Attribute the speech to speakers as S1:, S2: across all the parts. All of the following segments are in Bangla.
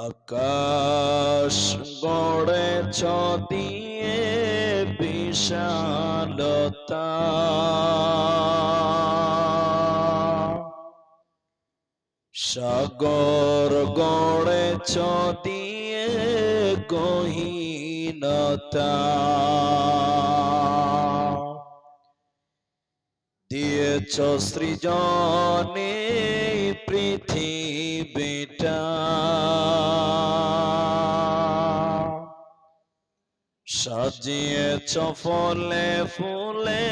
S1: আকাশ গড়েছ দিয়ে বিশালতা, সাগর গড়েছ দিয়ে গহীনতা, দিয়েছ সৃজনে পৃথিবীটা, সাজিয়েছ ফলে ফুলে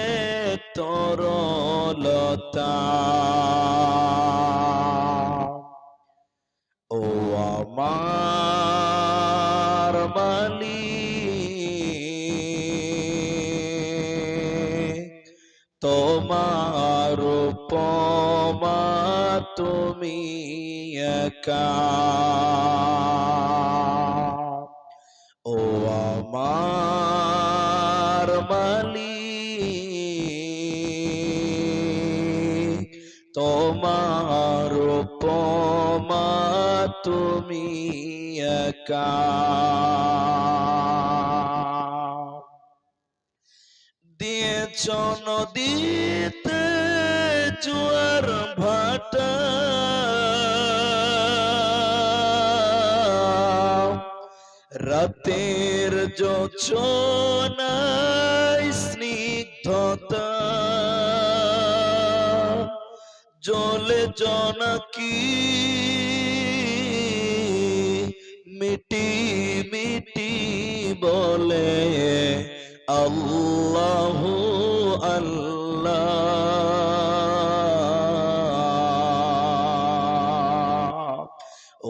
S1: তরলতা। ও আমার মালিক, তোমার উপমা তুমি একা। ও আমার মালিক, তোমার উপমা তুমি একা। দিয়েছ নদীতে জোয়ার ভাটা, রাতের জোছনায় স্নিগ্ধতা, জলে জনকি মিটি মিটি বলে আল্লাহু আল্লাহ।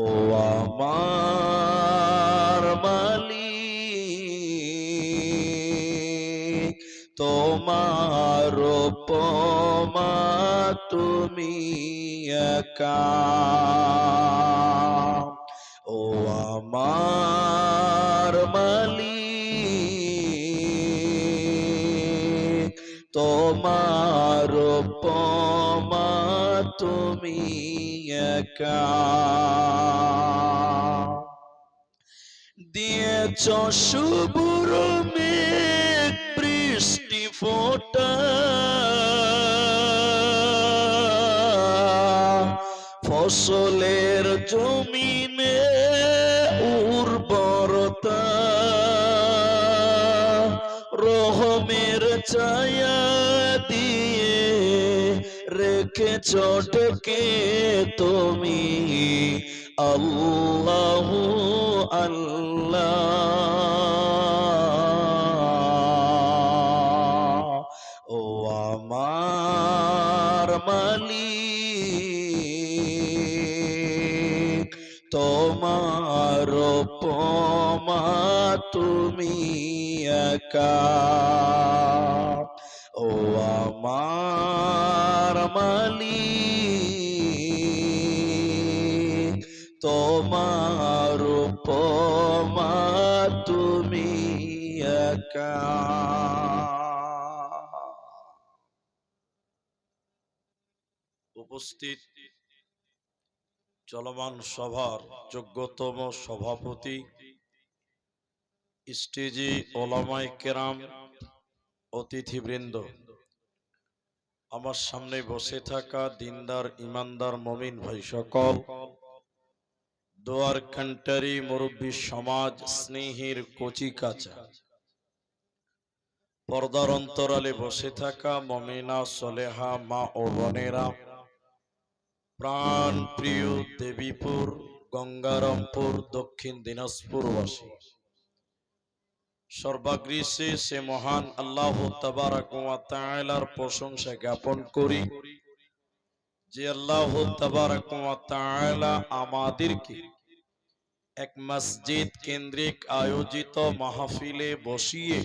S1: ও আমার মালিক, তোমার উপমা তুমি একা। ও আমার মালিক, তোমার উপমা তুমি একা। দিয়েছ শুভ্র মেঘ বৃষ্টি ফোঁটা, ফসলের জমিনে উর্বরতা, রহমের ছায়া দিয়ে রেখেছ ঢেকে তুমি আল্লাহু আল্লাহ। ও আমার মালিক, তোমার উপমা তুমি একা। ও আমার মালিক, তোমার উপমা তুমি একা। উপস্থিত চলমান সভার যোগ্যতম সভাপতি, স্টেজে ওলামায়ে কেরাম, অতিথিবৃন্দ, আমার সামনে বসে থাকা দিনদার ইমানদার মুমিন ভাই সকল, দোয়ার কান্টারি মুরব্বী সমাজ, স্নেহের কচি কাঁচা, পর্দার অন্তরালে বসে থাকা মুমিনা সলেহা মা ও বোনেরা, প্রাণ প্রিয় দেবীপুর, গঙ্গারামপুর, দক্ষিণ দিনাজপুরবাসী, সর্বাগ্রে সে মহান আল্লাহ তাবারক ওয়া তাআলার প্রশংসা জ্ঞাপন করি যে আল্লাহ তাবারক ওয়া তাআলা আমাদেরকে এক মসজিদ কেন্দ্রিক আয়োজিত মাহফিলে বসিয়ে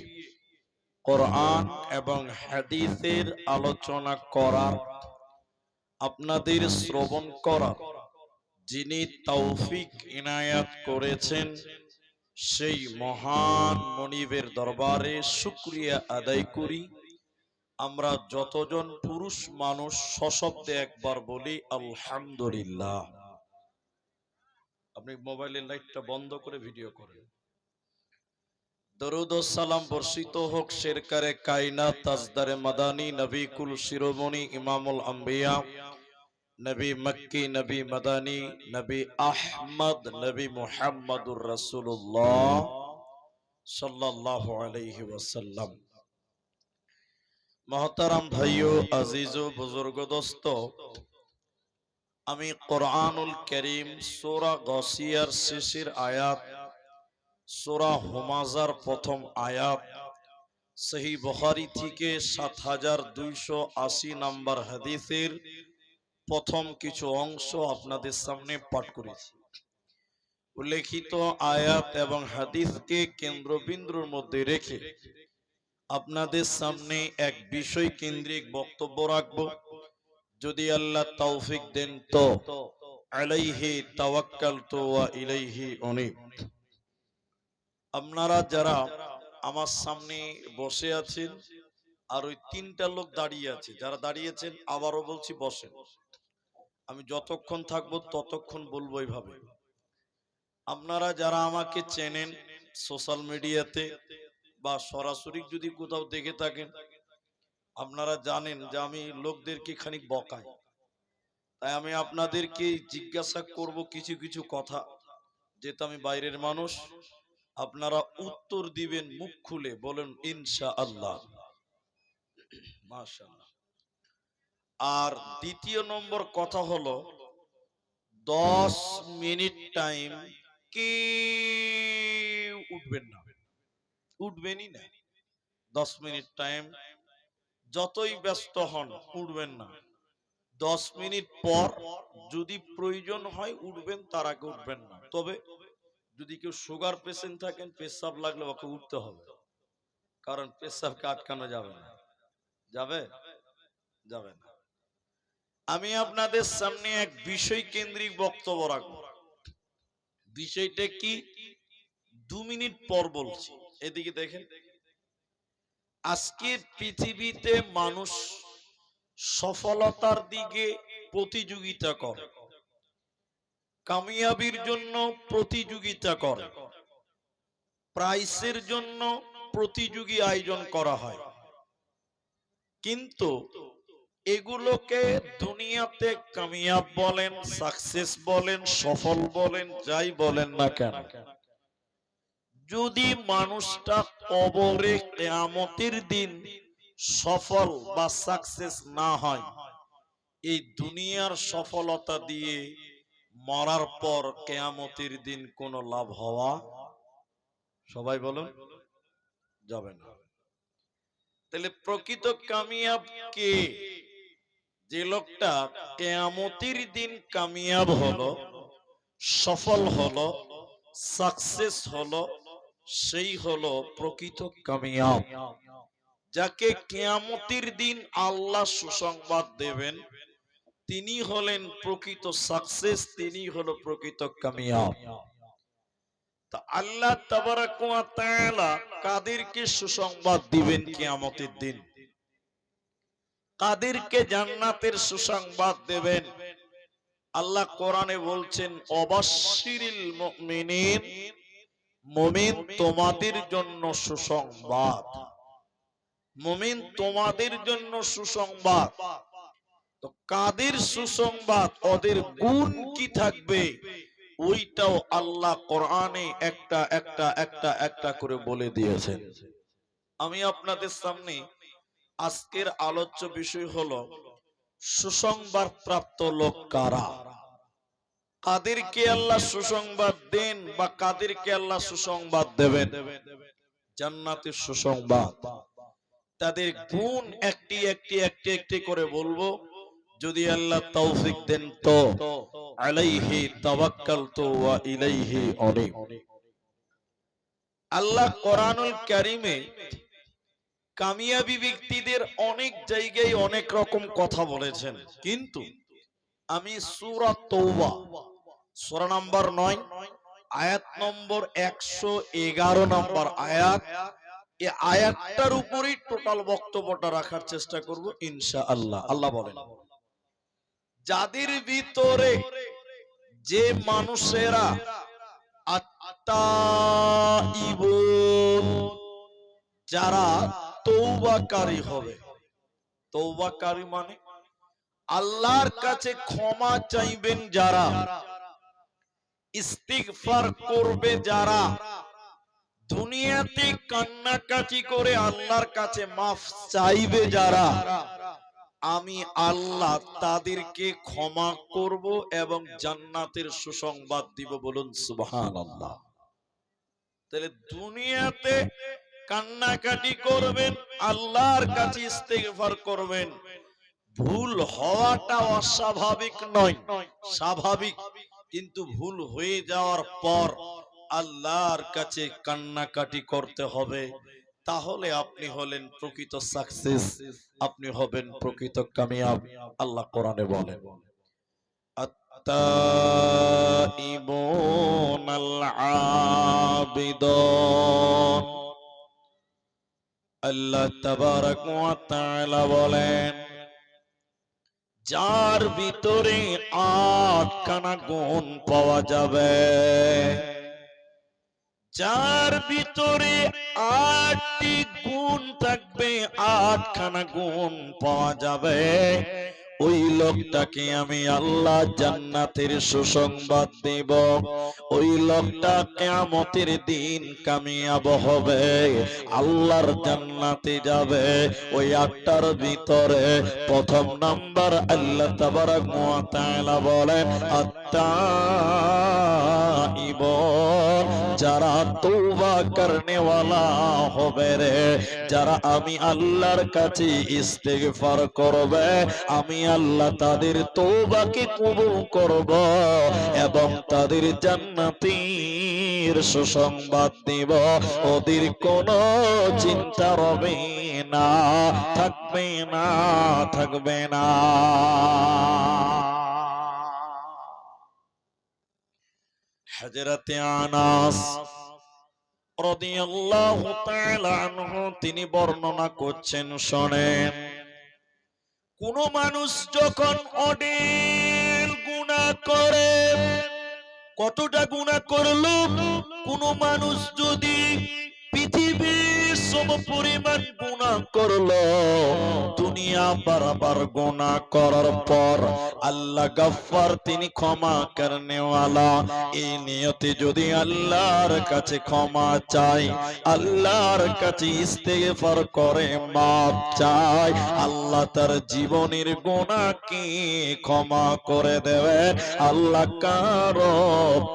S1: কোরআন এবং হাদিসের আলোচনা করার, আপনাদের শ্রবণ করার যিনি তৌফিক ইনায়াত করেছেন, সেই মহান মনিবের দরবারে শুকরিয়া আদায় করি। আমরা যতজন পুরুষ মানুষ সশব্দে একবার বলি আলহামদুলিল্লাহ। আপনি মোবাইলের লাইটটা বন্ধ করে ভিডিও করেন। দরুদ ও সালাম বর্ষিত হোক শেরকারে কায়নাত তাজদারে মাদানী নবী কুল শিরোমণি ইমামুল আম্বিয়া নবী মক্কি নবী মাদানী নবী আহমদ নবী মুহাম্মদুর রাসূলুল্লাহ সাল্লাল্লাহু আলাইহি ওয়াসাল্লাম। মহতারাম ভাইও আজিজ ও বুজুর্গ দোস্ত, আমি কোরআনুল কারীম সূরা গাসিয়ার শেষের আয়াত, সূরা হুমাযার প্রথম আয়াত, সহিহ বুখারী থেকে ৭২৮০ নম্বর হাদিসের প্রথম কিছু অংশ আপনাদের সামনে পাঠ করেছি। উল্লেখিত আয়াত এবং হাদিসকে কেন্দ্রবিন্দুর মধ্যে রেখে আপনাদের সামনে এক বিষয় কেন্দ্রিক বক্তব্য রাখব। যদি আল্লাহ তৌফিক দেন তো আলাইহি তাওয়াক্কালতু ওয়া ইলাইহি উনীব। আপনারা যারা আমার সামনে বসে আছেন আর ওই তিনটা লোক দাঁড়িয়ে আছে, যারা দাঁড়িয়েছেন আবারও বলছি বসেন। আমি যতক্ষণ থাকবো ততক্ষণ বলবো এইভাবে। আপনারা যারা আমাকে চেনেন সোশ্যাল মিডিয়াতে বা সরাসরি যদি কোথাও দেখে থাকেন, আপনারা জানেন যে আমি লোকদেরকে খানিক বকাই। তাই আমি আপনাদেরকে জিজ্ঞাসা করব কিছু কিছু কথা, যেহেতু আমি বাইরের মানুষ, আপনারা উত্তর দিবেন মুখ খুলে, বলেন ইনশাআল্লাহ, মাশাআল্লাহ। আর দ্বিতীয় নম্বর কথা হলো 10 মিনিট টাইম কি উঠবেন না, উঠবেনই না। 10 মিনিট টাইম যতই ব্যস্ত হন উঠবেন না। 10 মিনিট পর যদি প্রয়োজন হয় উঠবেন, তার আগে উঠবেন না। তবে যদি কেউ সুগার পেশেন্ট থাকেন, পেশাব লাগলে ওকে উঠতে হবে, কারণ পেশাবকে আটকানো যাবে না। যাবে? যাবে না। আমি আপনাদের সামনে এক বিষয় কেন্দ্রিক বক্তব্য রাখবো। বিষয়টা কি 2 মিনিট পর বলছি। এদিকে দেখেন, আজকে পৃথিবীতে মানুষ সফলতার দিকে প্রতিযোগিতা করে, কামিয়াবির জন্য প্রতিযোগিতা করে, প্রাইসের জন্য প্রতিযোগী আয়োজন করা হয়। কিন্তু এগুলোকে দুনিয়াতে কামিয়াব বলেন, সাকসেস বলেন, সফল বলেন, যাই বলেন না কেন, যদি মানুষটা কবরে কিয়ামতের দিন সফল বা সাকসেস না হয়, এই দুনিয়ার সফলতা দিয়ে মরার পর কিয়ামতের দিন কোনো লাভ হওয়া, সবাই বলুন, যাবে না। তাহলে প্রকৃত কামিয়াব কে? যে লোকটা কিয়ামতের দিন কামিয়াব হলো, সফল হলো, সাকসেস হলো, সেই হলো প্রকৃত কামিয়াব। যাকে কিয়ামতের দিন আল্লাহ সুসংবাদ দেবেন, তিনি হলেন প্রকৃত সাকসেস, তিনি হলো প্রকৃত কামিয়াব। তা আল্লাহ তাবারাক ওয়া তাআলা কাদেরকে সুসংবাদ দিবেন কিয়ামতের দিন? কাদেরকে জান্নাতের সুসংবাদ দেবেন? আল্লাহ কোরআনে বলছেন, অবাশশিরিল মুমিনিন, মুমিন তোমাদের জন্য সুসংবাদ, মুমিন তোমাদের জন্য সুসংবাদ। তো কাদের সুসংবাদ, ওদের গুণ কি থাকবে, ওইটাও আল্লাহ কোরআনে একটা একটা একটা একটা করে বলে দিয়েছেন। আমি আপনাদের সামনে আজকের আলোচ্য বিষয় হলো সুসংবাদ প্রাপ্ত লোক কারা, কাদেরকে আল্লাহ সুসংবাদ দেন বা কাদেরকে আল্লাহ সুসংবাদ দেবেন, জান্নাতের সুসংবাদ। তাদের গুণ একটি একটি একটি একটি করে বলবো, যদি আল্লাহ তৌফিক দেন তো আলাইহি তাওয়াক্কালতু ওয়া ইলাইহি উনীব। আল্লাহ কোরআনুল কারীমে কামিয়াবী ব্যক্তিদের অনেক জায়গায় অনেক রকম কথা বলেছেন, কিন্তু আমি সূরা তাওবা সূরা নম্বর 9 আয়াত নম্বর 111 নম্বর আয়াত, এই আয়াতটার উপরেই টোটাল বক্তব্যটা রাখার চেষ্টা করব ইনশাআল্লাহ। আল্লাহ বলেন, যাদের ভিতরে যে মানুষেরা আত্তাইবুন, যারা তওবাকারী হবে। তওবাকারী মানে আল্লাহর কাছে ক্ষমা চাইবেন যারা, ইস্তিগফার করবে যারা, দুনিয়াতে কান্নাকাটি করে আল্লাহর কাছে মাফ চাইবে যারা, আমি আল্লাহ তাদেরকে ক্ষমা করব এবং জান্নাতের সুসংবাদ দিব। বলুন সুবহানাল্লাহ। তাহলে দুনিয়াতে কান্নাকাটি করবেন, আল্লাহর কাছে ইস্তিগফার করবেন, ভুল হওয়াটা অস্বাভাবিক নয়, স্বাভাবিক। কিন্তু ভুল হয়ে যাওয়ার পর আল্লাহর কাছে কান্নাকাটি করতে হবে, তাহলে আপনি হলেন প্রকৃত সাকসেস, আপনি হবেন প্রকৃত কামিয়াব। আল্লাহ কোরআনে বলেন, আত-তাইবুনাল আবিদুন। আল্লাহ তাবারক ওয়া তাআলা বলেন, যার ভিতরে 8খানা গুণ পাওয়া যাবে, যার ভিতরে 8টি গুণ থাকবে, 8খানা গুণ পাওয়া যাবে, ওই লোকটাকে আমি আল্লাহ জান্নাতের সুসংবাদ দেব। ওই লোকটা কিয়ামতের দিন কামিয়াব হবে, আল্লাহর জান্নাতে যাবে। ওই 8টার ভিতরে প্রথম নাম্বার আল্লাহ তাবারক ওয়া তাআলা বলেন, আত-তাইবুন, যারা তওবা করনেওয়ালা হবে রে, যারা আমি আল্লাহর কাছে ইস্তিগফার করবে, আমি আল্লাহ তাদের তওবাকে কবুল করব এবং তাদের জান্নাতের সুসংবাদ দেব। ওদের কোনো চিন্তা রবে না, থাকবে না, থাকবে না। হযরতে আনাস রাদিয়াল্লাহু তাআলা আনহু তিনি বর্ণনা করছেন, শোনেন, কোন মানুষ যখন অঢেল গুনাহ করে, কতটা গুনাহ করলো, কোন মানুষ যদি পৃথিবীর সমপরিমাণ গুনাহ করলো, দুনিয়া বারবার গুনাহ করার পর আল্লাহ গফফার, তিনি ক্ষমা করনেওয়ালা, এই নিয়তে যদি আল্লাহর কাছে ক্ষমা চাই, আল্লাহর কাছে ইস্তিগফার করে মাফ চাই, আল্লাহ তার জীবনের গুনাহকে ক্ষমা করে দেবে। আল্লাহ কারো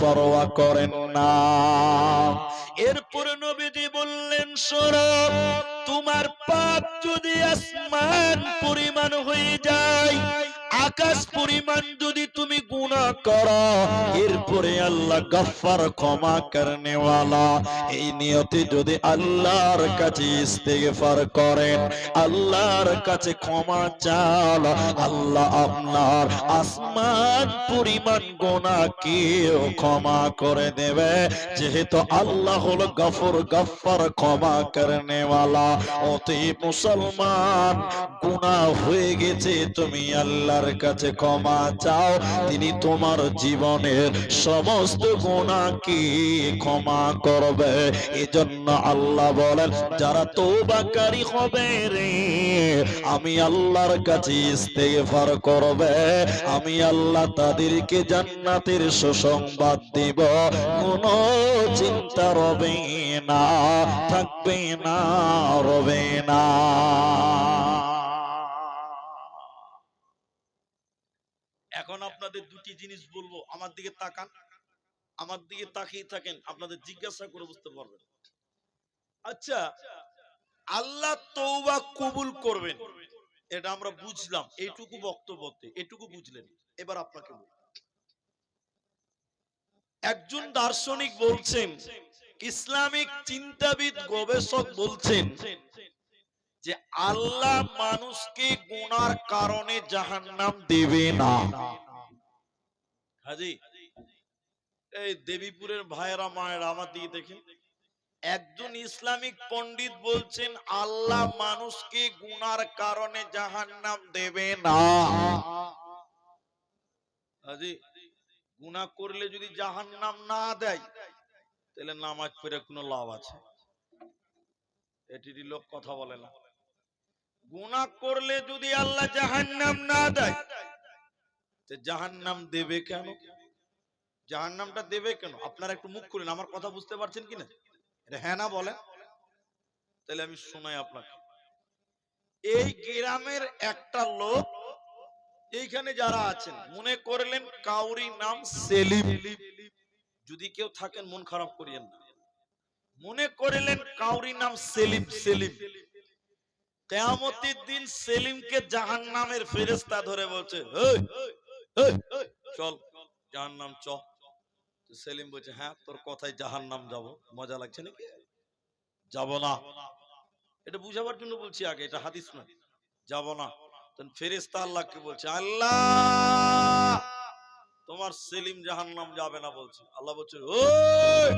S1: পরোয়া করেন না। এরপরে নবীজি বললেন, শোনো, তোমার পাপ যদি আসমান পরিমাণ হয়ে যায়, আকাশ পরিমাণ যদি তুমি গুনাহ করো, এরপরে আল্লাহ গফফার, ক্ষমা করনেওয়ালা, এই নিয়তে যদি আল্লাহর কাছে ইস্তিগফার করেন, আল্লাহর কাছে ক্ষমা চান, আল্লাহ আপনার আসমান পরিমাণ গুনাহকেও ক্ষমা করে দেবে। যেহেতু আল্লাহ হলো গফুর, গফফার, ক্ষমা করনেওয়ালা। অতি মুসলমান, গুনাহ হয়ে গেছে, তুমি আল্লাহর কাছে ক্ষমা চাও, তিনি তোমার জীবনের সমস্ত গুনাহকে ক্ষমা করবে। এজন্য আল্লাহ বলেন, যারা তওবাকারী হবে রে, আমি আল্লাহর কাছে ইস্তিগফার করবে, আমি আল্লাহ তাদেরকে জান্নাতের সুসংবাদ দিব। কোনো চিন্তা রবে না, থাকবে না, রবে না। এখন আপনাদের দুটি জিনিস বলবো, আমার দিকে তাকান, আমার দিকে তাকিয়ে থাকেন, আপনাদের জিজ্ঞাসা করে বুঝতে পারবেন। আচ্ছা, আল্লাহ তওবা কবুল করবেন, এটা আমরা বুঝলাম, এইটুকু বক্তব্যতে এটুকু বুঝলেন। এবার আপনাকে বলি, একজন দার্শনিক বলছেন, ইসলামিক চিন্তাবিদ গবেষক বলছেন যে আল্লাহ মানুষকে গুনার কারণে জাহান্নাম দেবে না। হাজি, এই দেবীপুরের ভাইয়েরা মায়েরা আমার দিকে দেখেন, একজন ইসলামিক পণ্ডিত বলছেন আল্লাহ মানুষকে গুনার কারণে জাহান্নাম দেবে না। হাজি, গুনাহ করলে যদি জাহান্নাম না দেয় তাহলে নামাজ পড়ে কোনো লাভ আছে? এটি লোক কথা বলে না। গুনাহ করলে যদি আল্লাহ জাহান্নাম না দেয় তো জাহান্নাম দেবে কেন? জাহান্নামটা দেবে কেন? আপনারা একটু মুখ খুলেন, আমার কথা বুঝতে পারছেন কিনা? এটা হ্যাঁ না বলেন, তাহলে আমি শোনাই আপনাকে। এই গ্রামের একটা লোক, এইখানে যারা আছেন মনে করলেন কাউরি নাম সেলিম, যদি কেউ থাকেন মন খারাপ করিয়েন না, মনে করলেন কাউরি নাম সেলিম। সেলিম কিয়ামতের দিন সেলিমকে জাহান্নামের ফেরেশতা ধরে বলছে, এই এই চল জাহান্নাম চ। তো সেলিম বলছে, হ্যাঁ তোর কথাই জাহান্নাম যাব, মজা লাগছে নাকি? যাব না। এটা বুঝাবার জন্য বলছি আগে, এটা হাদিস না। যাব না। তখন ফেরেশতা আল্লাহকে বলছে, আল্লাহ তোমার সেলিম জাহান্নাম যাবে না বলছে। আল্লাহ বলছে, ওই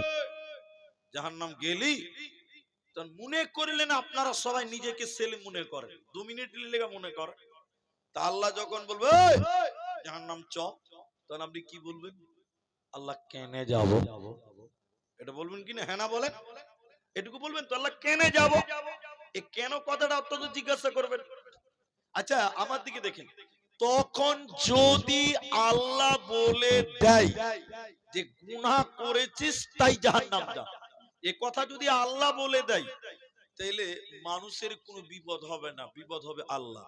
S1: জাহান্নাম গেলি? তখন মনে করলেন আপনারা সবাই নিজেকে সেলিম মনে করেন, 2 মিনিট লেগে মনে করে। তা আল্লাহ যখন বলবে এই জাহান্নাম চ, তখন আপনি কি বলবেন? আল্লাহ কেনে যাব, এটা বলবেন কিনা? হ্যাঁ না বলেন, এটুকু বলবেন তো, আল্লাহ কেনে যাব। এই কেন কথাটা অত্যন্ত জিজ্ঞাসা করবেন। আচ্ছা আমার দিকে দেখেন, তখন যদি আল্লাহ বলে দেয় যে গুনাহ করেছিস তাই জাহান্নাম যা, এ কথা যদি আল্লাহ বলে দেয় তাইলে মানুষের কোনো বিপদ হবে না, বিপদ হবে আল্লাহ।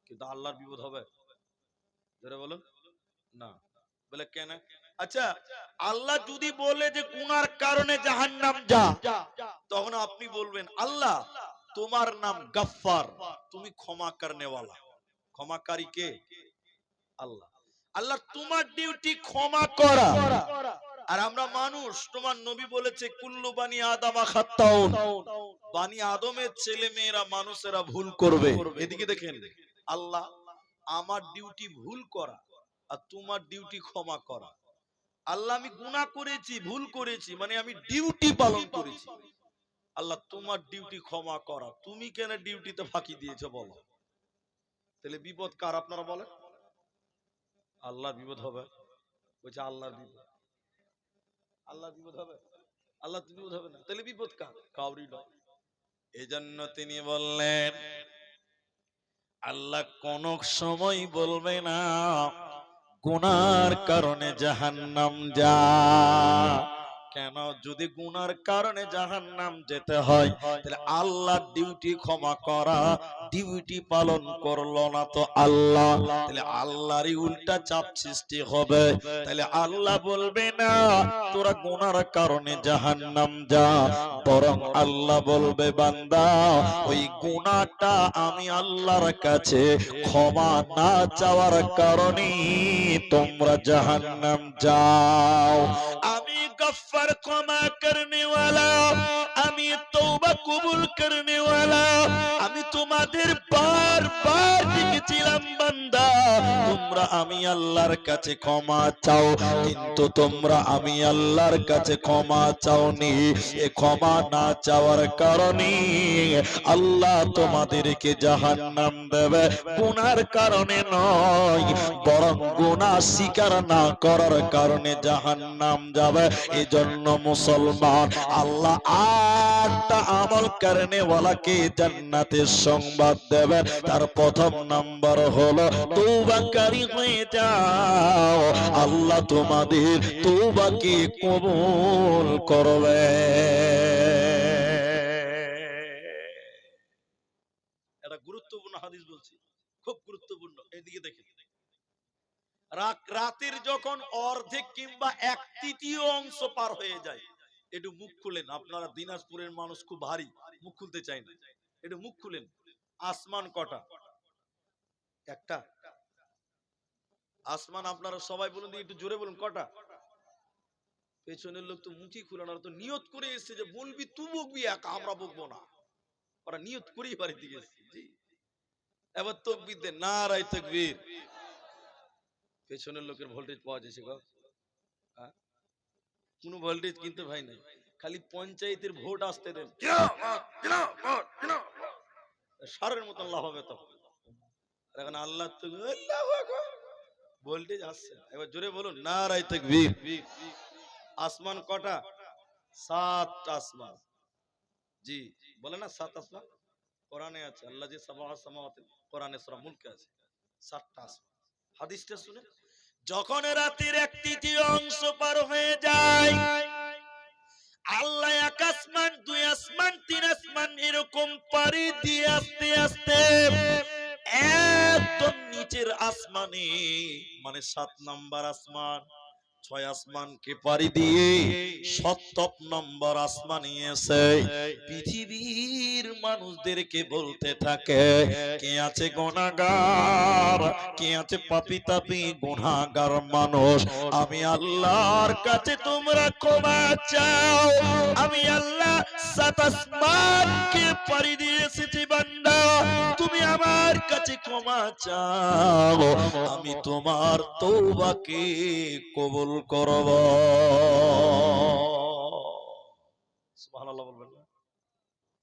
S1: কিন্তু আল্লাহর বিপদ হবে? ধরে বলুন না। বলে কেন? আচ্ছা আল্লাহ যদি বলে যে গুনার কারণে জাহান্নাম যা, তখন আপনি বলবেন আল্লাহ তোমার নাম গফফার, তুমি ক্ষমা করনে ওয়ালা। ক্ষমাকারী কে? আল্লাহ। আল্লাহ তোমার ডিউটি ক্ষমা করা। আর আমরা মানুষ, তোমার নবী বলেছে কুল্লু বানি আদমা খাত্তাউন, বানি আদমের ছেলে মেয়েরা মানুষেরা ভুল করবে। এদিকে দেখেন, আল্লাহ আমার ডিউটি ভুল করা আর তোমার ডিউটি ক্ষমা করা। আল্লাহ আমি গুনাহ করেছি, ভুল করেছি, মানে আমি ডিউটি পালন করেছি। আল্লাহ তোমার ডিউটি ক্ষমা করা, তুমি কেন ডিউটিতে ফাঁকি দিয়েছো বলো? তাহলে বিপদ কার আপনারা বলেন? আল্লাহর বিপদ হবে। বলছে আল্লাহর বিপদ, আল্লাহর বিপদ হবে? আল্লাহ বিপদ হবে না, তাহলে বিপদ কার? কাউরি নয়। এজন্য তিনি বললেন আল্লাহ কোন সময় বলবে না গুনার কারণে জাহান্নাম যা। কেন? যদি গুনার কারণে জাহান্নাম যেতে হয় তাহলে আল্লাহ ডিউটি ক্ষমা করা, ডিউটি পালন করলো না তো আল্লাহ, তাহলে আল্লাহরই উল্টা চাপ সৃষ্টি হবে। তাহলে আল্লাহ বলবে না তোরা গুনার কারণে জাহান্নাম যা, বরং আল্লাহ বলবে বান্দা ওই গুনাহটা আমি আল্লাহর কাছে ক্ষমা না চাওয়ার কারণে তোমরা জাহান্নাম যাও। আমি गफ्फार क्षमा करने वाला, আমি তওবা কবুল करने वाला। আমি তোমাদের বারবার ডেকেছিলাম বান্দা তোমরা আমি আল্লাহর কাছে ক্ষমা চাও, কিন্তু তোমরা আমি আল্লাহর কাছে ক্ষমা চাওনি। এ ক্ষমা না চাওয়ার কারণে আল্লাহ তোমাদেরকে জাহান্নাম দেবে। গুনার কারণে নয়, বরং গুনাহ স্বীকার না করার কারণে জাহান্নাম যাবে। এজন্য মুসলমান আল্লাহ 8টা আমল করনে ওয়ালাকে জান্নাতের সংবাদ দেবে। তার প্রথম নাম্বার হলো তওবাকারী হয়ে যাও, আল্লাহ তোমাদের তওবাকে কবুল করবে। এটা গুরুত্বপূর্ণ হাদিস বলছি, খুব গুরুত্বপূর্ণ। এদিকে দেখেন, রাতের যখন অর্ধেক কিংবা 1/3 অংশ পার হয়ে যায়, একটু মুখ খুলেন। আপনারা দিনাজপুরের মানুষ খুব ভারী, মুখ খুলতে চাই না, একটু মুখ খুলেন। আসমান কটা? একটা। আসমান আপনারা সবাই বলুন, একটু জোরে বলুন কটা? পেছনের লোক তো মুখই খুলে না, তো নিয়ত করে এসেছে যে বলবি তুই বকবি একা, আমরা বকবো না। ওরা নিয়ত করেই বাড়ি দিকে এসেছে। এবার তাকবীর দেন, নারায়ে তাকবীর। পেছনের লোকের ভোল্টেজ পাওয়া যাচ্ছে গো, কোনো ভোল্টেজ কিনতে ভাই নাই, খালি পঞ্চায়েতের ভোট আসতে দেন, সারের মতন লাভ হবে। তখন এখন আল্লাহ ভোল্টেজ আসছে না। এবার জোরে বলুন নারায়ে তাকবীর। আসমান কটা? 7 আসমান। জি, বলে না 7 আসমান কোরআনে আছে। আল্লাহ যে সাবাহ সামাওয়াত, কোরআনে সূরা মুলকে আছে 7টা আসমান। হাদিসটা শুনে, যখন রাতের 1/3 অংশ পার হয়ে যায়, আল্লাহ 1 আসমান 2 আসমান 3 আসমান এরকম পাড়ি দিয়ে আস্তে আস্তে একদম নিচের আসমানে, মানে 7 নাম্বার আসমান, 6 আসমানকে পাড়ি দিয়ে 70 নম্বর আসমানে এসে পৃথিবীর মানুষদেরকে বলতে থাকে, কে আছে গুনাহগার, কে আছে পাপী তাপী গুনাহগার মানুষ, আমি আল্লাহর কাছে তোমরা ক্ষমা চাও। আমি আল্লাহ 7 আসমানকে পাড়ি দিয়ে এসেছি বান্দা, তুমি আমার কাছে ক্ষমা চাও, আমি তোমার তওবাকে কবুল করব। সুবহানাল্লাহ বলবেন না?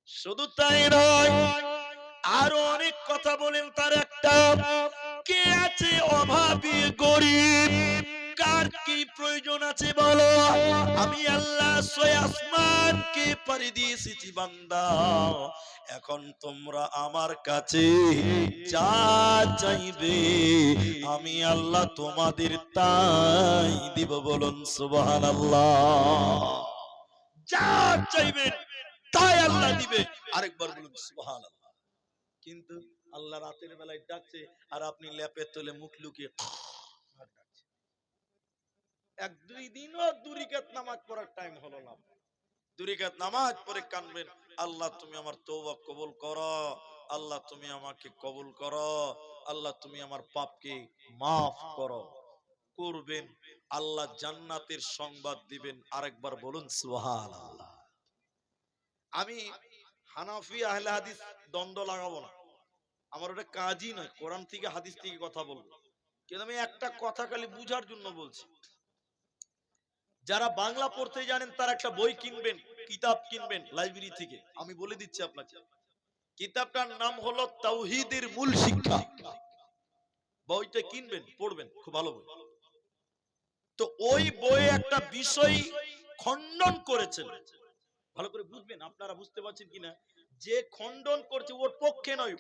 S1: শুধু তাই নয়, আরো অনেক কথা বলেন। তার একটা, কে আছে অভাবী গরিব, কার কি প্রয়োজন আছে বলো, আমি আল্লাহ 6 আসমানকে পাড়ি দিয়ে এসেছি বান্দা, এখন তোমরা আমার কাছে যা চাইবে আমি আল্লাহ তোমাদের তাই দিব। বলুন সুবহানাল্লাহ। যা চাইবেন তাই আল্লাহ দিবে। আরেকবার বলুন সুবহানাল্লাহ। কিন্তু আল্লাহ রাতের বেলায় ডাকছে আর আপনি ল্যাপের তলে মুখ লুকিয়ে ডাকছেন। 1-2 দিনও 2 রাকাত নামাজ পড়ার টাইম হলো না। 2 রাকাত নামাজ পড়ে কানবেন, আল্লাহ তুমি আমার তওবা কবুল করো, আল্লাহ তুমি আমাকে কবুল করো, আল্লাহ তুমি আমার পাপকে মাফ করো। করবেন, আল্লাহ জান্নাতের সংবাদ দিবেন। আরেকবার বলুন সুবহানাল্লাহ। আমি হানাফি আহলে হাদিস দ্বন্দ্ব লাগাবো না, আমার ওটা কাজই নয়। কোরআন থেকে হাদিস থেকে কথা বলবো, কিন্তু আমি একটা কথা খালি বুঝার জন্য বলছি। যারা বাংলা পড়তে জানেন তারা একটা বই কিনবেন, কিতাব কিনবেন লাইব্রেরি থেকে। আমি বলে দিচ্ছি আপনাকে, কিতাবটার নাম হলো তাওহীদের মূল শিক্ষা। বইটা কিনবেন, পড়বেন, খুব ভালো বই। তো ওই বইয়ে একটা বিষয় খণ্ডন করেছেন, ভালো করে বুঝবেন। আপনারা বুঝতে পারছেন কিনা, যে খণ্ডন করছে ওর পক্ষে নয়,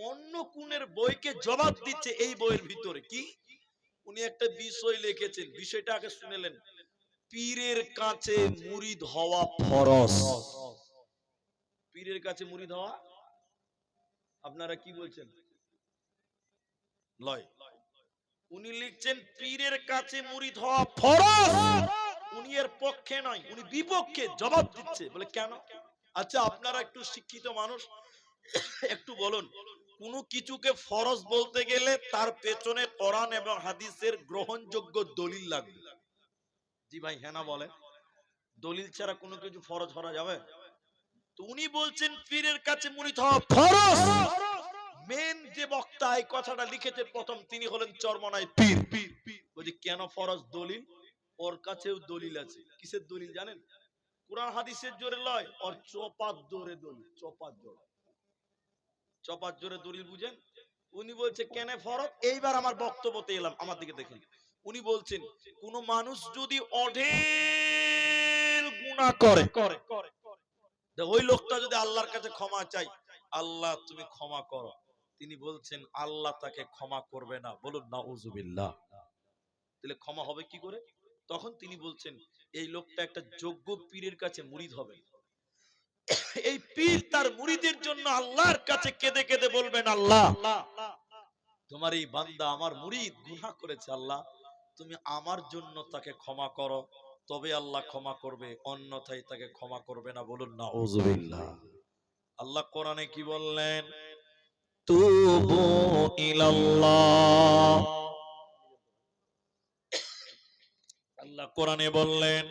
S1: অন্য কোনের বইকে জবাব দিচ্ছে এই বইয়ের ভিতরে। কি উনি একটা বিষয় লিখেছেন, বিষয়টা আগে শুনেলেন, পীরের কাছে মুরিদ হওয়া ফরজ। পীরের কাছে মুরিদ হওয়া, আপনারা কি বলছেন? লয়। উনি লিখছেন পীরের কাছে মুরিদ হওয়া ফরজ। উনি এর পক্ষে নয়, উনি বিপক্ষে জবাব দিচ্ছে। বলে কেন? আচ্ছা আপনারা একটু শিক্ষিত মানুষ, একটু বলুন, কোন কিছুকে ফরজ বলতে গেলে তার পেছনে কোরআন এবং হাদিসের গ্রহণযোগ্য দলিল লাগবে। জি ভাই, হ্যাঁ না বলেন? দলিল ছাড়া কোনো কিছু ফরজ করা যাবে? তো উনি বলছেন পীরের কাছে মুরিদ হওয়া ফরজ। মেন যে বক্তা এই কথাটা লিখেছে প্রথম, তিনি হলেন চরমনাই পীর। বলছি কেন ফরজ? দলিল, ওর কাছেও দলিল আছে। কিসের দলিল জানেন? কুরআন হাদিসের জোরে লয়, ওর চপাত জোরে দলিল। চপাত জোরে, চপাত জোরে দলিল বুঝেন? উনি বলছে কেন ফরজ। এইবার আমার বক্তব্যতে এলাম, আমার দিকে দেখেন। উনি বলছেন কোন মানুষ যদি অঢেল গুনাহ করে, ওই লোকটা যদি আল্লাহর কাছে ক্ষমা চাই, আল্লাহ তুমি ক্ষমা করো, তিনি বলছেন আল্লাহ তাকে ক্ষমা করবে না। বলুন নাউজুবিল্লাহ। তাহলে ক্ষমা হবে কি করে? তখন তিনি বলছেন এই লোকটা একটা যোগ্য পীরের কাছে মুরিদ হবে। এই পীর তার মুরিদের জন্য আল্লাহর কাছে কেঁদে কেঁদে বলবেন, আল্লাহ তোমার এই বান্দা আমার মুরিদ গুনাহ করেছে, আল্লাহ তুমি আমার জন্য তাকে ক্ষমা করো, তবে আল্লাহ ক্ষমা করবে, অন্যথায় তাকে ক্ষমা করবে না। বলুন নাউজুবিল্লাহ। আল্লাহ কোরআনে কি বললেন? তুবু ইলাল্লাহ। আল্লাহ কোরআনে বললেন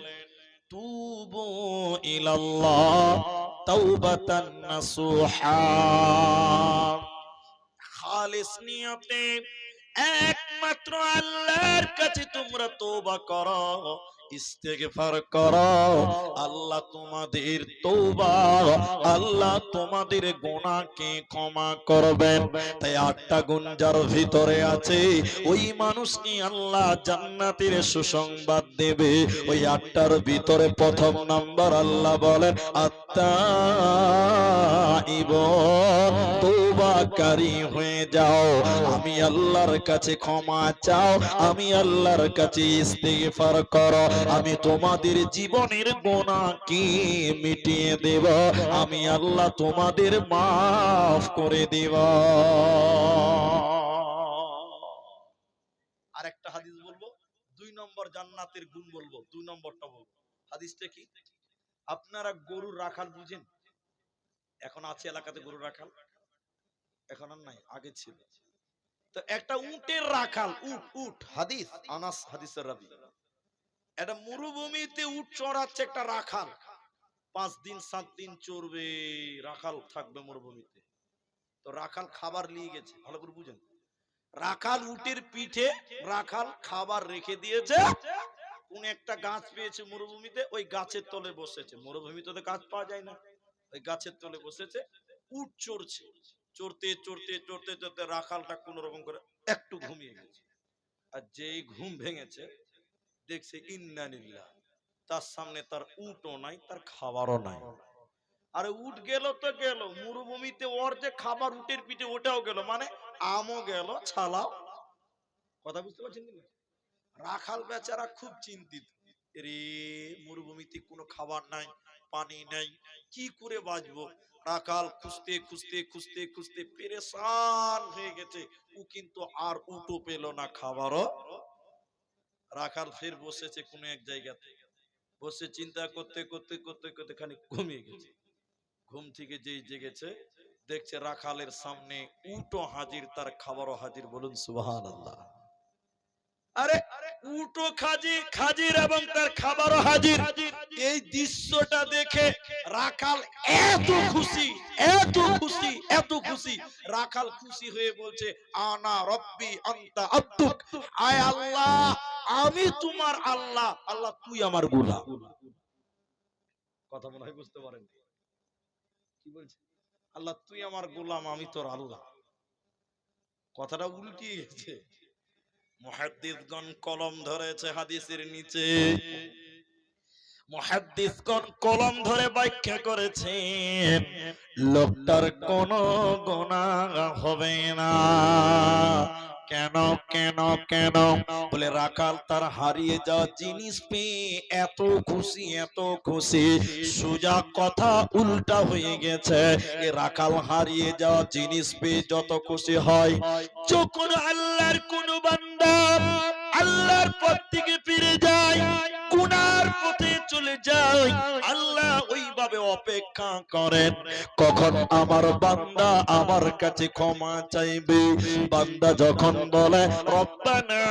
S1: তুবু ইলাল্লাহ তাওবাতান নাসুহা। খালিস নিয়তে একমাত্র আল্লাহর কাছে তোমরা তওবা করো, ইস্তেগফার করো, আল্লাহ তোমাদের তওবা, আল্লাহ তোমাদের গুনাহকে ক্ষমা করবেন। তাই 8টা গুণ যার ভিতরে আছে ওই মানুষকে আল্লাহ জান্নাতের সুসংবাদ দেবে। ওই 8টার ভিতরে প্রথম নাম্বার আল্লাহ বলেন আত্তাইবুন, তওবাকারী হয়ে যাও, আমি আল্লাহর কাছে ক্ষমা চাও, আমি আল্লাহর কাছে ইস্তিগফার করো, আমি তোমাদের জীবনের গুনাহকে মিটিয়ে দেব, আমি আল্লাহ তোমাদের মাফ করে দেব। আরেকটা হাদিস বলবো, 2 নম্বর জান্নাতের গুণ বলবো, 2 নম্বরটা বলবো। হাদিসটা কি? আপনারা গরুর রাখাল বুঝেন? এখন আছে এলাকাতে গরুর রাখাল? এখন আর নাই, আগে ছিল। তো একটা উটের রাখাল, উট উট হাদিস, আনাস হাদিসের রাবী, একটা মরুভূমিতে উট চড়াচ্ছে একটা রাখাল। 5 দিন 7 দিন চড়বে, রাখাল থাকবে মরুভূমিতে। তো রাখাল খাবার নিয়ে গেছে, ভালো করে বুঝেন। রাখাল উটের পিঠে রাখাল খাবার রেখে দিয়েছে। কোন একটা গাছ পেয়েছে মরুভূমিতে, ওই গাছের তলে বসেছে। মরুভূমিতে তো গাছ পাওয়া যায় না, ওই গাছের তলে বসেছে, উট চড়ছে। চড়তে চড়তে চড়তে চড়তে রাখালটা কোন রকম করে একটু ঘুমিয়ে গেছে। আর যেই ঘুম ভেঙেছে দেখছে ইন্নালিল্লাহ, তার সামনে তার উটও নাই, তার খাবারও নাই। আরে উট গেল তো গেল, মরুভূমিতে ওর যে খাবার উটের পিঠে ওটাও গেল, মানে আমও গেল ছালাও। কথা বুঝতে পারছেন কি? রাখাল বেচারা খুব চিন্তিত, রে মরুভূমিতে কোনো খাবার নাই, পানি নাই, কি করে বাঁচবো। রাখাল খুঁজতে খুঁজতে খুঁজতে খুঁজতে পেরেশান হয়ে গেছে। ও কিন্তু আর উটও পেল না, খাবারও। রাখাল ফের বসেছে কোনো এক জায়গাতে, বসে চিন্তা করতে করতে করতে করতে খানিক ঘুমিয়ে গেছে। ঘুম থেকে যেই জেগেছে দেখছে রাখালের সামনে উটও হাজির, তার খাবারও হাজির। বলুন সুবহানাল্লাহ। আরে উটও হাজির এবং তার খাবারও হাজির। এই দৃশ্যটা দেখে রাখাল এত খুশি, এত খুশি, এত খুশি। রাখাল খুশি হয়ে বলছে আনা রব্বি আনতা আব্দুক, আয় আল্লাহ আমি তোমার আল্লাহ, আল্লাহ তুই আমার গোলাম। কথা মনে হয় বুঝতে পারেন কি বলছে? আল্লাহ তুই আমার গোলাম, আমি তোর আল্লাহ। কথাটা উল্টিয়ে গেছে। মুহাদ্দিসগণ কলম ধরেছে হাদিসের নিচে, মুহাদ্দিসগণ কলম ধরে ব্যাখ্যা করেছেন লোকটার কোনো গুনাহ হবে না। কেন কেন কেন? বলে রাখাল তার হারিয়ে যাওয়া জিনিস পেয়ে এত খুশি, এত খুশি। সোজা কথা উল্টা হয়ে গেছে। এ রাখাল হারিয়ে যাওয়া জিনিস পেয়ে যত খুশি হয়, যখন আল্লাহর কোন বান্দা আল্লাহর পথ থেকে ফিরে যায়, গুনার পথে চলে যায়, আল্লাহ ওইভাবে অপেক্ষা করেন কখন আমার বান্দা আমার কাছে ক্ষমা চাইবে। বান্দা যখন বলে রব্বানা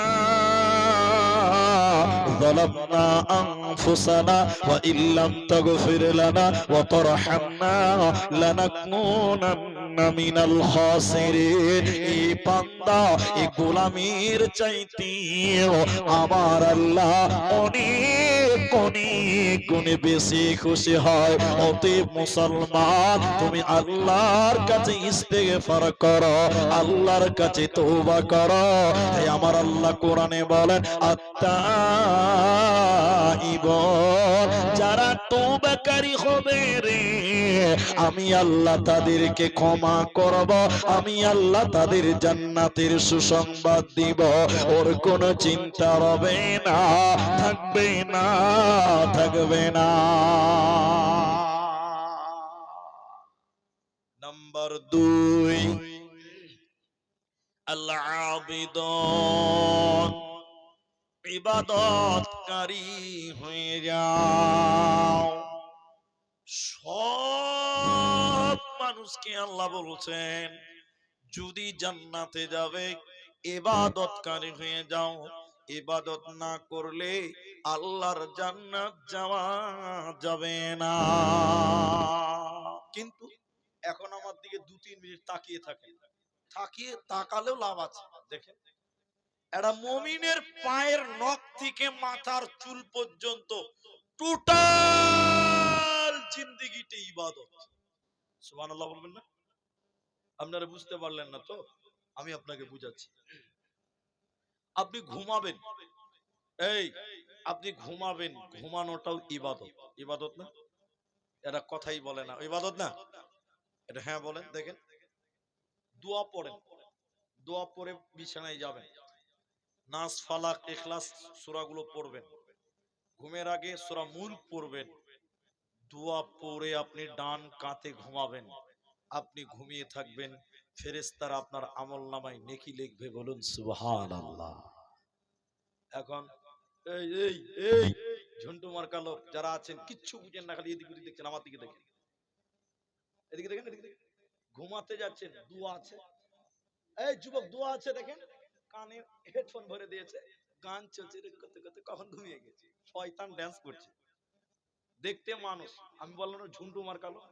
S1: যালামনা আনফুসানা ওয়া ইল্লাম তাগফির লানা ওয়া তারহামনা লানাকুনান্না মিনাল খাসিরিন, এই বান্দা এই গোলামের চাইতে আমার আল্লাহ অনেক অনেক গুণে বেশি খুশি হয়। অতএব মুসলমান তুমি আল্লাহর কাছে ইস্তেগফার করো, আল্লাহর কাছে তওবা করো। তাই আমার আল্লাহ কোরআনে বলেন আত্তাইবুন, যারা তওবাকারী হবে রে আমি আল্লাহ তাদেরকে ক্ষমা করব, আমি আল্লাহ তাদের জান্নাতের সুসংবাদ দিব। ওর কোনো চিন্তা হবে না, থাকবে না, থাকবে না। নাম্বার 2, আল্লাহ আবিদুন, ইবাদতকারী হয়ে যাও। সব মানুষকে আল্লাহ বলছেন যদি জান্নাতে যাবে ইবাদতকারী হয়ে যাও। ইবাদত না করলে আল্লাহর জান্নাত যাওয়া যাবে না। কিন্তু এখন আমার দিকে 2-3 মিনিট তাকিয়ে থাকেন, তাকালেও লাভ আছে। দেখেন একটা মুমিনের পায়ের নখ থেকে মাথার চুল পর্যন্ত টোটাল জিন্দেগিতে ইবাদত। সুবহানাল্লাহ বলবেন না? আপনারা বুঝতে পারলেন না তো, আমি আপনাকে বুঝাচ্ছি। আপনি ঘুমাবেন, এই আপনি ঘুমাবেন, ঘুমানোটাও ইবাদত। ইবাদত না? এরা কথাই বলে না ইবাদত না? এটা হ্যাঁ বলেন দেখেন। দোয়া পড়েন, দোয়া পড়ে বিছানায় যাবেন, নাস ফালাক ইখলাস সূরাগুলো পড়বেন, ঘুমের আগে সূরা মুলক পড়বেন, দোয়া পড়ে আপনি ডান কাতে ঘুমাবেন, আপনি ঘুমিয়ে থাকবেন, ফেরেশতারা আপনার আমলনামায় নেকি লিখবে। বলুন সুবহানাল্লাহ। এখন এই এই এই ঝন্টু মার্কা লোক যারা আছেন কিচ্ছু বুঝেন না, খালি এদিক ওদিক দেখছেন, আমার দিকে দেখেন, এদিকে দেখেন, এদিকে দেখেন। ঘুমাতে যাচ্ছেন, দোয়া আছে, এই যুবক দোয়া আছে দেখেন, কানে হেডফোন ভরে দিয়েছে, গান চলছে, করতে করতে কখন ঘুমিয়ে গেছে, শয়তান ড্যান্স করছে। দেখতে মানুষ, আমি বললাম না ঝুন্টু মার্কা লোক,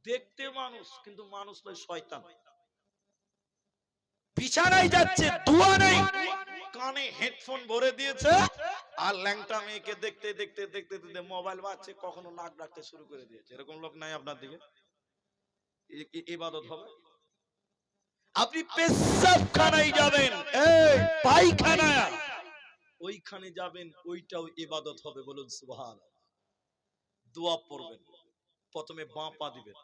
S1: দেখতে মানুষ কিন্তু মানুষ নয়, শয়তান। বিছানায় যাচ্ছে, দোয়া নেই, কানে হেডফোন ভরে দিয়েছে, আর ল্যাংটা মেয়েকে দেখতে দেখতে দেখতে দেখতে মোবাইল বাজছে, কখনো নাক ডাকতে শুরু করে দিয়েছে। এরকম লোক নাই আপনার দিকে? ইবাদত হবে? আপনি পেশাবখানায় যাবেন, এই পায়খানা, ওইখানে যাবেন, ওইটাও ইবাদত হবে। বলুন সুবহানাল্লাহ। দোয়া পড়বেন, প্রথমে বাঁ পা দিবেন,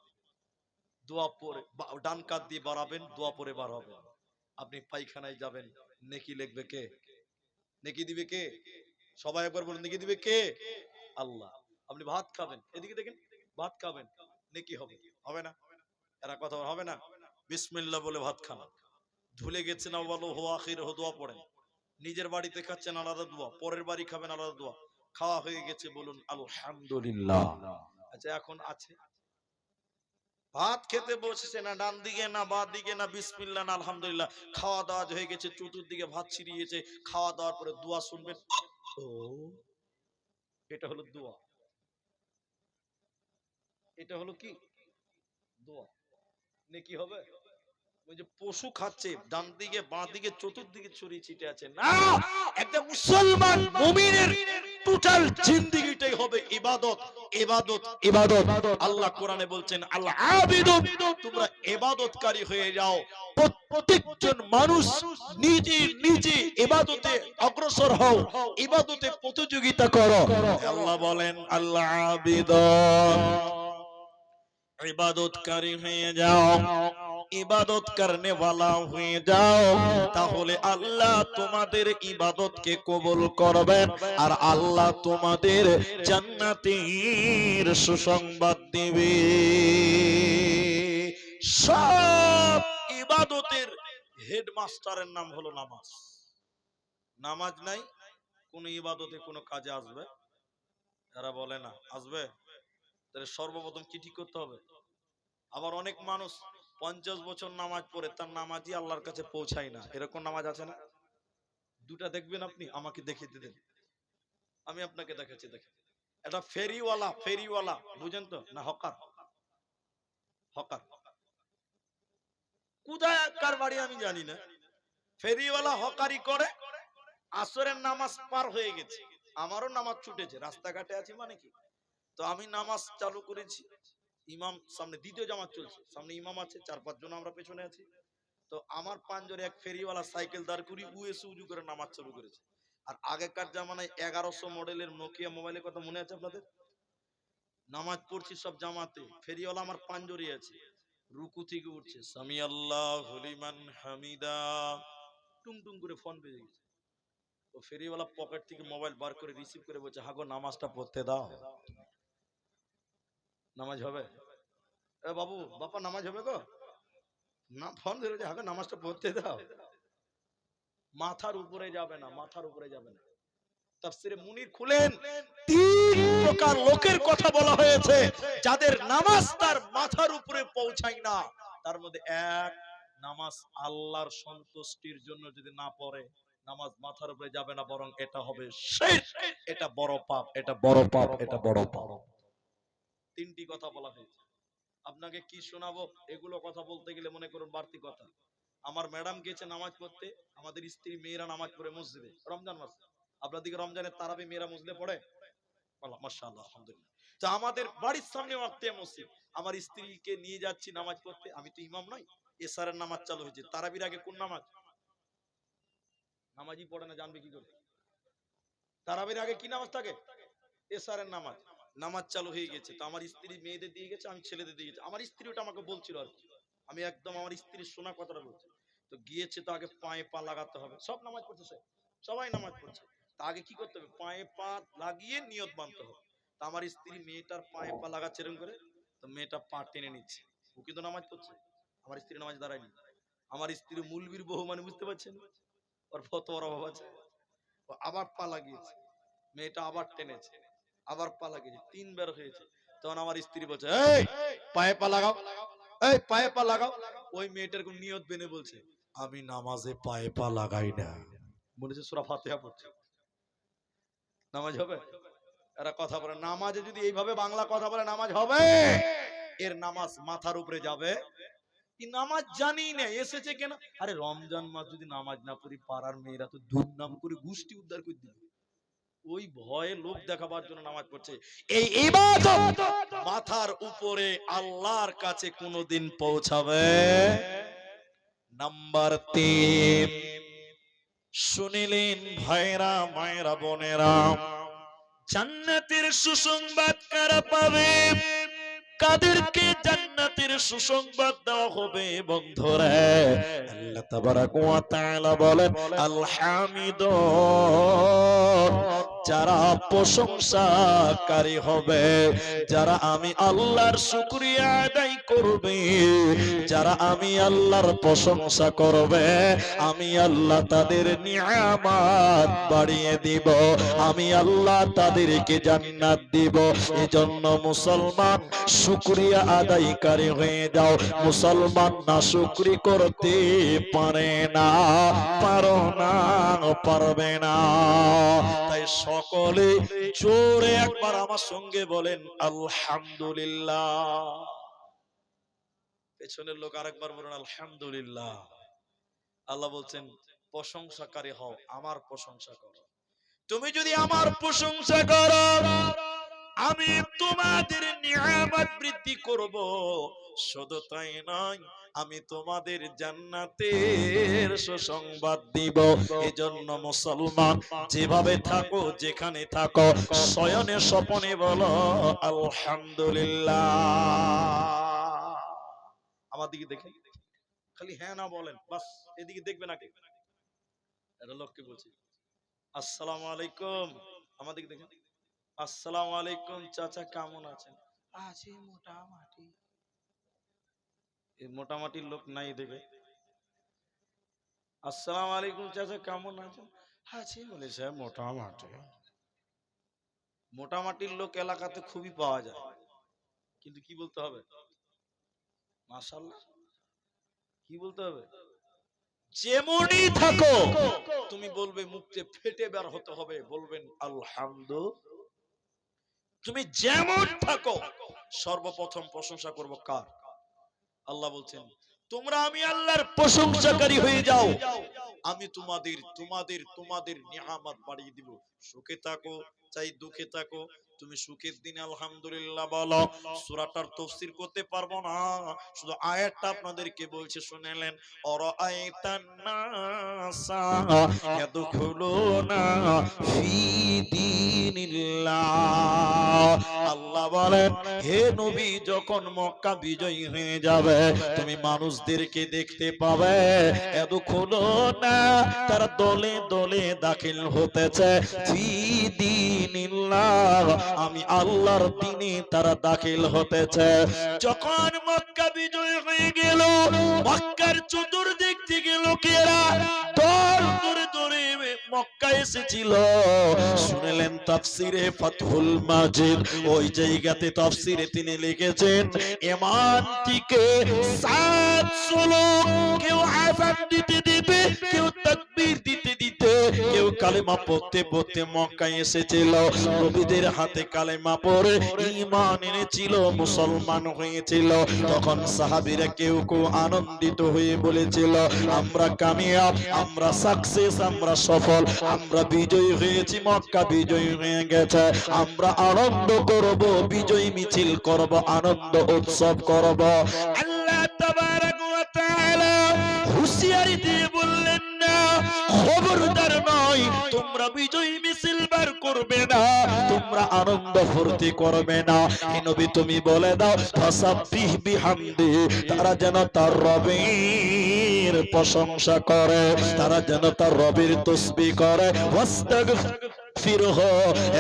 S1: দোয়া পড়ে ডান কাত দিয়ে বাড়াবেন, দোয়া পড়ে বার হবেন। আপনি পায়খানায় যাবেন, নেকি লিখবে কে? নেকি দিবে কে? সবাই একবার বলুন, নেকি দিবে কে? আল্লাহ। আপনি ভাত খাবেন, এদিকে দেখেন, ভাত খাবেন, নেকি হবে? হবে না? এরা কথা হবে না? বিসমিল্লাহ বলে ভাত খান। ভুলে গেছেন না, বলো হো আখির হো, দোয়া পড়েন। নিজের বাড়িতে খাচ্ছেন আলাদা দোয়া, পরের বাড়ি খাবেন আলাদা দোয়া। খাওয়া হয়ে গেছে, বলুন আলহামদুলিল্লাহ। আচ্ছা এখন আছে, ভাত খেতে বসেছে, না ডান দিকে না বাঁ দিকে না বিসমিল্লাহ না আলহামদুলিল্লাহ, খাওয়া দাওয়া হয়ে গেছে, চতুর্দিকে ভাত ছিড়িয়েছে, খাওয়া দাওয়ার পরে দোয়া শুনবেন। ও, এটা হলো দোয়া। এটা হলো কি? দোয়া। নেকি হবে? ওই যে পশু খাচ্ছে, ডান দিকে বাঁ দিকে চতুর্দিকে ছড়িয়ে ছিটে আছে না, একটা মুসলমান মুমিনের টোটাল জিন্দেগিটাই হবে ইবাদত, ইবাদত, ইবাদত। আল্লাহ কোরআনে বলছেন, আল্লাহ আবিদুন, তোমরা ইবাদতকারী হয়ে যাও। প্রত্যেকজন মানুষ নিজে নিজে ইবাদতে অগ্রসর হও, ইবাদতে প্রতিযোগিতা করো। আল্লাহ বলেন, আল্লাহ আবিদুন, ইবাদতকারী হয়ে যাও, ইবাদত করনে वाला হয়ে যাও, তাহলে আল্লাহ তোমাদের ইবাদতকে কবুল করবেন, আর আল্লাহ তোমাদের জান্নাতের সুসংবাদ দিবে। সব ইবাদতের হেডমাস্টারের নাম হলো নামাজ। নামাজ নাই কোন ইবাদতে কোন কাজে আসবে? যারা বলে না আসবে, তাহলে সর্বপ্রথম কি ঠিক করতে হবে? আবার অনেক মানুষ 50 বছর নামাজ পড়ে, তার নামাজই আল্লাহর কাছে পৌঁছায় না। এরকম নামাজ আছে না? দুটা দেখবেন আপনি, আমাকে দেখিয়ে দিতেন, আমি আপনাকে দেখাচ্ছি। দেখেন, এটা ফেরিওয়ালা, ফেরিওয়ালা বুঝেন তো না? হকার, হকার কোথায় কার বাড়ি আমি জানি না, ফেরিওয়ালা হকারি করে, আসরের নামাজ পার হয়ে গেছে, আমারও নামাজ ছুটেছে, রাস্তাঘাটে আছি মানে কি, তো আমি নামাজ চালু করেছি, ইমাম সামনে, দ্বিতীয় জামাত চলছে, সামনে ইমাম আছে, 4-5 জন আমরা পেছনে আছি, তো আমার পাঁচজনে এক ফেরিওয়ালা সাইকেল দাঁড় করি, উএসে উজু করে নামাজ চালু করেছে। আর আগেকার জামানায় 1100 মডেলের নোকিয়া মোবাইলের কথা মনে আছে আপনাদের? নামাজ পড়ছি সব জামাতে, ফেরিওয়ালা আমার পাঞ্জরি আছে, রুকু থেকে উঠছে, সামি আল্লাহু লিমান হামিদা, টুং টুং করে ফোন বেজে গেছে, তো ফেরিওয়ালা পকেট থেকে মোবাইল বার করে রিসিভ করে বলছে, হাগো নামাজটা পড়তে দাও। নামাজ হবে? এ বাবু, বাপা নামাজ হবে গো? না, ফোন ধরে, হাগো নামাজটা পড়তে দাও। মাথার উপরে যাবে না, মাথার উপরে যাবে না। তাফসীরে মুনির খুলেন, তিন প্রকার লোকের কথা বলা হয়েছে যাদের নামাজ তার মাথার উপরে পৌঁছায় না। তার মধ্যে এক, নামাজ আল্লাহর সন্তুষ্টির জন্য যদি না পড়ে, নামাজ মাথার উপরে যাবে না, বরং এটা হবে শিরক, এটা বড় পাপ, এটা বড় পাপ, এটা বড় পাপ। তিনটি কথা বলা হয়েছে। আপনাকে কি শোনাবো? এগুলো কথা বলতে গেলে মনে করুন বাড়তি কথা। আমার ম্যাডাম গেছে নামাজ পড়তে, আমাদের স্ত্রী মেয়েরা নামাজ পড়ে মসজিদে রমজান মাসে। আপনাদেরকে রমজানের তারাবি মেয়েরা মসজিদে পড়ে? মাশাআল্লাহ, আলহামদুলিল্লাহ। তো আমাদের বাড়ির সামনে ওয়াক্তে মসজিদ, আমার স্ত্রীকে নিয়ে যাচ্ছি নামাজ পড়তে। আমি তো ইমাম নই, এশারের নামাজ চালু হয়েছে। তারাবির আগে কোন নামাজ? নামাজই পড়ে না, জানবে কি করে? তারাবির আগে কি নামাজ থাকে? এশারের নামাজ। নামাজ চালু হয়ে গেছে, তো আমার স্ত্রী মেয়েদের দিয়ে গেছে, আমি ছেলেদের দিয়ে গেছি। আমার স্ত্রী ওটা আমাকে বলছিল আর কি, আমি একদম আমার স্ত্রীর শোনা কথাটা বলছি। তো গিয়েছে, তো আগে পায়ে পা লাগাতে হবে। সব নামাজ পড়ছে, সবাই নামাজ পড়ছে। তা আগে কি করতে হবে? পায়ে পা লাগিয়ে নিয়ত বাঁধতে হবে। তা আমার স্ত্রী মেয়েটার পায়ে পা লাগাচ্ছে এরকম করে, তো মেয়েটা পা টেনে নিচ্ছে। ও কিন্তু নামাজ পড়ছে, আমার স্ত্রী নামাজ দাঁড়ায়নি। আমার স্ত্রী মুলবির বহু, মানে বুঝতে পারছেন ওর ফতোয়ার অভাব আছে। ও আবার পা লাগিয়েছে, মেয়েটা আবার টেনেছে, আবার পা লাগিয়েছে, 3 বার হয়েছে। তখন আমার স্ত্রী বলছে, এই পায়ে পা লাগাও, এই পায়ে পা লাগাও। ওই মেয়েটার কোন নিয়ত বেনে বলছে, আমি নামাজে পায়ে পা লাগাই না। বলেছে সূরা ফাতিহা পড়ছে, নামাজ হবে? এরা কথা বলে নামাজে, যদি এইভাবে বাংলা কথা বলে নামাজ হবে? এর নামাজ মাথার উপরে যাবে। কি নামাজ জানি না, এসেছে কেন? আরে রমজান মাস যদি নামাজ না পড়ি, পাড়ার মেয়েরা তো দুর্নাম করে গোষ্ঠী উদ্ধার করে দিবে। ওই ভয়ে লোক দেখাবার জন্য নামাজ পড়ছে। এই ইবাদত মাথার উপরে আল্লাহর কাছে কোনোদিন পৌঁছাবে? নাম্বার 3 শুনিলেন ভাইরা, মায়েরা, বোনেরা, জান্নাতের সুসংবাদ কারা পাবে? কাদেরকে জান্নাতের সুসংবাদ দেওয়া হবে বন্ধুরা? আল্লাহ তাবারাক ওয়া তাআলা বলেন, আল হামিদুন, যারা প্রশংসাকারী হবে, যারা আমি আল্লাহর শুকরিয়া আদায় করবে, যারা আমি আল্লাহর প্রশংসা করবে, আমি আল্লাহ তাদের নিয়ামত বাড়িয়ে দিব, আমি আল্লাহ তাদেরকে জান্নাত দিব। এজন্য মুসলমান শুকরিয়া আদায়কারী হয়ে যাও। মুসলমান না শুকরি করতে পারে না, পারো না, পারবে না। তাই সকলে জোরে একবার আমার সঙ্গে বলেন আলহামদুলিল্লাহ। পেছনের লোক আরেকবার বলেন আলহামদুলিল্লাহ। আল্লাহ বলছেন প্রশংসাকারী হও, আমার প্রশংসা করো। তুমি যদি আমার প্রশংসা করো, আমি তোমাদের নিয়ামত বৃদ্ধি করব। শুধু তাই নয়, আমি তোমাদের জান্নাতের সুসংবাদ দিব। এজন্য মুসলমান যেভাবে থাকো, যেখানে থাকো, শয়নে স্বপনে বলো আলহামদুলিল্লাহ। আমার দিকে দেখে খালি হ্যাঁ না বলেন, বাস। এদিকে দেখবে না কে? এটা লোককে বলছি আসসালামু আলাইকুম। আমার দিকে দেখেন, আসসালামু আলাইকুম চাচা, কেমন আছেন? আছি মোটামুটি। এই মোটামুটির লোক নাই দেখে। আসসালামু আলাইকুম চাচা, কেমন আছেন? আছি বলে স্যার মোটামুটি। মোটামুটির লোক এলাকাতে খুবই পাওয়া যায়, কিন্তু কি বলতে হবে? মাশাআল্লাহ। কি বলতে হবে? যেমনই থাকো তুমি বলবে, মুখে ফেটে বের হতে হবে, বলবেন আলহামদুলিল্লাহ। তুমি যেমন থাকো, সর্বপ্রথম প্রশংসা করব কার? আল্লাহ বলছেন, তোমরা আমি আল্লাহর প্রশংসাকারী হয়ে যাও, আমি তোমাদের তোমাদের তোমাদের নিয়ামত বাড়িয়ে দিব। সুখে থাকো চাই দুঃখে থাকো, তুমি সুখের দিনে আলহামদুলিল্লাহ বলো। সূরাটার তাফসীর করতে পারবো না, শুধু আয়াতটা আপনাদেরকে বলছে শুনেলেন। অরাআইতান নাসা ইয়াদখুলুনা ফি দীনিল্লাহ। আল্লাহ বলেন, হে নবী, যখন মক্কা বিজয়ী হয়ে যাবে, তুমি মানুষদেরকে দেখতে পাবে, ইয়াদখুলুনা, তারা দলে দলে দাখিল হতেছে, ফি দীনিল্লাহ, আমি আল্লাহর দ্বীনে তারা দাখিল হতেছে। যখন মক্কা বিজয় হয়ে গেল, মক্কার চতুর্দিক থেকে লোকেরা দল ধরে ধরে মক্কা এসেছিল। শুনলেন তাফসিরে ফাতহুল মাজিদ, ওই জায়গাতে তাফসিরে তিনি লিখেছেন, ঈমান থেকে 700 লোক, কেউ আযান দিতে দিতে, কেউ তাকবীর দিতে দিতে, কেউ কালেমা পড়তে পড়তে মক্কায় এসেছিল, নবীদের হাতে কালেমা পড়ে ঈমান এনেছিল, মুসলমান হয়েছিল। তখন সাহাবীরা কেউ কেউ আনন্দিত হয়ে বলেছিল, আমরা কামিয়াব, আমরা সাকসেস, আমরা সফল, আমরা বিজয়ী হয়েছি, মক্কা বিজয়ী হয়ে গেছে, আমরা আনন্দ করব, বিজয় মিছিল করব, আনন্দ উৎসব করব। আল্লাহ তাবারাক ওয়া তাআলা হুঁশিয়ারি দিয়ে বললেন, না, খবরদার নয়, তোমরা বিজয় মিছিল বার করবে না, তোমরা আনন্দ ফুর্তি করবে না। হে নবী, তুমি বলে দাও, ফাসাব্বিহ বিহামদি, তারা যেন তার রবের প্রশংসা করে, তারা যেন তার রবের তাসবিহ করে, ওয়াস্তাগফিরহ,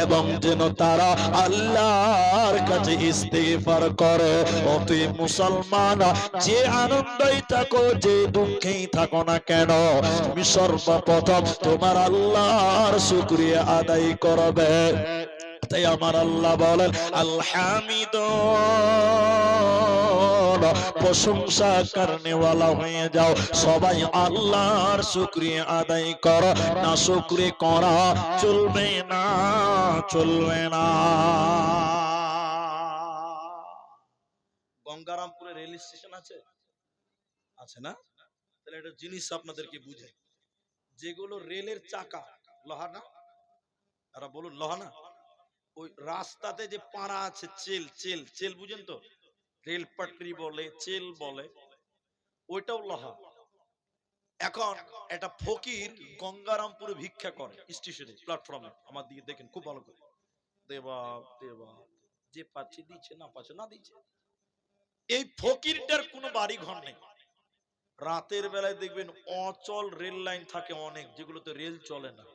S1: এবং যেন তারা আল্লাহর কাছে ইস্তিগফার করে। ও তুই মুসলমান, যে আনন্দেই থাকো, যে দুঃখেই থাকো না কেন, তুমি সর্বপ্রথম তোমার আল্লাহর শুকরিয়া আদায় করবে। তাই আমার আল্লাহ বলেন, আলহামিদুন, প্রশংসা করনেওয়ালা হয়ে যাও, সবাই আল্লাহর শুকরিয়া আদায় করো, না শুকরিয়া করা চলবে না, চলবে না। গঙ্গারামপুরে রেল স্টেশন আছে, আছে না? তাহলে একটা জিনিস আপনাদেরকে বুঝাই, যেগুলো রেলের চাকা লোহা না, তারা বলুন লোহা না, ওই রাস্তাতে যে পাড়া আছে, চেল চেল চেল বুঝেন তো, রেল পাটরি বলে, চেল বলে, ওইটাও লোহা। এখন একটা ফকির গঙ্গারামপুরে ভিক্ষা করে স্টেশনে, প্ল্যাটফর্মে, আমার দিকে দেখেন খুব ভালো করে, দেবা দেবা, যে পাচ্ছে দিচ্ছে, না পাচ্ছে না দিচ্ছে। এই ফকিরটার কোনো বাড়ি ঘর নেই। রাতের বেলায় দেখবেন অচল রেল লাইন থাকে অনেক, যেগুলোতে রেল চলে না।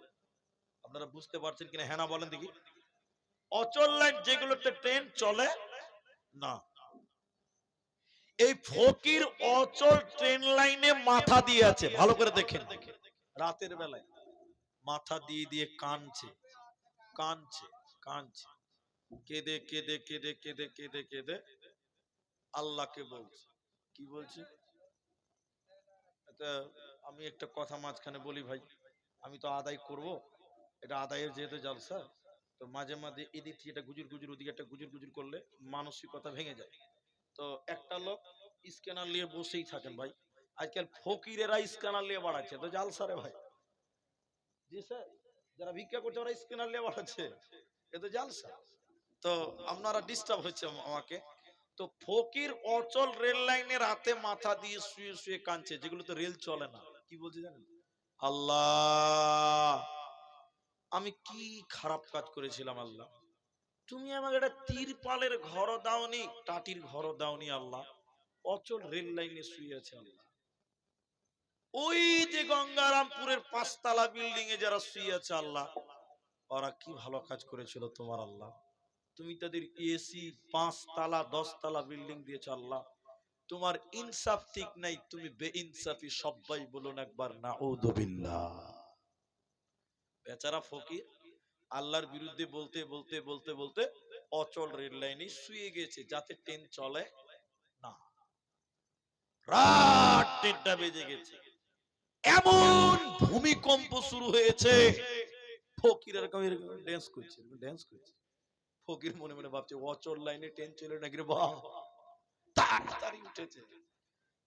S1: আপনারা বুঝতে পারছেন কিনা, হ্যাঁ না বলেন দেখি। অচল লাইন যেগুলোতে ট্রেন চলে না, এই ফকির অচল ট্রেন লাইনে মাথা দিয়ে আছে, ভালো করে দেখেন। রাতের বেলায় মাথা দিয়ে দিয়ে কাঁদছে, কাঁদছে, কাঁদছে, কেঁদে কেঁদে কেঁদে কেঁদে কেঁদে কেঁদে আল্লাহকে বলছে। কি বলছে? আমি একটা কথা মাঝখানে বলি ভাই, আমি তো আদায় করব, এটা আদায়ের যেহেতু জালসা, তো মাঝে মাঝে এদিক থেকে একটা গুজুর গুজুর, ওদিকে একটা গুজুর গুজুর করলে মানসিকতা ভেঙে যায়। তো একটা লোক স্ক্যানার নিয়ে বসেই থাকেন ভাই, আজকাল ফকিরেরা স্ক্যানার নিয়ে বাড়াচ্ছে, তো জালসা রে ভাই। জি স্যার, যারা ভিক্ষা করছে ওরা স্ক্যানার নিয়ে বাড়াচ্ছে, এ তো জালসা। তো আপনারা ডিস্টার্ব হচ্ছে আমাকে। তো ফকির অচল রেল লাইনে রাতে মাথা দিয়ে শুয়ে শুয়ে কাঁদছে, যেগুলো তো রেল চলে না। কি বলছে জানেন? আল্লাহ, আমি কি খারাপ কাজ করেছিলাম আল্লাহ, তুমি আমাকে একটা তিরপালের ঘর দাওনি, টাটির ঘর দাওনি আল্লাহ, অচল রেল লাইনে শুয়ে আছে আল্লাহ। ওই যে গঙ্গারামপুরের 5 তলা বিল্ডিং এ যারা শুয়ে আছে আল্লাহ, ওরা কি ভালো কাজ করেছিল তোমার আল্লাহ, তুমি তাদের এসি 5 তলা 10 তলা বিল্ডিং দিয়েছ আল্লাহ, তোমার ইনসাফ ঠিক নাই, তুমি বেইনসাফি। সবাই বলুন একবার নাউযুবিল্লাহ। বেচারা ফকির আল্লাহর বিরুদ্ধে বলতে বলতে বলতে বলতে অচল রেল লাইনে শুয়ে গেছে, যাতে ট্রেন চলে না। রাত 3টা বেজে গেছে, এমন ভূমিকম্প শুরু হয়েছে, ফকির এরকম এরকম ড্যান্স করছে, ড্যান্স করছে। ফকির মনে মনে ভাবছে, অচল লাইনে ট্রেন চলে নাকি রে বাহ। তাড়াতাড়ি উঠেছে,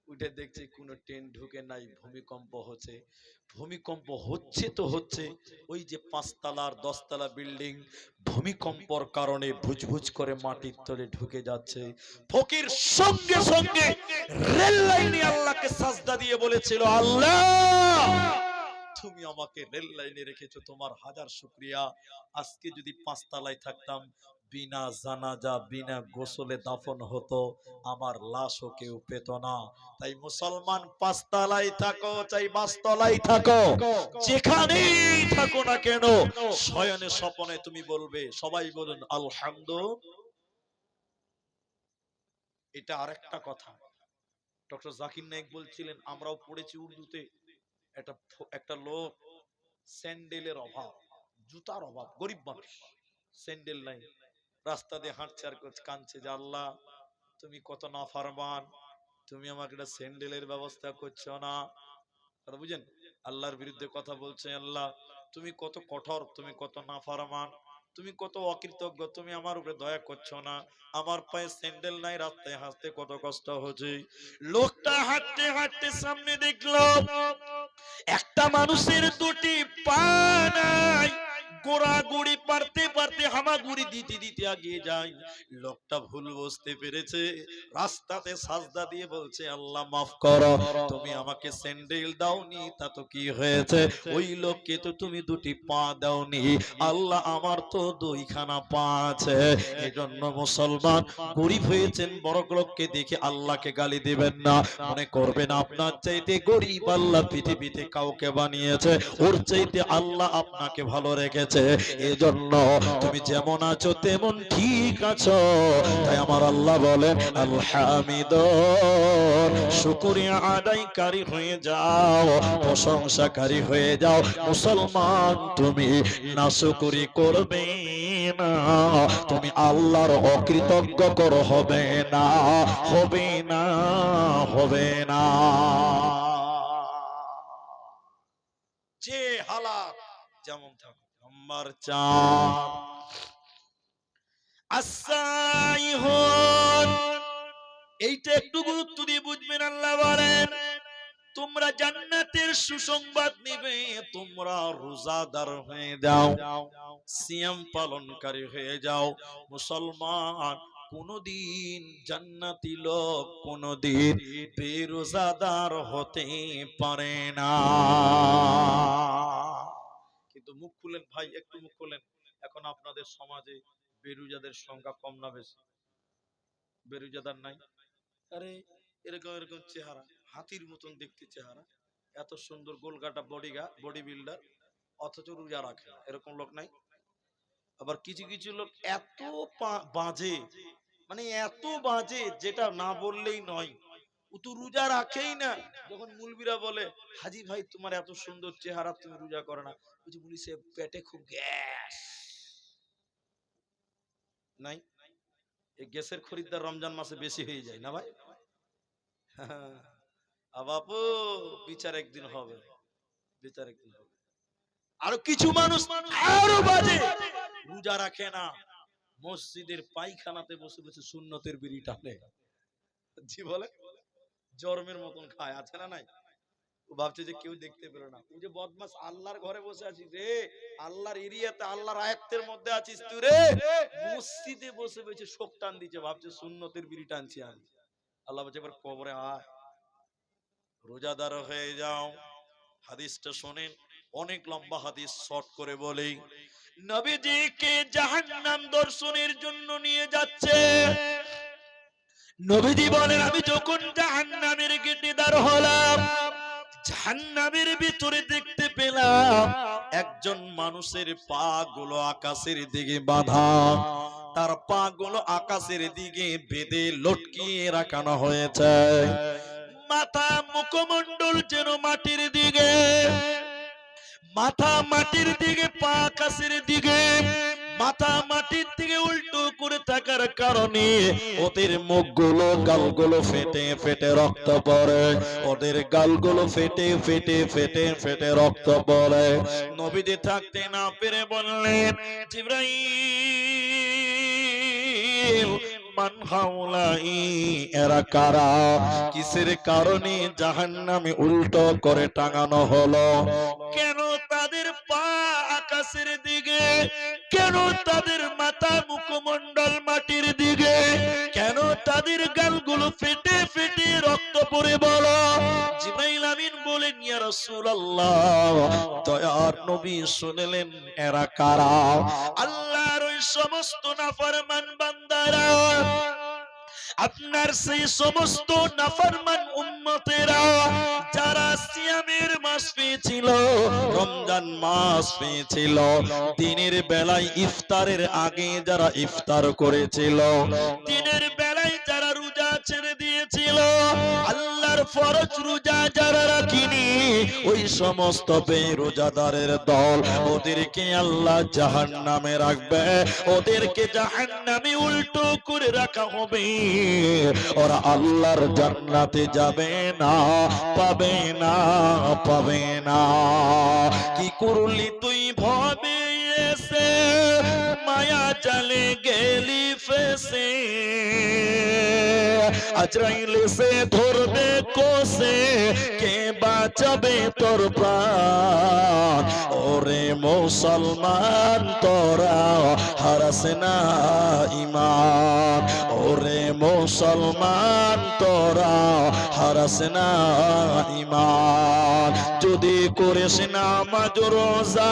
S1: উঠে দেখছে কোন ট্রেন ঢুকে নাই, ভূমিকম্প হচ্ছে। ভূমিকম্প হচ্ছে তো হচ্ছে, ওই যে 5 তলার 10 তলা বিল্ডিং ভূমিকম্পর কারণে ভুজভুজ করে মাটির তলে ঢুকে যাচ্ছে। ফকির সঙ্গে সঙ্গে রেল লাইনে আল্লাহকে সাজদা দিয়ে বলেছিল, আল্লাহ তুমি আমাকে রেল লাইনে রেখেছো, তোমার হাজার শুকরিয়া। আজকে যদি 5 তলায় থাকতাম, বিনা জানাজা বিনা গোসলে দাফন হতো, আমার লাশও কেউ পেত না। তাই মুসলমান, 5 তলায় থাকো চাই 5 তলায় থাকো, যেখানেই থাকো না কেন, শয়নে স্বপনে তুমি বলবে, সবাই বলুন আলহামদুলিল্লাহ। এটা আরেকটা কথা ডক্টর জাকির নায়েক বলছিলেন, আমরাও পড়েছি উর্দুতে, একটা লোক স্যান্ডেলের অভাব, জুতার অভাব, গরিব মানুষ, স্যান্ডেল নাই, রাস্তা দিয়ে হাঁটছে আর কাঁদছে যে আল্লাহ তুমি কত নাফরমান, তুমি আমাকে একটা স্যান্ডেলের ব্যবস্থা করছো না। কথা বুঝেন, আল্লাহর বিরুদ্ধে কথা বলছে, আল্লাহ তুমি কত কঠোর, তুমি কত নাফরমান, তুমি কত অকৃতজ্ঞ, তুমি আমার উপরে দয়া করছো না। আমার পায়ে স্যান্ডেল নাই, রাস্তায় হাঁটতে কত কষ্ট হচ্ছে। লোকটা হাঁটতে হাঁটতে সামনে দেখলো একটা মানুষের দুটি পা নাই, গোড়াগুড়ি পারতে পারতে হামাগুড়ি দিতে দিতে আগিয়ে যায়। লোকটা ভুল বুঝতে পেরেছে, রাস্তাতে সাজদা দিয়ে বলছে, আল্লাহ মাফ করো, তুমি আমাকে স্যান্ডেল দাওনি, তা তো কি হয়েছে, ওই লোককে তো তুমি দুটি পা দাওনি। আল্লাহ, আমার তো দুইখানা পা আছে। এজন্য মুসলমান, গরিব হয়েছেন, বড় লোককে দেখে আল্লাহকে গালি দিবেন না। মনে করবেন আপনার চাইতে গরিব আল্লাহ পৃথিবীতে কাউকে বানিয়েছে, ওর চাইতে আল্লাহ আপনাকে ভালো রেখেছে। এজন্য তুমি যেমন আছো তেমন ঠিক আছো। তাই আমার আল্লাহ বলেন, আলহামিদুন, শুকরিয়া আদায়কারী হয়ে যাও, প্রশংসাকারী হয়ে যাও। মুসলমান, তুমি নাশুকরি করবে না, তুমি আল্লাহর অকৃতজ্ঞ করো হবে না, হবে না, হবে না। যে হালাত যেমন থাকুক। নাম্বার 4, আসাইহুন, এইটা একটু গুরুত্ব দিয়ে বুঝবেন। আল্লাহ বলেন, তোমরা জান্নাতের সুসংবাদ নিবে, তোমরা রোজাদার হয়ে যাও, সিয়াম পালনকারী হয়ে যাও। মুসলমান, কোনদিন জান্নাতি লোক কোনদিন বেরোজাদার হতে পারে না। কিন্তু মুখ খুলেন ভাই, একটু মুখ খুলেন। এখন আপনাদের সমাজে বেরোজাদের সংখ্যা কম না বেশি? বেরোজাদার নাই? আরে এরকম এরকম চেহারা, হাতির মতন দেখতে চেহারা, এত সুন্দর গোলগাটা বডি বিল্ডার, অথচ রোজা রাখে না, এরকম লোক নাই? আবার কিছু কিছু লোক এত বাজে, মানে এত বাজে যেটা না বললেই নয়, ও তো রোজা রাখেই না। যখন মুলবিরা বলে, হাজি ভাই তোমার এত সুন্দর চেহারা, তুমি রোজা করো না, বুঝি বলি সে পেটে খুব গ্যাস নাই। এই গ্যাসের খরিদ্দার রমজান মাসে বেশি হয়ে যায় না ভাই? বাপু, বিচার একদিন হবে, বিচার একদিন হবে। আর কিছু মানুষ আরো বাজে, রোজা রাখে না, মসজিদের পায়খানাতে বসে বসে সুন্নতের বিড়ি টানে। জি বলে, জর্মের মতন খায়, আছে না নাই? ও ভাবছে যে কেউ দেখতে পেল না। ও যে বদমাস, আল্লাহর ঘরে বসে আছিস রে, আল্লাহর এরিয়াতে, আল্লাহর আয়াতের মধ্যে আছিস তুই রে, মসজিদে বসে বসে শোক টান দিচ্ছে, ভাবছে সুন্নতের বিড়ি টানছি আমি। আল্লাহ বলছে, এবার কবরে আয়, রোজাদার হয়ে যাও। হাদিসটা শোনেন, অনেক লম্বা হাদিস, শর্ট করে বলি। নবীজিকে জাহান্নাম দর্শনের জন্য নিয়ে যাচ্ছে। নবীজি বলেন, আমি যখন জাহান্নামের গেটে দাঁড় হলাম, জাহান্নামের ভিতরে দেখতে পেলাম একজন মানুষের পা গুলো আকাশের দিকে বাঁধা, তার পা গুলো আকাশের দিকে বেঁধে লটকিয়ে রাখানো হয়েছে। মাথা মুখমণ্ডল যেন মাটির দিকে, মাথা মাটির দিকে, পা আকাশের দিকে। মাথা মাটির দিকে উল্টো করে থাকার কারণে ওদের মুখগুলো, গালগুলো ফেটে ফেটে রক্ত পড়ে, ওদের গালগুলো ফেটে ফেটে ফেটে ফেটে রক্ত পড়ে। নবীজি থাকতে না পেরে বললেন, জিবরাইল, মান হাউলাই, এরা কারা, কিসের কারণে জাহান্নামে উল্টো করে টাঙানো হলো? কেন তাদের পা আকাশের দিকে, কেন তাদের মাথা মুখমণ্ডল মাটির দিকে, কেন তাদের গালগুলো ফেটে ফেটে রক্ত পড়ে? বলো। জিবরাইল আমিন বলেন, ইয়া রাসূলুল্লাহ, দয়ার নবী শুনলেন, এরা কারা? আল্লাহর ওই সমস্ত নাফরমান বান্দারা, আপনার সেই সমস্ত নাফরমান উম্মতেরা যারা সিয়ামের মাস পেয়েছিল, রমজান মাস পেয়েছিল, দিনের বেলায় ইফতারের আগে যারা ইফতার করেছিল, দিনের বেলায় যারা রোজা ছেড়ে দিয়েছিল, আল্লাহর ফরজ রোজা যারা রাখিনি ওই সমস্ত বেরোজাদারের দল, ওদেরকে আল্লাহ জাহান্নামে রাখবে, ওদেরকে জাহান্নামে উল্টো করে রাখা হবে। ওরা আল্লাহর জান্নাতে যাবে না, পাবে না, পাবে না। কি করলি তুই ভবে এসে, মায়া জালে গেলি ফেসে, আজরাইলে সে ধরবে কোসে, কে বাঁচাবে তোর প্রাণ? ওরে মুসলমান তোরা হারাস না ঈমান, ওরে মুসলমান তোরা হারাস না ঈমান। যদি করিস নামাজ রোজা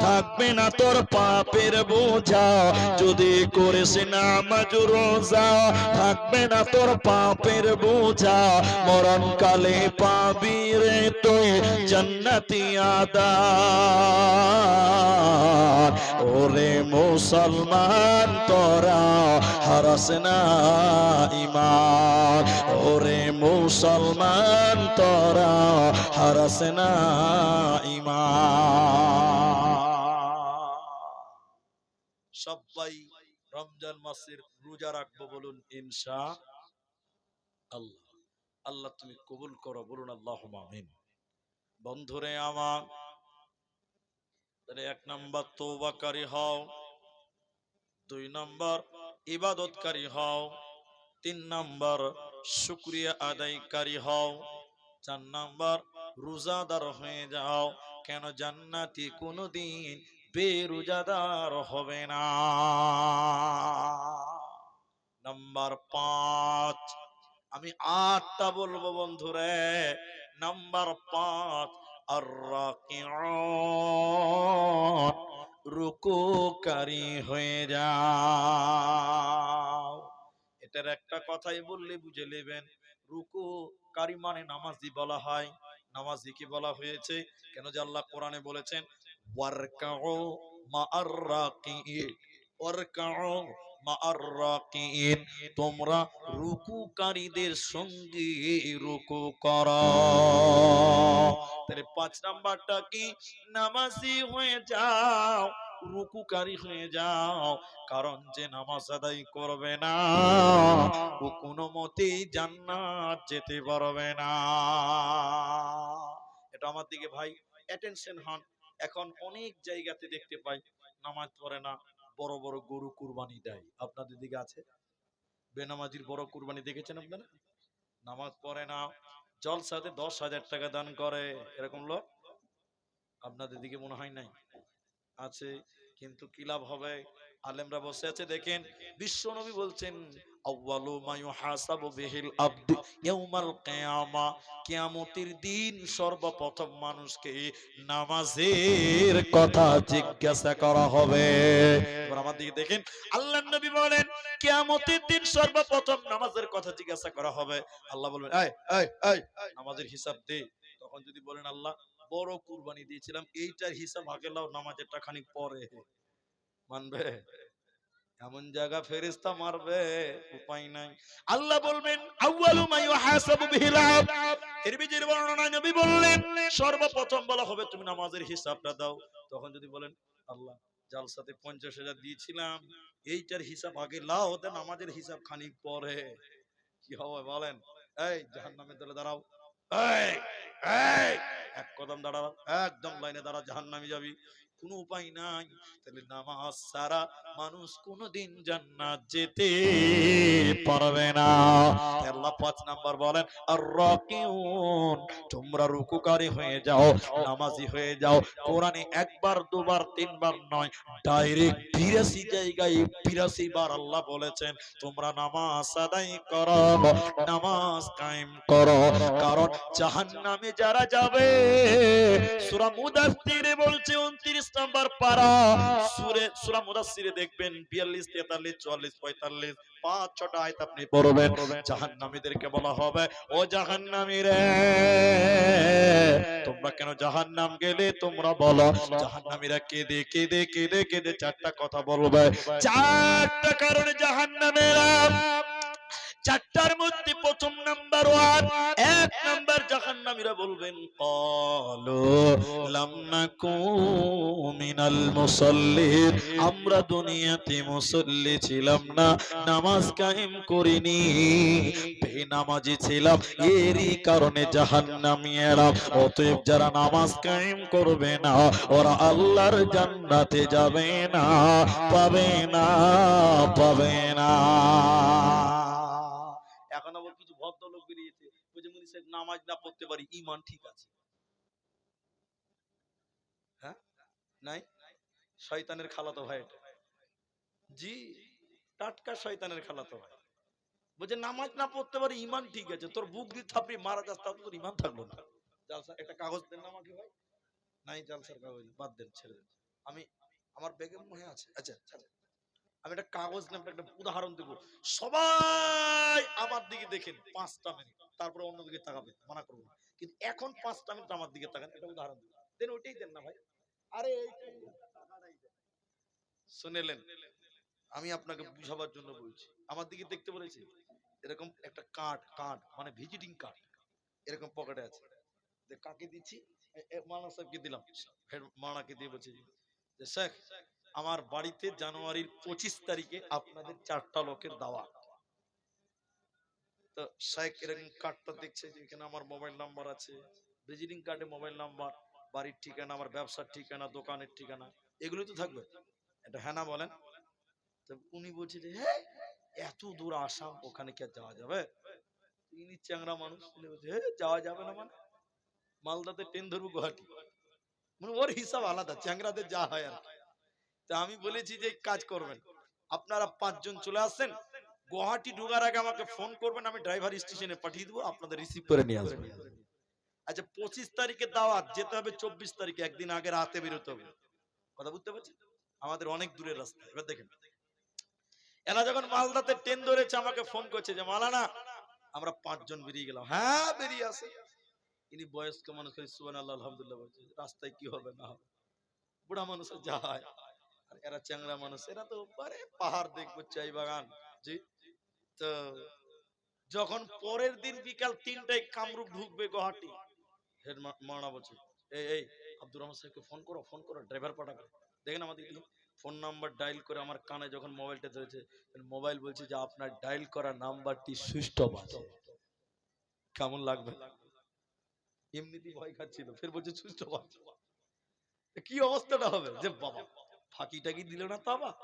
S1: থাকবে না তোর পাপের বোঝা, যদি করিস নামাজ রোজা থাকবে না তোর পাপের বোঝা। মরণকালে পাবি রে তুই জান্নাতি আদান। ওরে মুসলমান তোরা হারাস না ঈমান, ওরে মুসলমান তোরা হারাস না ঈমান। সবাই রমজান মাসের রোজা রাখবো, বলুন ইনশাআল্লাহ। আল্লাহ তুমি কবুল করো, বলুন আল্লাহুম্মা আমিন। বন্ধুরে আমার, তাহলে 1 নাম্বার তওবাকারী হও, 2 নাম্বার ইবাদতকারী হও, 3 নাম্বার শুকরিয়া আদায়কারী হও, 4 নাম্বার রোজাদার হয়ে যাও। কেন? জান্নাতি কোনদিন বেরোজাদার হবে না। নাম্বার 5, আমি 8টা বলবো বন্ধুরে। নাম্বার 5, আর-রাকিউন, রুকুকারী হয়ে যাও। এটার একটা কথাই বললে বুঝে নেবেন, রুকুকারী মানে নামাজি বলা হয়। নামাজি কি বলা হয়েছে? কেন যে আল্লাহ কোরআনে বলেছেন ওয়ারকাউ মা'আর রাকিঈন, ওয়ারকাউ মা'আর রাকিঈন, তোমরা রুকুকারীদের সঙ্গে রুকু করো। তাহলে 5 নাম্বারটা কি? নামাজি হয়ে যাও, রুকুকারী হয়ে যাও। কারণ যে নামাজ আদায় করবে না ও কোনো মতেই জান্নাত যেতে পারবে না। এটা আমার দিকে ভাই অ্যাটেনশন হন। এখন অনেক জায়গাতে দেখতে পাই নামাজ পড়ে না, বড় বড় গরু কুরবানি দেয়। আপনাদের দিকে আছে? বেনামাজির বড় কুরবানি দেখেছেন আপনারা? নামাজ পড়ে না, জলসাতে 10,000 টাকা দান করে, এরকম লোক আপনাদের দিকে মনে হয় নাই? আছে। কিন্তু কি লাভ হবে? আলেমরা বসে আছে, দেখেন বিশ্ব নবী বলছেন আউয়ালু মা ইউহাসাবু বিহিল আবদু ইয়াউমাল কিয়ামা, কিয়ামতের দিন সর্বপ্রথম মানুষকে নামাজের কথা জিজ্ঞাসা করা হবে। এবার আমার দিকে দেখেন, আল্লাহর নবী বলেন কিয়ামতের দিন সর্বপ্রথম নামাজের কথা জিজ্ঞাসা করা হবে। আল্লাহ বলবেন এই এই এই নামাজের হিসাব দে। তখন যদি বলেন আল্লাহ বড় কুরবানি দিয়েছিলাম, এইটার হিসাব আগে লাও, নামাজেরটা খানিক পরে, মানবে? এমন জায়গা ফেরেশতা মারবে, উপায় নাই। আল্লাহ বলবেন আউয়ালু মা ইউহাসাবু বিহিল আবদ, তিরমিজির বর্ণনা নবী বললেন সর্বপ্রথম বলা হবে তুমি নামাজের হিসাবটা দাও। তখন যদি বলেন আল্লাহ জালসাতে 50,000 দিয়েছিলাম, এইটার হিসাব আগে লাও, দেন নামাজের হিসাব খানিক পরে, কি হবে বলেন? এই জাহান্নামের দলে দাঁড়াও, এই এই এক কদম দাঁড়াও, একদম লাইনে দাঁড়া, জাহান্নামে যাবি, কোনো উপায় নাই। তাহলে নামাজ ছাড়া মানুষ কোনোদিন জান্নাত যেতে পারবে না। আল্লাহ 5 নাম্বার বলেন আর-রাকিউন, তোমরা রুকুকারী হয়ে যাও, নামাজি হয়ে যাও। কোরআনে একবার দুবার তিনবার নয়, ডাইরেক্ট 82 জায়গায় 82 বার আল্লাহ বলেছেন তোমরা নামাজ আদায় করো, নামাজ কায়েম করো। কারণ জাহান্নামে যারা যাবে, সূরা মুদাসসিরে বলছে 29 নাম্বার পারা, সূরা মুদাসসিরে দেখবেন 42, 43, 44, 45 5-6টা আয়াত আপনি পড়বেন। জাহান্নামীদেরকে বলা হবে ও জাহান্নামীরা, তোমরা কেন জাহান্নাম গেলে? তোমরা বলো। জাহান্নামীরা কেঁদে কেঁদে কেঁদে কেঁদে 4টা কথা বলবে। 4টা কারণে জাহান্নামীরা চারটার মধ্যে প্রথম নাম্বার ওয়ান, এক নাম্বার জাহান্নামীরা বলবেন ক্বালু লাম নাকু মিনাল মুসাল্লিন, আমরা দুনিয়াতে মুসল্লি ছিলাম না, নামাজ কায়েম করিনি, বেনামাজি ছিলাম, এরই কারণে জাহান্নামী এলাম। অতএব যারা নামাজ কায়েম করবে না ওরা আল্লাহর জান্নাতে যাবে না, পাবে না, পাবে না। এখন আবার কিছু ভদ্রলোক বেরিয়েছে, বুঝে মুনি সাহেব নামাজ না পড়তে পারি, ঈমান ঠিক আছে। হ্যাঁ, নাই, শয়তানের খালাতো ভাই এটা। জি, টাটকা শয়তানের খালাতো ভাই। বলছে নামাজ না পড়তে পারি, ঈমান ঠিক আছে। তোর বুক দিয়ে থাপড়ি মারা যাস, তাও তোর ঈমান থাকলো না। জালসা একটা কাগজ দেন না আমাকে ভাই। নাই জালসার কাগজ, বাদ দেন, ছেড়ে দেন। আমি আমার বেগম মনে আছে, আচ্ছা ছাড়েন। আমি একটা কাগজ নাম একটা উদাহরণ দেবো, সবাই আমার দিকে দেখেন 5টা মিনিট, তারপরে অন্যদিকে তাকাবেন, মানা করবো না, কিন্তু এখন 5টা মিনিট আমার দিকে তাকান, একটা উদাহরণ দেন। ওইটাই দেন না ভাই, আরে এইটাই শুনেলেন। আমি আপনাকে বুঝাবার জন্য বলছি, আমার দিকে দেখতে বলেছি। এরকম একটা কার্ড, কার্ড মানে ভিজিটিং কার্ড এরকম পকেটে আছে, কাকে দিচ্ছি, মাওলানা সাহেবকে দিলাম, মাওলানাকে দিয়ে বলছি যে শেখ আমার বাড়িতে জানুয়ারির 25 তারিখে আপনাদের 4টা লোকের দাওয়াত। তো শেখ এরকম কার্ডটা দেখছে যে এখানে আমার মোবাইল নাম্বার আছে, ভিজিটিং কার্ডে মোবাইল নাম্বার, বাড়ির ঠিকানা, আমার ব্যবসার ঠিকানা, দোকানের ঠিকানা, এগুলো তো থাকবে। এটা হ্যাঁ না বলেন? তো উনি বলছে যে হ্যাঁ এত দূর আসাম, ওখানে কি আর যাওয়া যাবে? ইনি চ্যাংড়া মানুষ, উনি বলছে হ্যাঁ যাওয়া যাবে না মানে, মালদাতে ট্রেন ধরবো গুয়াহাটি, মানে ওর হিসাব আলাদা, চ্যাংড়াদের যা হয় আর কি। তা আমি বলেছি যে কাজ করবেন, আপনারা 5 জন চলে আসেন, গুয়াহাটি ঢোকার আগে আমাকে ফোন করবেন, আমি ড্রাইভার স্টেশনে পাঠিয়ে দেবো, আপনাদের রিসিভ করে নিয়ে আসবেন। আচ্ছা 25 তারিখে দাওয়াত, যেতে হবে 24 তারিখে, একদিন আগে রাতে বেরোতে হবে। কথা বুঝতে পারছেন? আমাদের অনেক দূরের রাস্তা। এবার দেখেন, এরা যখন মালদাতে ট্রেন ধরেছে আমাকে ফোন করছে যে মাওলানা আমরা 5 জন বেরিয়ে গেলাম। হ্যাঁ বেরিয়ে আসে। ইনি বয়স্ক মানুষ, সুবহানাল্লাহ আলহামদুলিল্লাহ বলছে, রাস্তায় কি হবে না হবে, বুড়া মানুষের যা হয়। আর এরা চ্যাংড়া মানুষ, এরা তো পারে পাহাড় দেখবো, চাই বাগান। জি। তো যখন পরের দিন বিকাল 3টায় কামরূপ ঢুকবে গুয়াহাটি, হেড মাওলানা বলছে এই এই আব্দুর রহমান সাহেবকে ফোন করো, ফোন করো, ড্রাইভার পাঠাবে। দেখেন আমাদের ফোন নাম্বার ডায়াল করে আমার কানে যখন মোবাইলটা ধরেছে, মোবাইল বলছে যে আপনার ডায়াল করা নাম্বারটি সুইচ অফ আছে। কেমন লাগবে? এমনিতেই ভয় খাচ্ছিল, ফের বলছে সুইচ অফ আছে। কি অবস্থাটা হবে যে বাবা ফাঁকি টাকি দিল না, তো আবার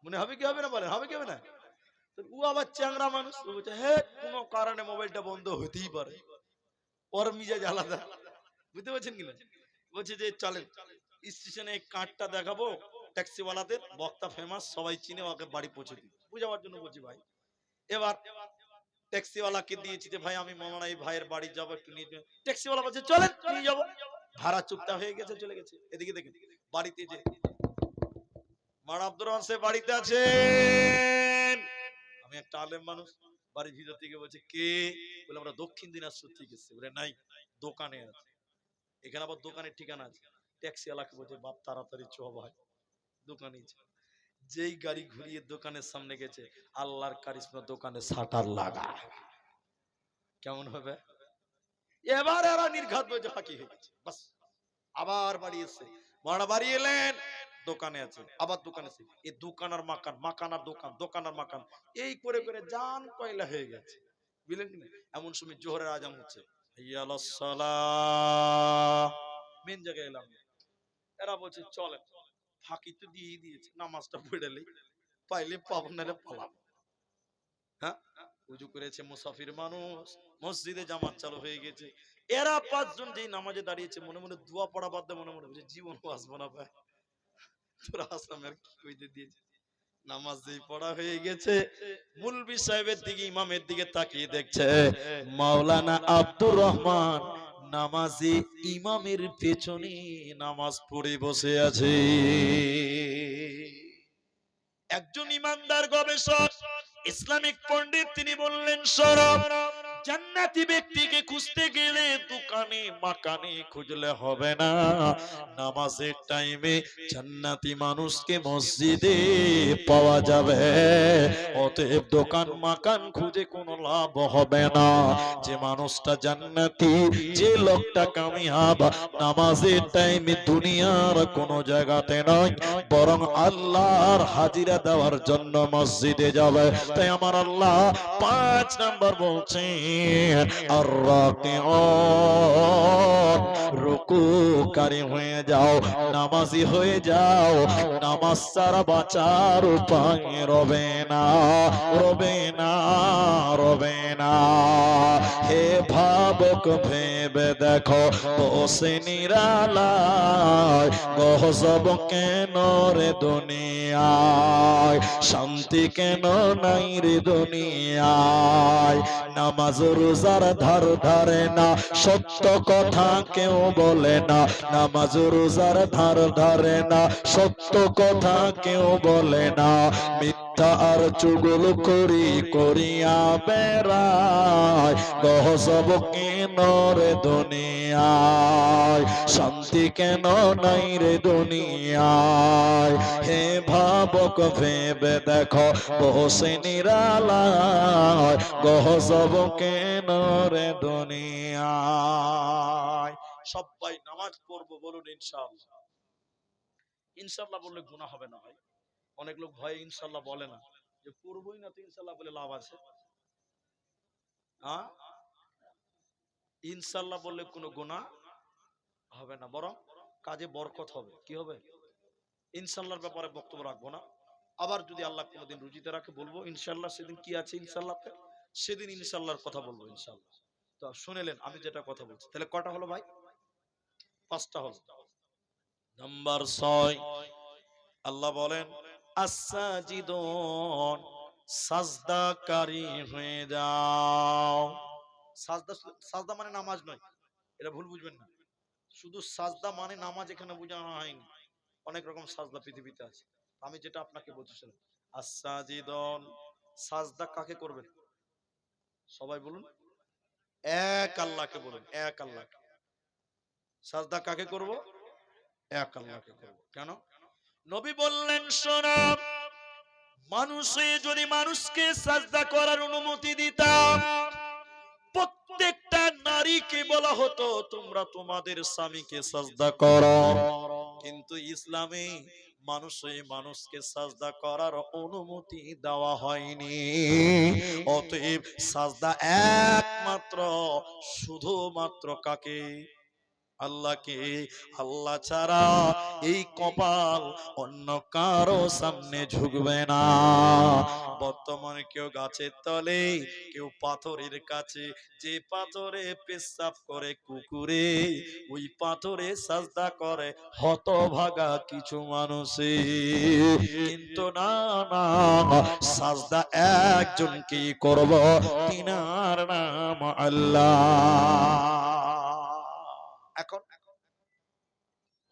S1: মনে হবে কি হবে না, বলেন হবে কি হবে না? ও আবার চ্যাংড়া মানুষ, ও বলছে হ্যাঁ কোনো কারণে মোবাইলটা বন্ধ হতেই পারে, ওর মিজাজ আলাদা। বুঝতে পারছেন কিনা? বলছে যে চলেন স্টেশনে কার্ডটা দেখাবো, ট্যাক্সিওয়ালাদের বক্তা ফেমাস, সবাই চিনে, ওকে বাড়ি পৌঁছে দিই, বুঝাবার জন্য বলছি ভাই। এবার ট্যাক্সিওয়ালাকে দিয়েছি যে ভাই আমি মাওলানা এই ভাইয়ের বাড়ি যাবো, একটু নিয়ে যাবেন। ট্যাক্সিওয়ালা বলছে চলেন নিয়ে যাবো, ভাড়া চুক্তা হয়ে গেছে, চলে গেছে। এদিকে দেখেন বাড়িতে যে মাওলানা আব্দুর রহমান সাহেব বাড়িতে আছেন, আমি একটা আলেম মানুষ, বাড়ির ভিতর থেকে বলছে কে? বলে আমরা দক্ষিণ দিনাজপুর থেকে এসেছি। বলে নাই, দোকানে আছে। এখানে আবার দোকানের ঠিকানা আছে। ট্যাক্সিওয়ালাকে বলছে বাপ তাড়াতাড়ি চ ভাই, দোকানে। যেই গাড়ি ঘুরিয়ে দোকানের সামনে গেছে, আল্লাহর কারিশমা, দোকানে শাটার লাগা। কেমন হবে? এবার এরা নির্ঘাত বলছে ফাঁকি হয়ে গেছে, বাস। আবার বাড়ি এসে মারা বাড়ি এলেন, দোকানে আছে, আবার দোকানে আছে, এই দোকান আর মাকান, মাকান আর দোকান, দোকান আর মাকান, এই করে করে জান কয়লা হয়ে গেছে। বুঝলেন কি? এমন সময় জোহরের আজান হচ্ছে, হাইয়া আলাস সালাহ, মেন জায়গায় এলাম। এরা বলছে চলেন, ফাঁকি তো দিয়ে দিয়েছে, নামাজটা পড়েলেই পাইলে পাবো, নাহলে পালাবো। হ্যাঁ, উজু করেছে মুসাফির মানুষ, মসজিদে জামাত চালু হয়ে গেছে। এরা 5 জন যেই নামাজে দাঁড়িয়েছে, মনে মনে দোয়া পড়া বাদ দিয়ে মনে মনে বলছে জীবন আসবো না ভাই, তোরা আসামের কি কইতে দিয়েছে। নামাজ যেই পড়া হয়ে গেছে, মুলবি সাহেবের দিকে, ইমামের দিকে তাকিয়ে দেখছে মাওলানা আব্দুর রহমান নামাজি ইমামের পেছনে নামাজ পড়ে বসে আছে। একজন ইমানদার গবেষক ইসলামিক পণ্ডিত তিনি বললেন শরব জান্নাতি ব্যক্তিকে খুঁজতে গেলে দোকানে মাকানে খুঁজলে হবে না, নামাজের টাইমে জান্নাতি মানুষকে মসজিদে পাওয়া যাবে। অতএব দোকান মাকান খুঁজে কোনো লাভ হবে না। যে মানুষটা জান্নাতি, যে লোকটা কামিয়াব, নামাজের টাইমে দুনিয়ার কোনো জায়গাতে নয়, বরং আল্লাহর হাজিরা দেওয়ার জন্য মসজিদে যাবে। তাই আমার আল্লাহ 5 নাম্বার বলছেন, আর রাকিউন, রুকুকারী হয়ে যাও, নামাজি হয়ে যাও। নামাজ ছাড়া বাঁচার উপায় রবে না, রবে না, রবে না। হে ভাবক ভেবে দেখো, বসে নিরালায় গজব কেন রে দুনিয়ায়, শান্তি কেন নাই রে দুনিয়ায়। নামাজ রোজার ধার ধারে না, সত্য কথা কেউ বলে না। নামাজ রোজার ধার ধারে না, সত্য কথা কেউ বলে না। মিথ্যা আর চুগল করি করিয়া বেড়ায়, গজব কেন রে দুনিয়ায়, শান্তি কেন নাই রে দুনিয়ায়। হে ভাবক ভেবে দেখো, বসে নিরালায় গজব কেন রে দুনিয়ায়। সবাই নামাজ পড়বো বলুন ইনশাআল্লাহ। ইনশাআল্লাহ বললে গুনাহ হবে না ভাই। অনেক লোক ভয়ে ইনশাআল্লাহ বলে না, যে পড়বই না তো ইনশাআল্লাহ বলে লাভ আছে? হ্যাঁ, ইনশাআল্লাহ বললে কোনো গুনাহ হবে না, বরং কাজে বরকত হবে। কি হবে? ইনশাআল্লাহর ব্যাপারে বক্তব্য রাখবো না। আবার যদি আল্লাহ কোনোদিন রুজিতে রাখে বলবো ইনশাআল্লাহ। সেদিন কি আছে ইনশাআল্লাহতে, সেদিন ইনশাআল্লাহর কথা বলবো ইনশাআল্লাহ। তো শুনেলেন আমি যেটা কথা বলছি, তাহলে কটা হলো ভাই? 5টা হলো। নাম্বার 6, আল্লাহ বলেন আস-সাজিদুন, সাজদাকারী হয়ে যাও। সাজদা, সাজদা মানে নামাজ নয়, এটা ভুল বুঝবেন না। শুধু সাজদা মানে নামাজ এখানে বোঝানো হয়নি। অনেক রকম সাজদা পৃথিবীতে আছে। আমি যেটা আপনাকে বলছিলাম, আস-সাজিদুন, সাজদা কাকে করবেন? সবাই বলুন, এক আল্লাহকে বলুন, এক আল্লাহকে। সাজদা কাকে করব? এক আল্লাহকে করব। কেন? নবী বললেন শোনো, মানুষে যদি মানুষকে সাজদা করার অনুমতি দিতাম, প্রত্যেকটা নারীকে বলা হতো তোমরা তোমাদের স্বামীকে সাজদা করো। কিন্তু ইসলামে মানুষে মানুষকে সাজদা করার অনুমতি দেওয়া হয়নি। অতএব সাজদা একমাত্র শুধুমাত্র কাকে? আল্লাহকে। আল্লাহ ছাড়া এই কপাল অন্য কারো সামনে ঝুঁকবে না। বর্তমানে কেউ গাছের তলে, কেউ পাথরের কাছে, যে পাথরে পেশাব করে কুকুরে, ওই পাথরে সাজদা করে হতভাগা কিছু মানুষে। কিন্তু না না, সাজদা একজনকে করব, তিনার নাম আল্লাহ। এখন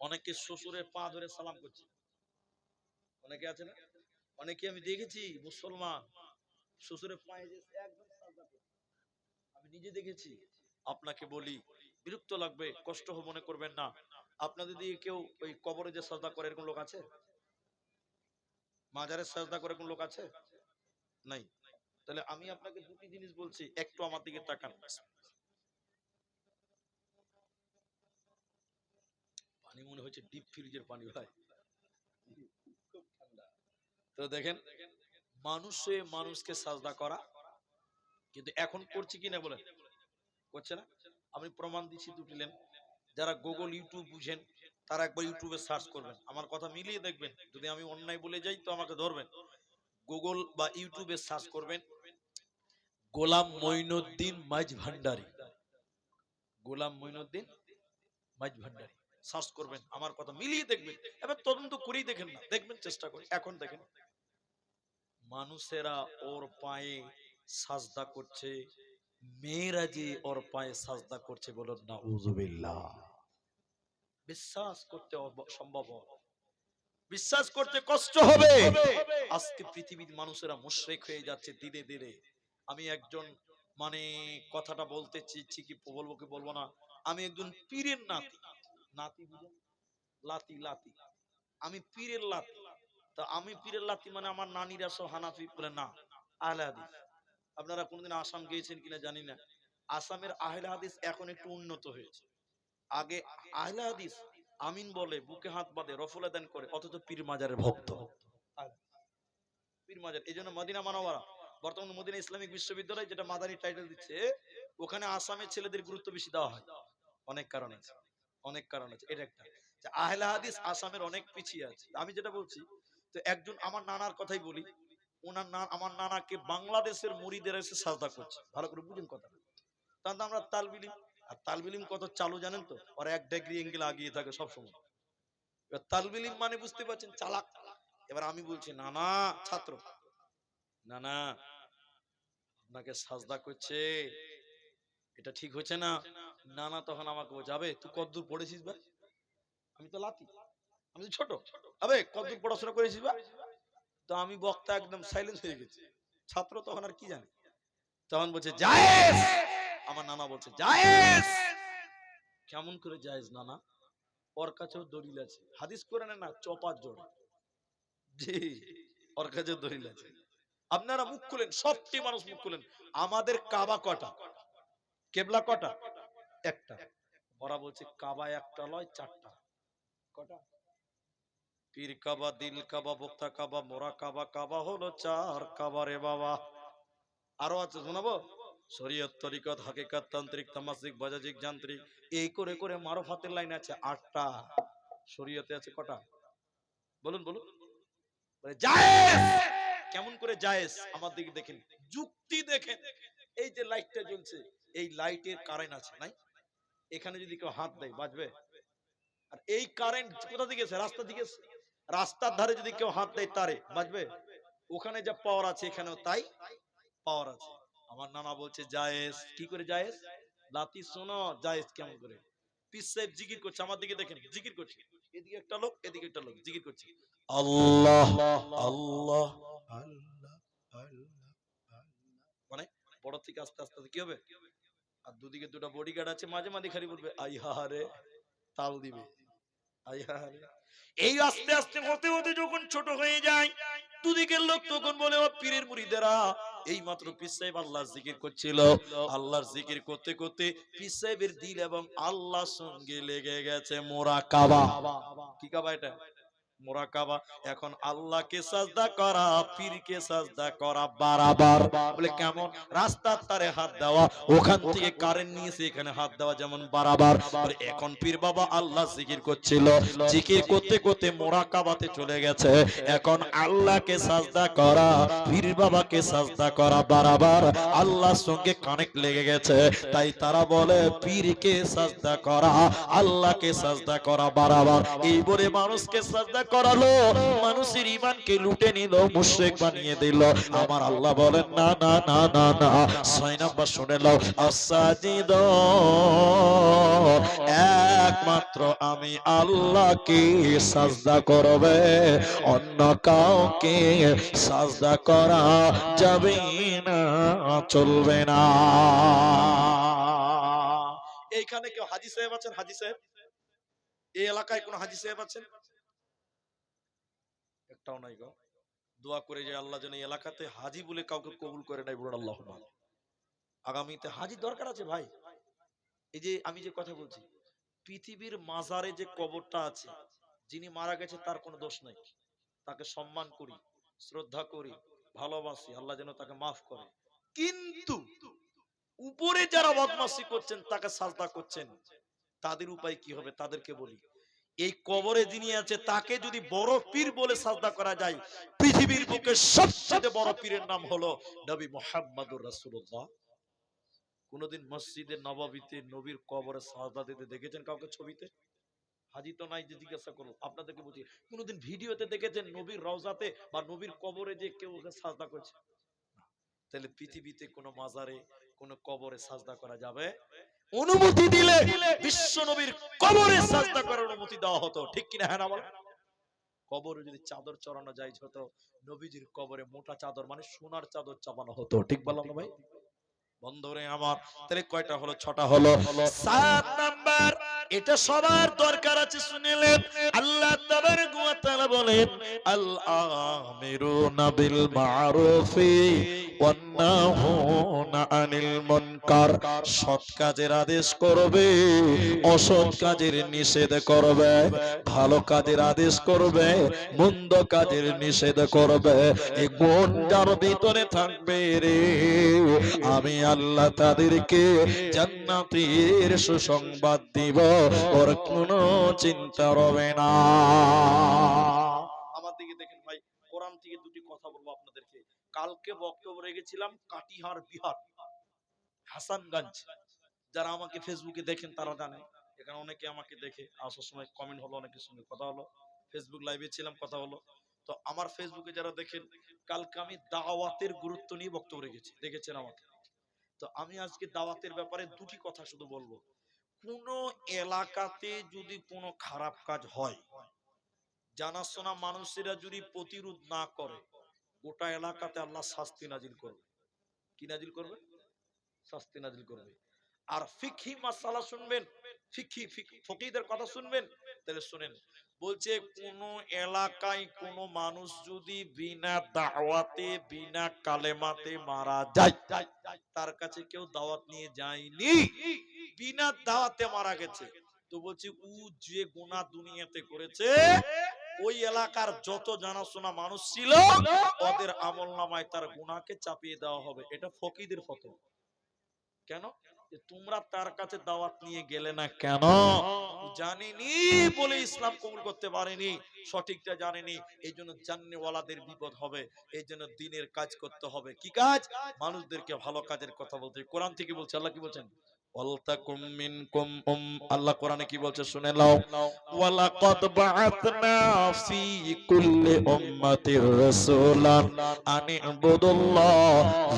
S1: অনেকে শ্বশুরের পা ধরে সালাম করছে, অনেকে আছে না? অনেকে আমি দেখেছি মুসলমান শ্বশুরের পায়ে যে একদম সাজদা করছে, আমি নিজে দেখেছি। আপনাকে বলি, বিরক্ত লাগবে, কষ্ট মনে করবেন না। আপনাদের দিকে কেউ ওই কবরে যে সাজদা করে এরকম লোক আছে? মাজারে সাজদা করে কোন লোক আছে? নাই। তাহলে আমি আপনাকে দুটি জিনিস বলছি, একটু আমার দিকে তাকান। পানি মনে হচ্ছে ডিপ ফ্রিজের পানি ভাই, খুব ঠান্ডা। তো দেখেন, মানুষে মানুষকে সাজদা করা, কিন্তু এখন করছি কিনা বলেন? করছে না। আমি প্রমাণ দিচ্ছি দুটি লেন। যারা গুগল ইউটিউব বুঝেন তারা একবার ইউটিউবে সার্চ করবেন, আমার কথা মিলিয়ে দেখবেন। যদি আমি অন্যায় বলে যাই তো আমাকে ধরবেন। গুগল বা ইউটিউবে সার্চ করবেন গোলাম মঈনুদ্দিন মাইজ ভান্ডারী, গোলাম মঈনুদ্দিন মাইজ ভান্ডারী সার্চ করবেন, আমার কথা মিলিয়ে দেখবেন। এবার তদন্ত করেই দেখেন না, দেখবেন, চেষ্টা করে। এখন দেখেন মানুষেরা ওর পায়ে সাজদা করছে, মেয়েরা যে ওর পায়ে সাজদা করছে, বলুন নাউযুবিল্লাহ। বিশ্বাস করতে সম্ভব, বিশ্বাস করতে কষ্ট হবে। আজকে পৃথিবীর মানুষেরা মুশরিক হয়ে যাচ্ছে ধীরে ধীরে। আমি একজন মানে কথাটা বলতে চেয়েছি কি বলবো কি বলবো না, আমি একজন পীরের নাতি। নাতি বুঝেন? লাতি লাতি, আমি পীরের লাতি। তো আমি পীরের লাতি মানে আমার নানিরা সব হানাফি বলে না, আহলে হাদিস। আপনারা কোনদিন আসাম গিয়েছেন কিনা জানি না, আসামের আহলে হাদিস এখন একটু উন্নত হয়েছে। আগে আহলে হাদিস আমিন বলে, বুকে হাত বাঁধে, রফলে দান করে, অথচ পীর মাজারের ভক্ত। পীর মাজার, এই জন্য মদিনা মানওয়ারা, বর্তমানে মদিনা ইসলামিক বিশ্ববিদ্যালয় যেটা মাদানী টাইটেল দিচ্ছে, ওখানে আসামের ছেলেদের গুরুত্ব বেশি দেওয়া হয়। অনেক কারণ আছে, অনেক কারণ আছে। এটা একটা যে আহলে হাদিস আসামের অনেক পিছিয়ে আছে। আমি যেটা বলছি, তো একজন আমার নানার কথাই বলি, আমার নানাকে বাংলাদেশের মুরিদের এসে সাজদা করছে। ভালো করে বুঝুন কথা। তাহলে আমরা তালবিলিম, আর তালবিলিম কত চালু জানেন তো, ওর এক ডিগ্রি এঙ্গেল আগিয়ে থাকে সবসময়। তালবিলিম মানে বুঝতে পারছেন, চালাক। এবার আমি বলছি না না ছাত্র, না না আপনাকে সাজদা করছে, এটা ঠিক হচ্ছে না। না না তখন আমাকে বলছে, আবে তুই কতদূর পড়েছিস বা? আমি তো লাতি, আমি তো ছোট। আবে কতদূর পড়াশোনা করেছিস বা? তো আমি বক্তা একদম সাইলেন্স হয়ে গেছি। ছাত্র তখন আর কি জানে, তখন বলছে জায়েজ। আমার নানা বলছে জায়েজ। কেমন করে জায়েজ নানা? ওর কাছেও দলিল আছে, হাদিস কোরআনে না চপার জোড়া। জি, ওর কাছেও দলিল আছে। আপনারা মুখ খুলেন, সবটি মানুষ মুখ খুলেন। আমাদের কাবা কটা? কেবলা কটা? একটা। ওরা বলছে কাবা একটা লয় চারটা। কটা? পীর কাবা, দিল কাবা, বক্তা কাবা, মোরা কাবা, কাবা হলো চার কাবা রে বাবা। আরো আছে শোনাবো, শরীয়ত, তরিকত, হাকিকত, তান্ত্রিক, তামাসিক, বাজাজিক, যান্ত্রিক, এই করে করে মারফাতের লাইন আছে আটটা। শরীয়তে আছে কটা? বলুন বলুন। জায়েজ। কেমন করে জায়েজ? আমার দিকে দেখেন, যুক্তি দেখেন। এই যে লাইটটা জ্বলছে, এই লাইটের কারেন্ট আছে নাই? এখানে যদি কেউ হাত দেয় বাজবে? আর এই কারেন্ট কোথা থেকে এসে? রাস্তা থেকে এসে। রাস্তার ধারে যদি কেউ হাত দেয় তারে বাজবে? ওখানে যা পাওয়ার আছে এখানেও তাই পাওয়ার আছে। আমার নানা বলছে জায়েজ। কি করে জায়েজ? লাতি শোনো, জায়েজ কেমন করে? পীর সাহেব জিকির করছে, আমার দিকে দেখেন, জিকির করছে। এদিকে একটা লোক, এদিকে একটা লোক জিকির করছে, আল্লাহ আল্লাহ আল্লাহ আল্লাহ। মানে বড় থেকে আস্তে আস্তে কি হবে? আর দুদিকে দুটো বডিগার্ড আছে, মাঝে মাঝে খালি বলবে আইহারে, তাল দিবে আইহারে। এই আস্তে আস্তে হতে হতে যখন ছোট হয়ে যায়, দুদিকের লোক তখন বলে ও পীরের মুরিদেরা, এই মাত্র পীর সাহেব আল্লাহর জিকির করছিল, আল্লাহর জিকির করতে করতে পীর সাহেবের দিল এবং আল্লাহর সঙ্গে লেগে গেছে মুরাকাবা। কি কাবা এটা? মুরাকাবা। এখন আল্লাহকে সাজদা করা, পীরকে সাজদা করা বারাবার। বলে কেমন? রাস্তার তারে হাত দেওয়া, ওখান থেকে কারেন্ট নিয়েছে এখানে হাত দেওয়া, যেমন বারাবার। এখন পীর বাবা আল্লাহ জিকির করছিল, জিকির করতে করতে মুরাকাবাতে চলে গেছে। এখন আল্লাহকে সাজদা করা, পীর বাবাকে সাজদা করা বারাবার, আল্লাহর সঙ্গে কানেক্ট লেগে গেছে। তাই তারা বলে পীরকে সাজদা করা, আল্লাহকে সাজদা করা বারাবার। এই বলে মানুষকে সাজদা করালো, মানুষের ঈমানকে লুটে নিল, মুশরিক বানিয়ে দিল। আমার আল্লাহ বলেন না না না না না। 6 নাম্বার শুনে নাও, আসাজিদ, একমাত্র আমি আল্লাহকে সাজদা করবে, অন্য কাউকে সাজদা করা যাবে না, চলবে না। এইখানে কেউ হাজী সাহেব আছেন? হাজী সাহেব এই এলাকায় কোন হাজী সাহেব আছেন? একটাও নাই গো। দোয়া করে যে আল্লাহ যেন এই এলাকাতে হাজী বলে কাউকে কবুল করে নাই, বলুন আল্লাহুম্মা। আগামীতে হাজী দরকার আছে ভাই। এই যে আমি যে কথা বলছি, পৃথিবীর মাজারে যে কবরটা আছে, যিনি মারা গেছে তার কোনো দোষ নাই, তাকে সম্মান করি, শ্রদ্ধা করি, ভালোবাসি, আল্লাহ যেন তাকে মাফ করে। কিন্তু উপরে যারা বদমাশি করছেন, তাকে সাজদা করছেন, তাদের উপায় কি হবে? তাদেরকে বলি, এই কবরে যিনি আছে তাকে যদি বড় পীর বলে সাজদা করা যায়, পৃথিবীর বুকে সবচেয়ে বড় পীরের নাম হলো নবী মুহাম্মদুর রাসূলুল্লাহ। কোনদিন মসজিদে নববীতে নবীর কবরে সাজদা দিতে দেখেছেন কাউকে? ছবিতে হাজি তো নাই যে জিজ্ঞাসা করুন, আপনাদেরকে বলছি, কোনদিন ভিডিওতে দেখেছেন নবীর রওজাতে বা নবীর কবরে যে কেউ সাজদা করছে? তাহলে পৃথিবীতে কোন মাজারে, কোন কবরে সাজদা করা যাবে? অনুমতি দিলে বিশ্ব নবীর কবরে সাজদা করার অনুমতি দেওয়া হতো, ঠিক কিনা? হ্যাঁ না বল? কবরে যদি চাদর চড়ানো যায় হতো, নবীজির কবরে মোটা চাদর মানে সোনার চাদর চাপানো হতো, ঠিক বললাম না ভাই? বন্ধুরে আমার, তাহলে কয়টা হলো? 6টা হলো। 7 নাম্বার, এটা সবার দরকার আছে, শুনিলেন আল্লাহ তাবারক ওয়া তাআলা বলেন, আল আমিরুনা বিল মারুফি ওয়ান নাহুনা আনিল মুনকার। সৎ কাজের আদেশ করবে, অসৎ কাজের নিষেধ করবে, ভালো কাজের আদেশ করবে, মন্দ কাজের নিষেধ করবে। এই গুণ যার ভিতরে থাকবে রে, আমি আল্লাহ তাদেরকে জান্নাতের সুসংবাদ দিব, ওর কোনো চিন্তা রবে না। আমার দিকে দেখেন ভাই, কোরআন থেকে দুটি কথা বলবো আপনাদেরকে। কালকে বক্তব্য রেখেছিলাম কাটিহার বিহার, হাসানগঞ্জ। যারা আমাকে ফেসবুকে দেখেন তারা জানেন, এখানে অনেকে আমাকে দেখে আসার সময় কমেন্ট হলো, অনেকের সঙ্গে কথা হলো, ফেসবুক লাইভে ছিলাম, কথা হলো। তো আমার ফেসবুকে যারা দেখেন, কালকে আমি দাওয়াতের গুরুত্ব নিয়ে বক্তব্য রেখেছি, দেখেছেন আমাকে। তো আমি আজকে দাওয়াতের ব্যাপারে দুটি কথা শুধু বলবো। কোন এলাকাতে যদি কোনো খারাপ কাজ হয়, জানাশোনা মানুষেরা যদি প্রতিরোধ না করে, গোটা এলাকাতে আল্লাহ শাস্তি নাজিল করবে। কি নাজিল করবে? শাস্তি নাজিল করবে। আর ফিকহি মাসালা শুনবেন, ফকিহদের কথা শুনবেন, তাহলে শুনেন, বলছে কোন এলাকায় কোন মানুষ যদি বিনা দাওয়াতে, বিনা কালেমাতে মারা যায়, তার কাছে কেউ দাওয়াত নিয়ে যায়নি, বিনা দাওয়াতে মারা গেছে, তো বলছে ও যে গুনাহ দুনিয়াতে করেছে, ওই এলাকার যত জানাশোনা মানুষ ছিল, ওদের আমলনামায় তার গুনাহকে চাপিয়ে দেওয়া হবে। এটা ফকিহদের ফতোয়া। কেন? তোমরা তার কাছে দাওয়াত নিয়ে গেলে না কেন? জানেনি বলে ইসলাম কবুল করতে পারেনি, সঠিকটা জানেনি, এই জন্য জান্নেওয়ালাদের বিপদ হবে। এই জন্য দিনের কাজ করতে হবে। কি কাজ? মানুষদেরকে ভালো কাজের কথা বলতে। কোরআন থেকে বলছে, আল্লাহ কি বলছেন? ওয়ালতাকুম মিনকুম আল্লাহ কোরআনে কি বলছে শুনে নাও, ওয়ালাকাদ বাআতনা ফি কুল্লি উম্মাতির রাসূলান আনি ইবুদুল্লাহ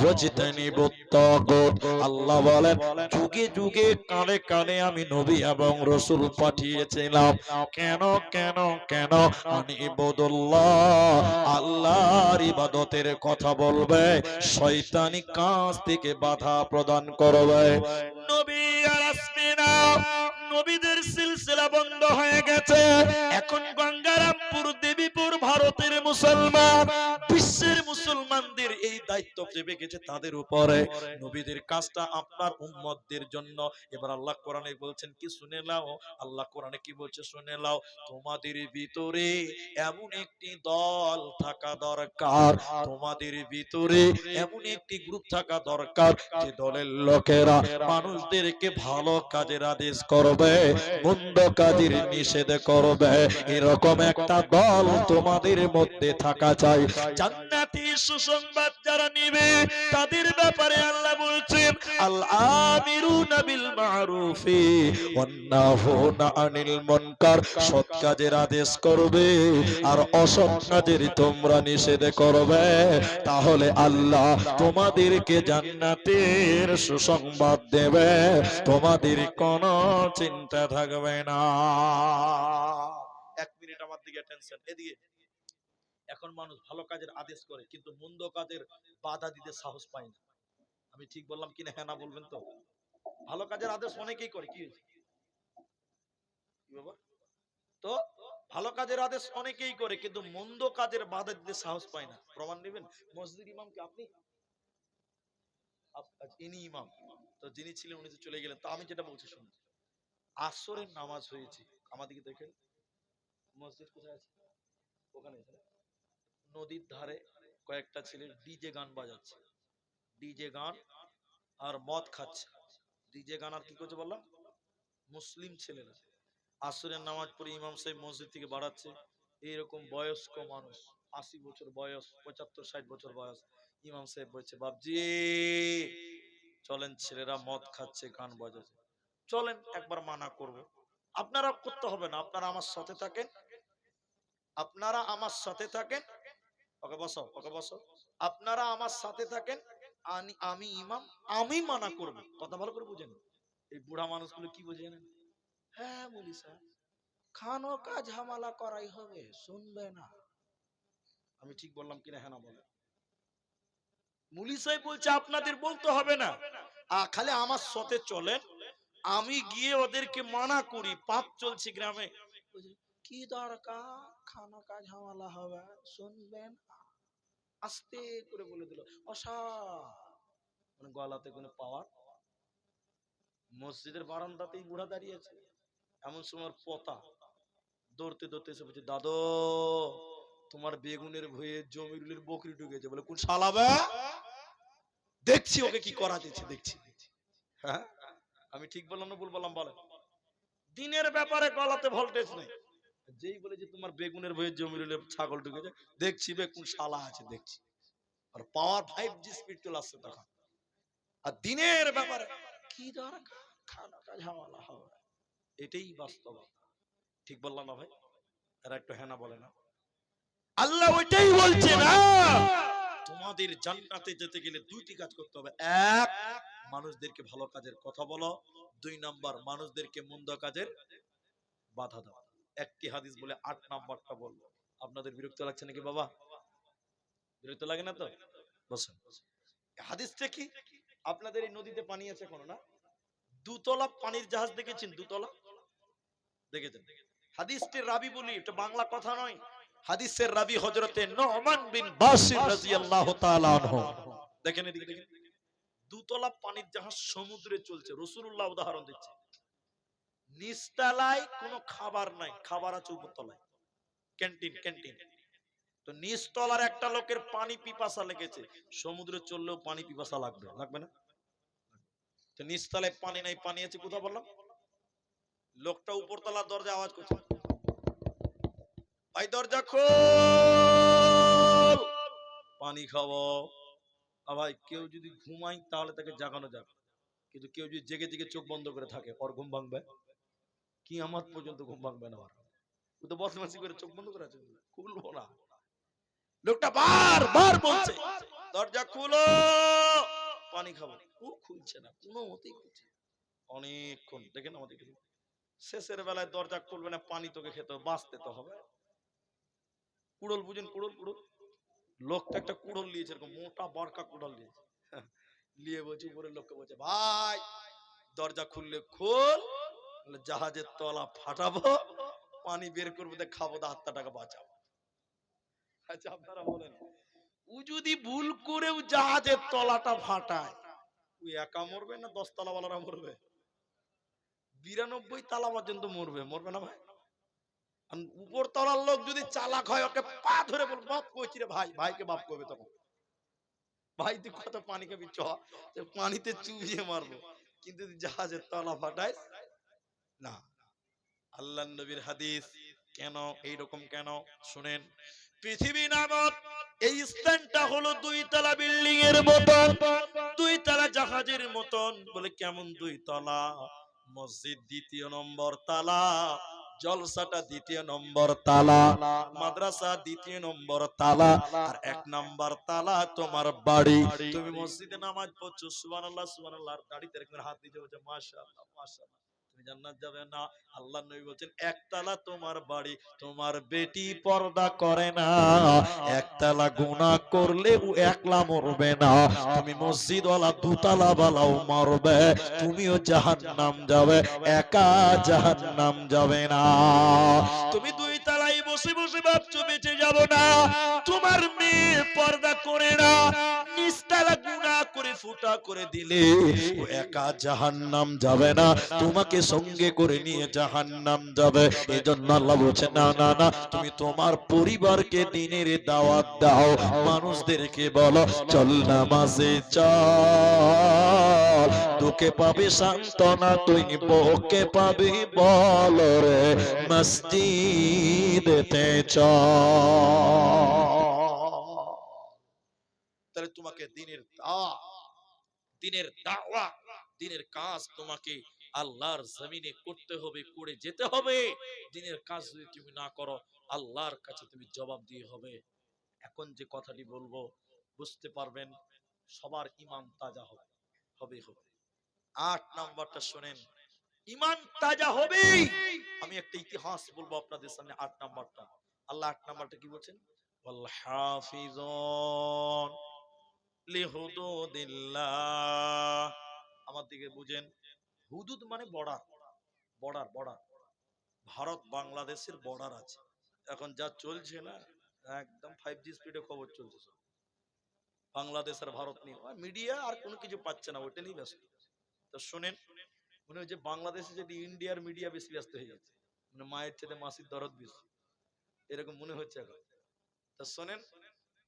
S1: ওয়াজতানিবুত তাগুত। আল্লাহ বলেন, যুগে যুগে কানে কানে আমি নবী এবং রাসূল পাঠিয়েছিলাম। কেন কেন কেন? আনি ইবুদুল্লাহ, আল্লাহর ইবাদতের কথা বলবে, শয়তানি কাজ থেকে বাধা প্রদান করবে। নবী আর আসবে না, নবীদের সিলসিলা বন্ধ হয়ে গেছে। এখন গঙ্গারামপুর, দেবীপুর ভারতের মুসলমান, বিশ্বের মুসলমানদের এই দায়িত্ব চেপে গেছে তাদের উপরে। নবীদের কাজটা আপনার উম্মতদের জন্য। এবার আল্লাহ কোরআনে বলছেন কি শুনে নাও, আল্লাহ কোরআনে কি বলছে শুনে নাও, তোমাদের ভিতরে এমন একটি দল থাকা দরকার, তোমাদের ভিতরে এমন একটি গ্রুপ থাকা দরকার, যে দলের লোকেরা মানুষদেরকে ভালো কাজের আদেশ করবে, মন্দ কাজের নিষেধ করবে। এরকম একটা দল তোমাদের মধ্যে থাকা চাই। জান্নাতি সুসংবাদ যারা নিবে, তাদের ব্যাপারে আল্লাহ বলছেন, আল আমিরুনা বিল মারুফি ওয়ান নাহুনা আনিল মুনকার। সৎ কাজের আদেশ করবে আর অসৎ কাজের তোমরা নিষেধ করবে, তাহলে আল্লাহ তোমাদেরকে জান্নাতের সুসংবাদ দেবে, তোমাদের কোনো চিন্তা থাকবে না। 1 মিনিট আমার দিকে টেনশন, এদিকে। এখন মানুষ ভালো কাজের আদেশ করে, কিন্তু মন্দ কাজের বাধা দিতে সাহস পায় না। আমি ঠিক বললাম কিনা? হ্যাঁ না বলবেন তো? ভালো কাজের আদেশ অনেকেই করে, কি হয়েছে? কি বাবা? তো ভালো কাজের আদেশ অনেকেই করে, কিন্তু মন্দ কাজের বাধা দিতে সাহস পায় না। প্রমাণ নেবেন? মসজিদ ইমাম কি আপনি? ইনি ইমাম। তো যিনি ছিলেন উনি তো চলে গেলেন। তো আমি যেটা বলছি শুনুন, আসরের নামাজ হয়েছে, আমাদেরকে দেখেন মসজিদ কোথায় আছে? ওখানে নদীর ধারে কয়েকটা ছেলে ডিজে গান বাজাচ্ছে, ডিজে গান আর মদ খাচ্ছে। ডিজে গান আর কি করছে বললাম? মুসলিম ছেলেরা আসরের নামাজ পড়ে ইমাম সাহেব মসজিদ থেকে বাড়াচ্ছে, এইরকম বয়স্ক মানুষ, 80 বছর বয়স, 75-60 বছর বয়স, ইমাম সাহেব বলছে, বাপজি চলেন, ছেলেরা মদ খাচ্ছে, গান বাজাচ্ছে, চলেন একবার মানা করব। আপনারা করতে হবে না, আপনারা আমার সাথে থাকেন, আপনারা আমার সাথে থাকেন। ওকে বসো, ওকে বসো। আপনারা আমার সাথে থাকেন, আমি ইমাম, আমি মানা করব। কথা ভালো করে বুঝেন। এই বুড়া মানুষগুলো কি বুঝে জানেন? হ্যাঁ বলি স্যার, খানো কা ঝামেলা করাই হবে, শুনবে না। আমি ঠিক বললাম কিনা? হ্যাঁ না বলে। মুলি সাহেব বলছে আপনাদের বলতে হবে না, খালি আমার সাথে চলেন, আমি গিয়ে ওদেরকে মানা করি, পাপ চলছে গ্রামে। কি দরকার, খানা কাজ ঝামেলা হবে, শুনবেন, আস্তে করে বলে দিল। মানে গলাতে কোনো পাওয়ার। মসজিদের বারান্দাতেই বুড়া দাঁড়িয়ে আছে, এমন সময় পোতা দৌড়তে দৌড়তে এসে বলছে, দাদু তোমার বেগুনের ভয়ে জমিরুলের বকরি ঢুকেছে। বলে কোন শালাবে, দেখছি ওকে কি করা দিচ্ছে, দেখছি। হ্যাঁ, আমি ঠিক বললাম না ভুল বললাম বলেন? দিনের ব্যাপারে গলাতে ভোল্টেজ নেই, যেই বলে যে তোমার বেগুনের ভয়ে জমিরুলের ছাগল ঢুকেছে, দেখছি বে কোন শালা আছে, দেখছি। আর পাওয়ার 5G স্পিড চলে আসছে তখন। আর দিনের ব্যাপারে কি দরকার, খানা কাজ ঝামেলা হবে, এটাই বাস্তবতা। ঠিক বললাম না ভাই? এরা একটু হ্যাঁ না বলে না? আল্লাহ ওইটাই বলছে না, তোমাদের জান্নাতে যেতে গেলে দুইটি কাজ করতে হবে। এক, মানুষদেরকে ভালো কাজের কথা বলো। 2 নাম্বার, মানুষদেরকে মন্দ কাজের বাধা দাও। একটি হাদিস বলে 8 নাম্বারটা বলবো। আপনাদের বিরক্ত লাগছে নাকি বাবা? বিরক্ত লাগে না তো? বসেন। হাদিসটা কি? আপনাদের এই নদীতে পানি আছে কোনো না? দুতলা পানির জাহাজ দেখেছেন? দুতলা দেখেছেন? হাদিসটির রাবি বলি, এটা বাংলা কথা নয়। হাদিসের রাবি হযরতে নুমান বিন বাশির রাদিয়াল্লাহু তাআলা আনহু। দেখেন এদিকে দেখেন, দুতলা পানির জাহাজ সমুদ্রে চলছে, রাসূলুল্লাহ উদাহরণ দিচ্ছে। নিচতলায় কোনো খাবার নাই, খাবার আছে উপরতলায়, ক্যান্টিন ক্যান্টিন। তো নিচতলার একটা লোকের পানি পিপাসা লেগেছে, সমুদ্রে চললেও পানি পিপাসা লাগবে, লাগবে না? তো নিচতলায় পানি নাই, পানি আছে কোথায় বললাম? লোকটা উপরতলার দরজা আওয়াজ করছে, ভাই দরজা খোল, পানি খাবো। ভাই কেউ যদি ঘুমায় তাহলে তাকে জাগানো যাবে, কিন্তু কেউ যদি জেগে জেগে চোখ বন্ধ করে থাকে, ওর ঘুম ভাঙবে? কি আমার পর্যন্ত ঘুম ভাঙবে না, ও তো বদমাশি করে চোখ বন্ধ করে আছে, খুলবো না। লোকটা বারবার বলছে, দরজা খুলো, পানি খাবো। ও খুলছে না, কোনো মতেই খুলছে না। অনেকক্ষণ দেখেন আমাদের, শেষের বেলায় দরজা খুলবে না, পানি তোকে খেতে হবে, বাঁচতে তো হবে। কুড়োল বুঝেন? কুড়োল, কুড়োল। লোকটা একটা কুড়োল নিয়েছে, এরকম মোটা বড়কা কুড়োল নিয়েছে, নিয়ে বলছে উপরের লোককে, বলছে ভাই দরজা খুললে খোল, জাহাজের তলা ফাটাবো, পানি বের করবো, খাবো, 7 টাকা বাঁচাবো। আচ্ছা আপনারা বলেন, ও যদি ভুল করেও জাহাজের তলাটা ফাটায়, ও একা মরবে না 10 তলাওয়ালারা মরবে? 92 তালা পর্যন্ত মরবে, মরবে না ভাই? উপর তলার লোক যদি চালাক হয়, ওকে পা ধরে বলবো, বাপ কইছি রে ভাই, ভাইকে বাপ করবে তখন, ভাই তুই কত পানি খাবি, চ পানিতে চুবিয়ে মারবো। কিন্তু জাহাজের তলা ফাটায় না। আল্লাহ নবীর হাদিস। কেন এইরকম কেন শুনেন, পৃথিবী নামক এই স্থানটা হলো 2 তলা বিল্ডিং এর মতন, 2 তলা জাহাজের মতন। বলে কেমন 2 তলা? মসজিদ 2য় নম্বর তালা, জলসাটা 2য় নম্বর তালা, মাদ্রাসা 2য় নম্বর তালা, আর 1 নম্বর তালা তোমার বাড়ি। তুমি মসজিদে নামাজ পড়ছো, সুবহানাল্লাহ সুবহানাল্লাহ, আর দাড়িতে একবার হাত দিয়ে বলছো মাশাআল্লাহ মাশাআল্লাহ, তুমি জান্নাত যাবে না। আল্লাহ নবী বলেন, 1 তালা তোমার বাড়ি, তোমার বেটি পর্দা করে না, 1 তালা গুনাহ করলে ও একলা মরবে না, তুমি মসজিদ ওয়ালা 2 তালা বালাও মারবে, তুমিও জাহান্নাম যাবে, একা জাহান্নাম যাবে না। তুমি 2 তালাই বসে বসে ভাবছো বেঁচে যাব না, তোমার মেয়ে পর্দা করে না, নিস্তালা গুনাহ করে ফুটা করে দিলে ও একা জাহান্নাম যাবে না, তোমাকে সঙ্গে করে নিয়ে জাহান্নাম যাবে। এজন্য আল্লাহ বলছে, না না না, তুমি তোমার পরিবারকে দিনের দাওয়াত দাও, মানুষদেরকে বলো চল নামাজে চল, তোকে পাবে সান্তনা, তুই বউকে পাবি বল রে মসজিদেতে চল। তাহলে তোমাকে দিনের দাওয়া, দিনের কাজ তোমাকে আল্লাহর জমিনে করতে হবে, করে যেতে হবে। দিনের কাজ যদি তুমি না করো, আল্লাহর কাছে তুমি জবাব দিয়ে হবে। এখন যে কথাটি বলবো বুঝতে পারবেন, সবার ঈমান তাজা হবে, হবে হবে। 8 নাম্বারটা শুনেন, ঈমান তাজা হবে। আমি একটা ইতিহাস বলবো আপনাদের সামনে। 8 নাম্বারটা, আল্লাহ 8 নাম্বারটা কি বলছেন? ওয়াল হাফিজুন লিহুদুদিল্লাহ, বলতে গিয়ে বুঝেন, হুদুদ মানে বর্ডার, বর্ডার বর্ডার। ভারত বাংলাদেশের বর্ডার আছে। এখন যা চলছে না, একদম 5G স্পিডে খবর চলছে সব, বাংলাদেশ আর ভারত নিয়ে। মিডিয়া আর কোনো কিছু পাচ্ছে না, ওইটা নিয়ে ব্যস্ত। তো শোনেন, মনে হচ্ছে বাংলাদেশে যদি ইন্ডিয়ার মিডিয়া বেশি ব্যস্ত হয়ে যাচ্ছে, মানে মায়ের চেয়ে মাসির দরদ বেশি, এরকম মনে হচ্ছে এখন। তা শোনেন,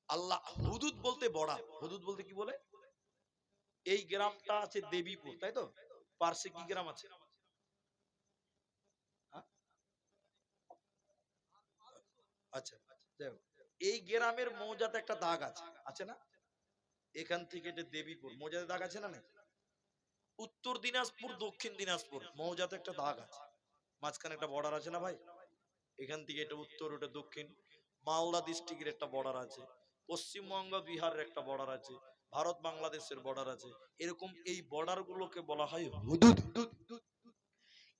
S1: আল্লাহ হুদুদ বলতে বর্ডার, হুদুদ বলতে কি বলে, এই গ্রামটা আছে দেবীপুর, তাই তো? পার্শ্বে কি গ্রাম আছে? হ্যাঁ? আচ্ছা, যাই হোক, এই গ্রামের মৌজাতে একটা দাগ আছে, আছে না? এখান থেকে এটা দেবীপুর, মৌজাতে দাগ আছে না? নাই? উত্তর দিনাজপুর দক্ষিণ দিনাজপুর মৌজাতে একটা দাগ আছে, মাঝখানে একটা বর্ডার আছে না ভাই? এখান থেকে এটা উত্তর, ওটা দক্ষিণ। মালদা ডিস্ট্রিক্টের একটা বর্ডার আছে, পশ্চিমবঙ্গ বিহারের একটা বর্ডার আছে, ভারত বাংলাদেশের বর্ডার আছে। এরকম এই বর্ডার গুলোকে বলা হয় হুদুদ।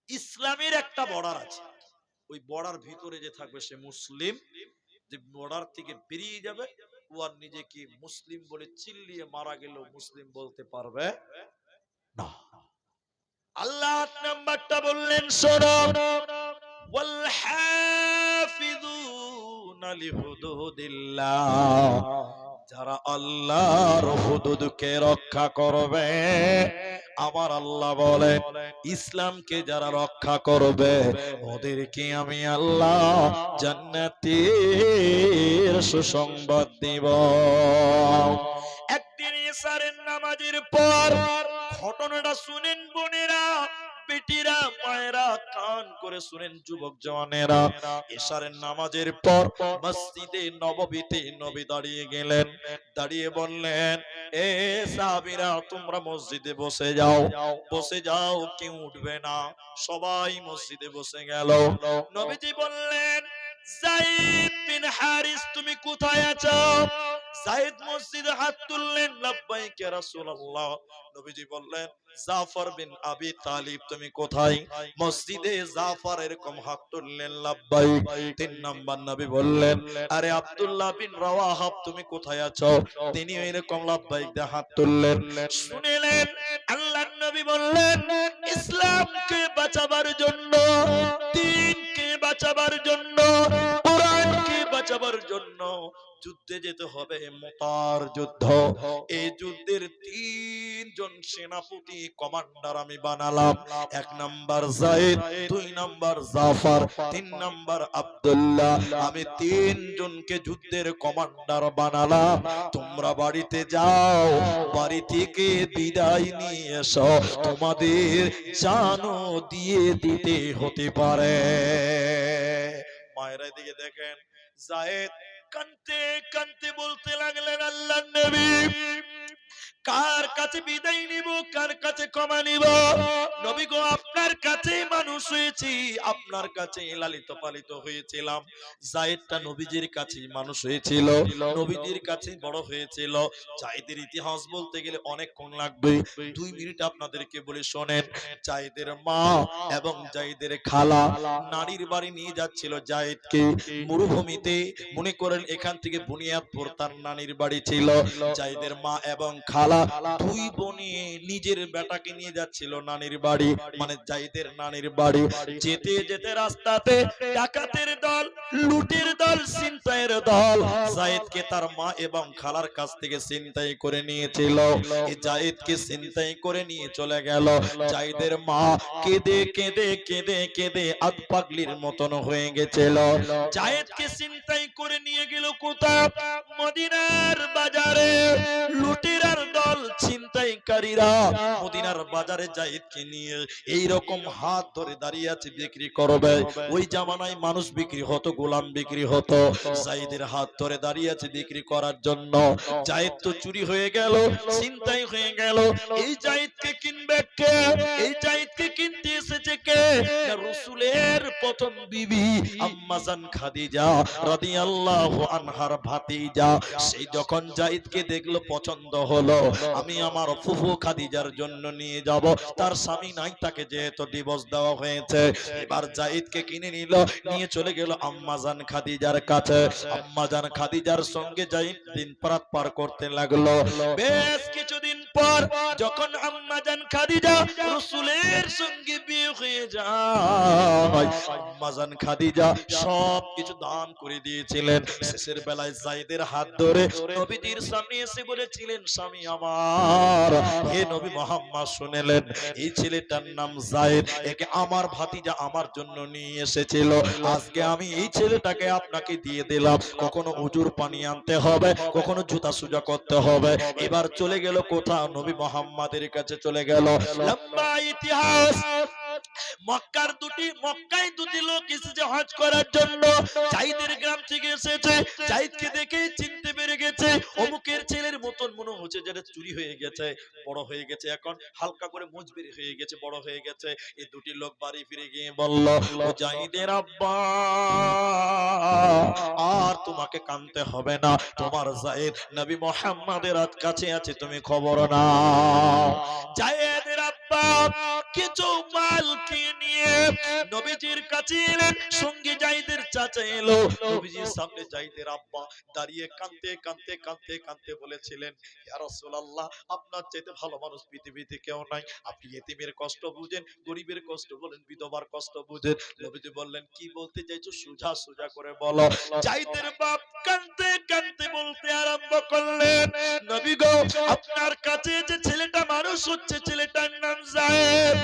S1: ইসলামের একটা বর্ডার আছে, ওই বর্ডার ভিতরে যে থাকবে সে মুসলিম। যে বর্ডার থেকে বেরিয়ে যাবে, ও আর নিজেকে মুসলিম বলে চিল্লিয়ে মারা গেলেও মুসলিম বলতে পারবে না। আল্লাহ নাম্বারটা বললেন, শোনো, ওয়াল হাফিযুনা লিহুদুদিল্লাহ, যারা আল্লাহর হুদুদকে রক্ষা করবে। আমার আল্লাহ বলে, ইসলামকে যারা রক্ষা করবে ওদেরকে আমি আল্লাহ জান্নাতের সুসংবাদ দিব। একদিন ইশারের নামাজের পর ঘটনাটা শুনেন বোনেরা, বেটিরা, মায়েরা, কান করে শুনেন যুবক জওয়ানেরা। ইশারের নামাজের পর মসজিদে নববীতে নবী দাঁড়িয়ে গেলেন, দাঁড়িয়ে বললেন, এ সাহাবীরা তোমরা মসজিদে বসে যাও, বসে যাও, কেউ উঠবে না। সবাই মসজিদে বসে গেল। নবীজি বললেন, যায়েদ বিন হারিস তুমি কোথায় আছো? যায়েদ মসজিদে হাত তুললেন, লাব্বাইক ইয়া রাসূলুল্লাহ। নবীজি বললেন, জাফর বিন আবি তালিব তুমি কোথায়? মসজিদে জাফর এরকম হাত তুললেন, লাব্বাইক। তিন নাম্বার নবী বললেন, আরে আব্দুল্লাহ বিন রাওয়াহা তুমি কোথায় আছো? তিনি এরকম লাব্বাইক দিয়ে হাত তুললেন। শুনলেন আল্লাহর নবী বললেন, ইসলামকে বাঁচাবার জন্য, দ্বীনকে বাঁচাবার জন্য, কোরআনকে বাঁচাবার জন্য যুদ্ধে যেতে হবে, মুতার যুদ্ধ। এই যুদ্ধের তিনজন সেনাপতি কমান্ডার আমি বানালাম। এক নাম্বার যায়েদ, দুই নাম্বার জাফর, তিন নাম্বার আব্দুল্লাহ। আমি তিনজনকে যুদ্ধের কমান্ডার বানালাম। তোমরা বাড়িতে যাও, বাড়ি থেকে বিদায় নিয়ে এসো, তোমাদের জানও দিয়ে দিতে হতে পারে। মায়েরা দিকে দেখেন, যায়েদ কানতে কানতে বলতে লাগলেন, আল্লাহর নবী কার কাছে বিদায় নিব, কার কাছে ক্ষমা নিব? নবী গো, আপনার কাছেই মানুষ হয়েছি, আপনার কাছেই লালিত পালিত হয়েছিলাম। যায়েদটা নবীজির কাছেই মানুষ হয়েছিল, নবীজির কাছেই বড় হয়েছিল। যায়েদের ইতিহাস বলতে গেলে অনেকক্ষণ লাগবে, 2 মিনিট আপনাদেরকে বলে শোনেন। যায়েদের মা এবং যায়েদের খালা নারীর বাড়ি নিয়ে যাচ্ছিল যায়েদকে মরুভূমিতে। মনে করেন এখান থেকে বুনিয়াদপুর তার নানির বাড়ি ছিল। যায়েদের মা এবং খালা দুই বোনে নিজের বেটাকে নিয়ে যাচ্ছিল নানির বাড়ি, মানে যায়েদের নানির বাড়ি। যেতে যেতে রাস্তাতে ডাকাতের দল, লুটের দল, ছিনতাইয়ের দল যায়েদকে তার মা এবং খালার কাছ থেকে ছিনতাই করে নিয়েছিল। এই যায়েদকে ছিনতাই করে নিয়ে চলে গেল। যায়েদের মা কেঁদে কেঁদে কেঁদে কেঁদে আধ পাগলির মতন হয়ে গেছিল। যায়েদকে ছিনতাই করে নিয়ে গেল কোথায়? মদিনার বাজারে। লুটেরার দল, ছিনতাইকারীরা মদিনার বাজারে যায়েদকে নিয়ে এইরকম হাত ধরে দাঁড়িয়ে আছে, বিক্রি করবে। ওই জামানায় মানুষ বিক্রি হতো, গোলাম বিক্রি হতো। যায়েদের হাত ধরে দাঁড়িয়ে আছে বিক্রি করার জন্য। যায়েদ তো চুরি হয়ে গেল, ছিনতাই হয়ে গেল। এই যায়েদকে কিনবে কে? এই যায়েদকে কিনতে এসেছে কে? রাসূলের প্রথম বিবি আম্মা জান খাদিজা রাদিয়াল্লাহু আনহার ভাতিজা। সেই যখন যায়েদকে দেখলো, পছন্দ হলো, আমি আমার ফুফু খাদিজার জন্য নিয়ে যাব। তার স্বামী নাই, তাকে যেহেতু ডিভোর্স দেওয়া হয়েছে, এবার যায়েদকে কিনে নিল, নিয়ে চলে গেল আম্মা জান খাদিজার কাছে। আম্মা জান খাদিজার সঙ্গে যায়েদ দিন রাত পার করতে লাগলো। বেশ কিছুদিন পর যখন আম্মা জান খাদিজা রাসূলের সঙ্গে বিয়ে হয়ে যায়, আম্মা জান খাদিজা সব কিছু দান করে দিয়েছিলেন। শেষের বেলায় যায়েদের হাত ধরে নবীজির সামনে এসে বলেছিলেন, স্বামী আমার, হে নবী মুহাম্মদ শুনেলেন, এই ছেলেটার নাম যায়েদ, একে আমার ভাতিজা আমার জন্য নিয়ে এসেছিল, আজকে আমি এই ছেলেটাকে আপনাকে দিয়ে দিলাম। কখনো উজুর পানি আনতে হবে, কখনো জুতা সুজা করতে হবে। এবার চলে গেল কোথাও? নবী মুহাম্মাদের কাছে চলে গেল। লম্বা ইতিহাস। মক্কায় দুটি লোক এসেছে হজ করার জন্য। যায়েদের গ্রাম থেকে এসেছে। যায়েদকে দেখে চিনতে পেরে গেছে, অমুকের ছেলের মতন মনে হচ্ছে যেটা চুরি হয়ে গেছে, বড় হয়ে গেছে, এখন হালকা করে মুজবির হয়ে গেছে, বড় হয়ে গেছে। এই দুটি লোক বাড়ি ফিরে গিয়ে বলল, ও যায়েদের আব্বা, আর তোমাকে কাঁদতে হবে না, তোমার যায়েদ নবী মুহাম্মাদের কাছে আছে, তুমি খবর নাও। যায়েদের আব্বা কিছু মাল নিয়ে নবীজির কাছে এলেন, সঙ্গে যায়েদের চাচা এলো। নবীজির সামনে যায়েদের আব্বা দাঁড়িয়ে কাঁদতে কাঁদতে কাঁদতে কাঁদতে বলেছিলেন, ইয়া রাসূলুল্লাহ, আপনার চাইতে ভালো মানুষ পৃথিবীতে কেউ নাই। আপনি এতিমের কষ্ট বুঝেন, গরিবের কষ্ট বলেন, বিধবার কষ্ট বুঝেন। নবীজি বললেন, কি বলতে চাইছো সোজা সোজা করে বলো। যায়েদের বাপ কাঁদতে কাঁদতে বলতে আরম্ভ করলেন, নবী গো, আপনার কাছে যে ছেলেটা মানুষ হচ্ছে, ছেলেটার নাম যায়েদ,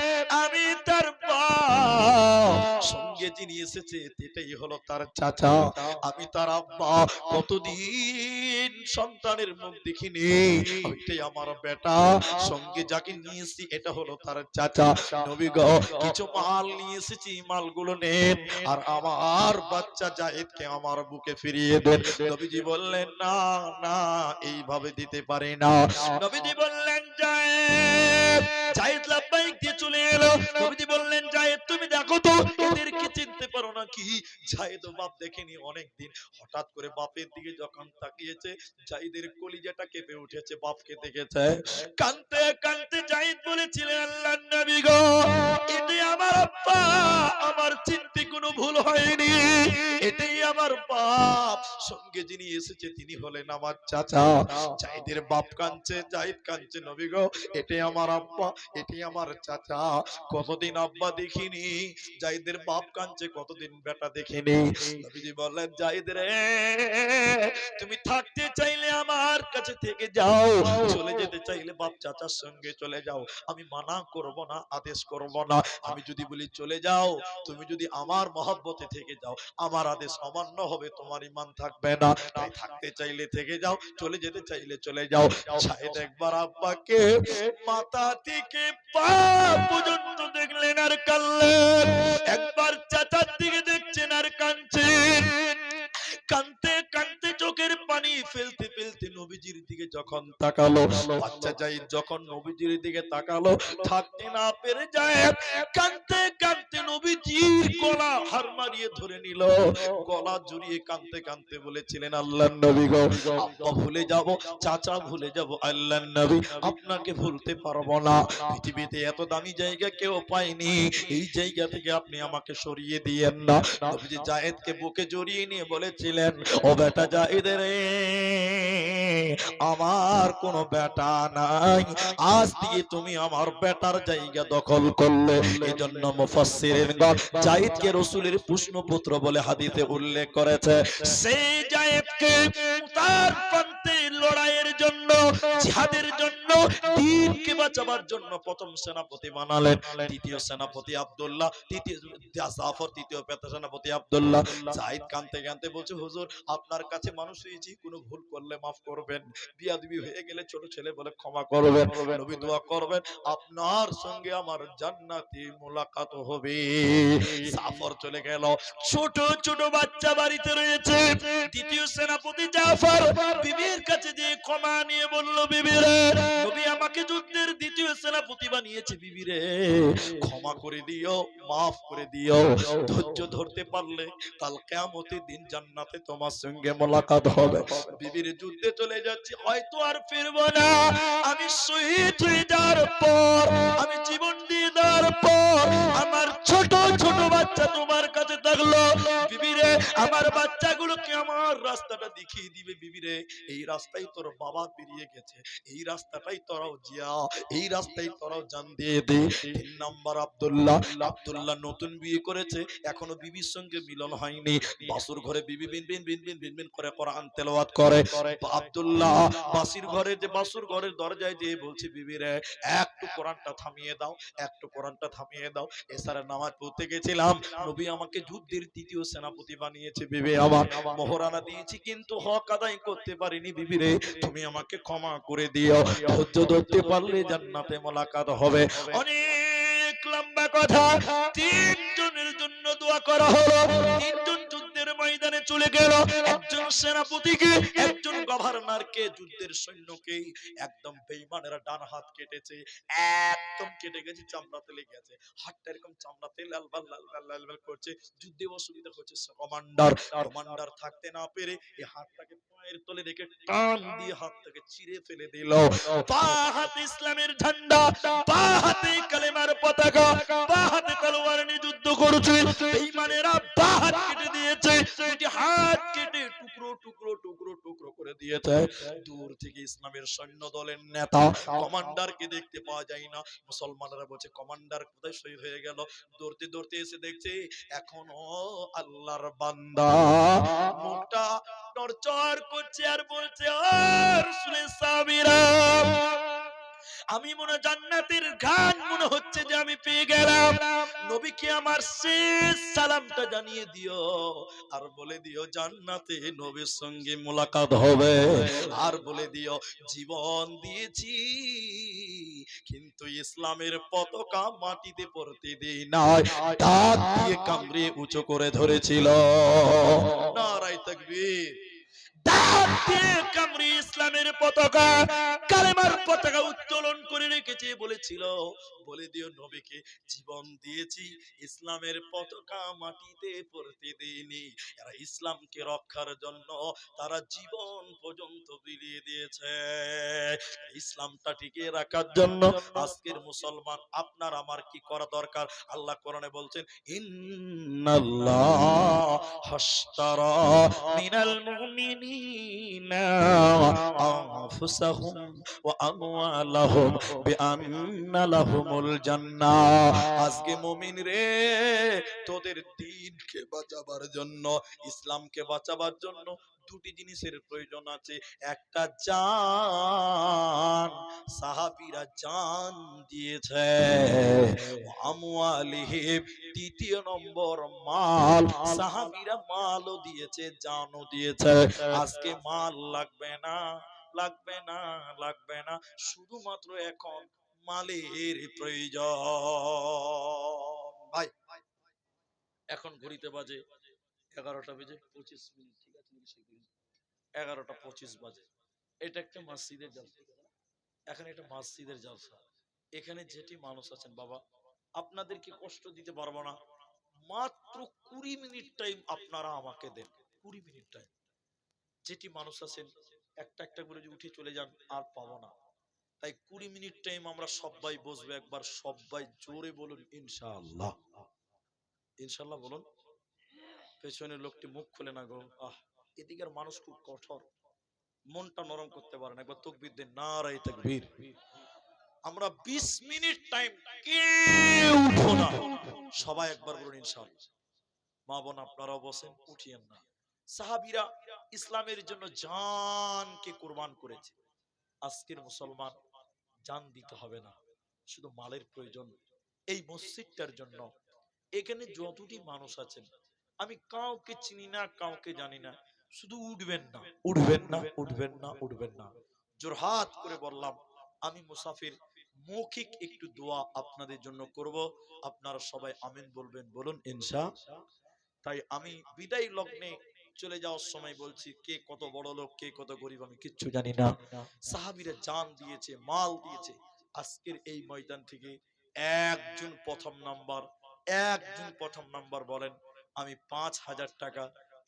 S1: আমি তার বাপ, সঙ্গে যিনি এসেছে এটাই হলো তার চাচা, আমি তার আব্বা। কতদিন সন্তানের মুখ দেখিনি, ওইটাই আমার বেটা, সঙ্গে যাকে নিয়েছি এটা হলো তার চাচা। নবী গো, কিছু মাল নিয়ে এসেছি, মালগুলো নেন আর আমার বাচ্চা যায়েদকে আমার বুকে ফিরিয়ে দেন। নবীজি বললেন, না না, এইভাবে দিতে পারি না। নবীজি বললেন, যায়েদ। যায়েদ লাব্বাইক দিয়ে চলে এলো। নবীজি বললেন, যায়েদ তুমি দেখো তো এদেরকে চিনতে পারো নাকি? যায়েদ বাপ দেখেনি অনেকদিন, হঠাৎ করে বাপের দিকে যখন তাকিয়েছে, যায়েদের কলিজাটা কেঁপে উঠেছে, বাপকে দেখেছে। কাঁদতে কাঁদতে যায়েদ বলেছিলেন, আল্লাহর নবী গো, এটাই আমার আব্বা, আমার চিনতে কোনো ভুল হয়নি, এটাই আমার বাপ, সঙ্গে যিনি এসেছে তিনি হলেন আমার চাচা। যায়েদের বাপ কাঁদছে, যায়েদ কাঁদছে, নবী গো, এটাই আমার আব্বা, এটাই আমার চাচা, কতদিন আব্বা দেখিনি। যায়েদের বাপ কাঁদছে, কতদিন বেটা দেখিনি। নবীজি বললেন, যায়েদ রে, তুমি থাকতে চাইলে আমার কাছে থেকে যাও, চলে যেতে চাইলে বাপ চাচার সঙ্গে চলে যাও, আমি মানা করব না, আদেশ করব না। আমি যদি বলি চলে যাও, তুমি যদি আমার মহব্বতে থেকে যাও, আমার আদেশ অমান্য হবে, তোমার ঈমান থাকবে না। তাই থাকতে চাইলে থেকে যাও, চলে যেতে চাইলে চলে যাও। যায়েদ একবার আব্বাকে মাথা থেকে পা পর্যন্ত দেখলেন আর কাঁদলেন, একবার চাচার দিকে দেখছেন আর কাঁদছেন। কাঁদতে কাঁদতে চোখের পানি ফেলতে ফেলতে নবীজির দিকে যখন তাকালো, বাচ্চা যায়েদ যখন নবীজির দিকে তাকালো, থাকতে না পেরে যায় কাঁদতে কাঁদতে নবীজির গলা হার মারিয়ে ধরে নিল, গলা জড়িয়ে কাঁদতে কাঁদতে বলেছিলেন, আল্লাহর নবী গো, আব্বা ভুলে যাব, চাচা ভুলে যাব, আল্লাহর নবী আপনাকে ভুলতে পারবো না, পৃথিবীতে এত দামি জায়গা কেউ পায়নি, এই জায়গা থেকে আপনি আমাকে সরিয়ে দিয়েন না। নবীজি যায়েদকে বুকে জড়িয়ে নিয়ে বলেছিলেন, ও বেটা যায়েদ রে, আমার কোনো বেটা নাই, আজ থেকে তুমি আমার বেটার জায়গা দখল করলে। এজন্য মুফাসসিরিনগণ যায়েদকে রাসূলের পুষ্ণপুত্র বলে হাদিসে উল্লেখ করেছে। সেই যায়েদকে তার পন্থে লড়াইয়ের জন্য, জিহাদের জন্য, দ্বীনকে বাঁচাবার জন্য প্রথম সেনাপতি বানালেন। দ্বিতীয় সেনাপতি আব্দুল্লাহ, তৃতীয় জাফর, তৃতীয় সেনাপতি আব্দুল্লাহ। যায়েদ কাঁদতে কাঁদতে বলছে, হুজুর আপনার কাছে মানুষ হয়েছি, কোনো ভুল করলে মাফ করবেন, বিয়াদবি হয়ে গেলে ছোট ছেলে বলে ক্ষমা করবেন, নবী দোয়া করবেন, আপনার সঙ্গে আমার জান্নাতে মুলাকাত হবে। জাফর চলে গেল, ছোট ছোট বাচ্চা বাড়িতে রয়েছে। দ্বিতীয় সেনাপতি জাফর বিবির কাছে যে ক্ষমা নিয়ে বলল, বিবি রে, নবী আমাকে যুদ্ধের দ্বিতীয় সেনাপতি বানিয়েছে, বিবি রে ক্ষমা করে দিও, মাফ করে দিও, ধৈর্য ধরতে পারলে কাল কিয়ামতের দিন জান্নাতে তোমার সঙ্গে মোলাকাত হবে। বিবির যুদ্ধে চলে যাচ্ছি, হয়তো আর ফিরবো না, আমি শহীদ হয়ে যাওয়ার পর, আমি জীবন দিয়ে দেওয়ার পর আমার ছোট ছোট বাচ্চা তোমার কাছে থাকলো, বিবি রে আমার বাচ্চাগুলোকে আমার রাস্তাটা দেখিয়ে দিবে বিবি রে। এই রাস্তায় তোর বাবা পেরিয়ে গেছে, এই রাস্তাটাই তোরাও জিয়া, এই রাস্তায় তোরাও জান দিয়ে দে। 3 নাম্বার আব্দুল্লাহ। আব্দুল্লাহ নতুন বিয়ে করেছে, এখনো বিবির সঙ্গে মিলন হয়নি। বাসুর ঘরে বিবি বিন বিন বিন বিন বিন বিন করে কোরআন তেলাওয়াত করে। আব্দুল্লাহ বাসির ঘরে যে বাসুর ঘরের দরজায় যেয়ে বলছে বিবি রে একটু কোরআনটা থামিয়ে দাও, একটু কোরআনটা থামিয়ে দাও। এছাড়া নামাজ পড়তে গেছিলাম, নবী আমাকে যুদ্ধের তৃতীয় সেনাপতি বানিয়েছে বিবি আমার, মোহরানা দিয়েছি কিন্তু হক আদায় করতে পারিনি বিবি রে, তুমি আমাকে ক্ষমা করে দিও। ধৈর্য ধরতে পারলে জান্নাতে মোলাকাত হবে। অনেক লম্বা কথা। তিনজনের জন্য দোয়া করা হলো, তিনজন যুদ্ধের ময়দানে চলে গেল। একজন সেনাপতিকে, একজন গভর্নরকে, যুদ্ধের সৈন্যকে একদম বেঈমানেরা ডান হাত কেটেছে, একদম কেটে গেছে, চামড়াতে লেগে গেছে, হাতটা এরকম চামড়াতে লালবাল লালবাল লালবাল করছে। যুদ্ধে অসুবিধা হচ্ছে। কমান্ডার থাকতে না পেরে এই হাতটাকে পায়ের তলে রেখে টান দিয়ে হাতটাকে চিরে ফেলে দিল। বা হাতে ইসলামের ঝান্ডা, বা হাতে কালেমার পতাকা, বা হাতে তলোয়ার নিয়ে যুদ্ধ করছে। বেঈমানেরা বা হাত কেটে দিয়েছে, দুটি হাত কেটে টুকরো টুকরো টুকরো টুকরো করে দিয়েছে। দূর থেকে ইসলামের সৈন্য দলের নেতা কমান্ডারকে দেখতে পাওয়া যায় না। মুসলমানরা বলছে কমান্ডার কোথায় শহীদ হয়ে গেল। দৌড়তে দৌড়তে এসে দেখছে এখনো আল্লাহর বান্দা মুখটা নড়চড় করছে আর বলছে ও রাসূলের সাহাবীরা, আমি মনে জান্নাতের গান মনে হচ্ছে যে আমি পেয়ে গেলাম। নবীকে আমার শেষ সালামটা জানিয়ে দিও, আর বলে দিও জান্নাতে নবীর সঙ্গে মোলাকাত হবে। আর বলে দিও জীবন দিয়েছি কিন্তু ইসলামের পতাকা মাটিতে পড়তে দেই নাই, দাঁত দিয়ে কামড়ে উঁচু করে ধরেছিল। নারায়ে তাকবীর। দাঁত দিয়ে কামড়ে ইসলামের পতাকা, কালেমার পতাকা উত্তোলন করে রেখেছে। বলেছিল বলে দিও নবীকে জীবন দিয়েছি, ইসলামের পতাকা মাটিতে পড়তে দেইনি। এরা ইসলামকে রক্ষার জন্য তারা জীবন পর্যন্ত বিলিয়ে দিয়েছে। ইসলামটা টিকিয়ে রাখার জন্য আজকের মুসলমান আপনার আমার কি করা দরকার? আল্লাহ কোরআনে বলছেন ইন্নাল্লাহ হাশতারা মিনাল মুমিনিনা আনফুসাহুম ওয়া আমওয়ালাহুম বিআন্না লাহুমুল জান্নাহ। আজকে মুমিন রে, তোদের দ্বীনকে বাঁচাবার জন্য, ইসলামকে বাঁচাবার জন্য দুটি জিনিসের প্রয়োজন আছে। একটা জান, সাহাবীরা জান দিয়েছে, আমওয়ালিহিম দ্বিতীয় নম্বর মাল, সাহাবীরা মালও দিয়েছে, জানও দিয়েছে। আজকে মাল লাগবে না, লাগবে না, লাগবে না, শুধুমাত্র এখন মালের প্রয়োজন। ভাই এখন ঘড়িতে বাজে 11টা বেজে 25 মিনিট, ঠিক আছে? 11টা 25 বাজে। এটা একটা মসজিদের জলসা, এখন এটা মসজিদের জলসা। এখানে যেটি মানুষ আছেন বাবা, আপনাদেরকে কষ্ট দিতে পারবো না, মাত্র 20 মিনিট টাইম আপনারা আমাকে দেন। 20 মিনিট টাইম। যেটি মানুষ আছেন একটা একটা করে যদি উঠে চলে যান আর পাবো না। তাই 20 মিনিট টাইম আমরা সবাই বসবো। একবার সবাই জোরে বলুন ইনশাআল্লাহ। ইনশাআল্লাহ বলুন। পেছনের লোকটি মুখ খুলে না গো। এদিকের মানুষ খুব কঠোর, মনটা নরম করতে পারে না। একবার তাকবীর দেন, নারায়ে তাকবীর। আমরা 20 মিনিট টাইম কেউ উঠো না, সবাই একবার বলুন ইনশাআল্লাহ। মা বোন আপনারাও বসেন, উঠিয়েন না। সাহাবীরা ইসলামের জন্য জানকে কুরবান করেছে। আজকের মুসলমান জান দিতে হবে না, শুধু মালের প্রয়োজন। এই মসজিদটার জন্য এখানে যতটি মানুষ আছেন, আমি কাউকে চিনি না, কাউকে জানি না, শুধু উঠবেন না, উঠবেন না, উঠবেন না, উঠবেন না। জোরহাত করে বললাম, আমি মুসাফির, মৌখিক একটু দোয়া আপনাদের জন্য করব, আপনারা সবাই আমিন বলবেন, বলুন ইনশাআল্লাহ। তাই আমি বিদায় লগ্নে চলে যাওয়ার সময় বলছি, কে কত বড় লোক, কে কত গরিব আমি কিচ্ছু জানি না। সাহাবীরা জান দিয়েছে, মাল দিয়েছে। আজকের এই ময়দান থেকে একজন প্রথম নাম্বার বলেন, আমি 5,000 টাকা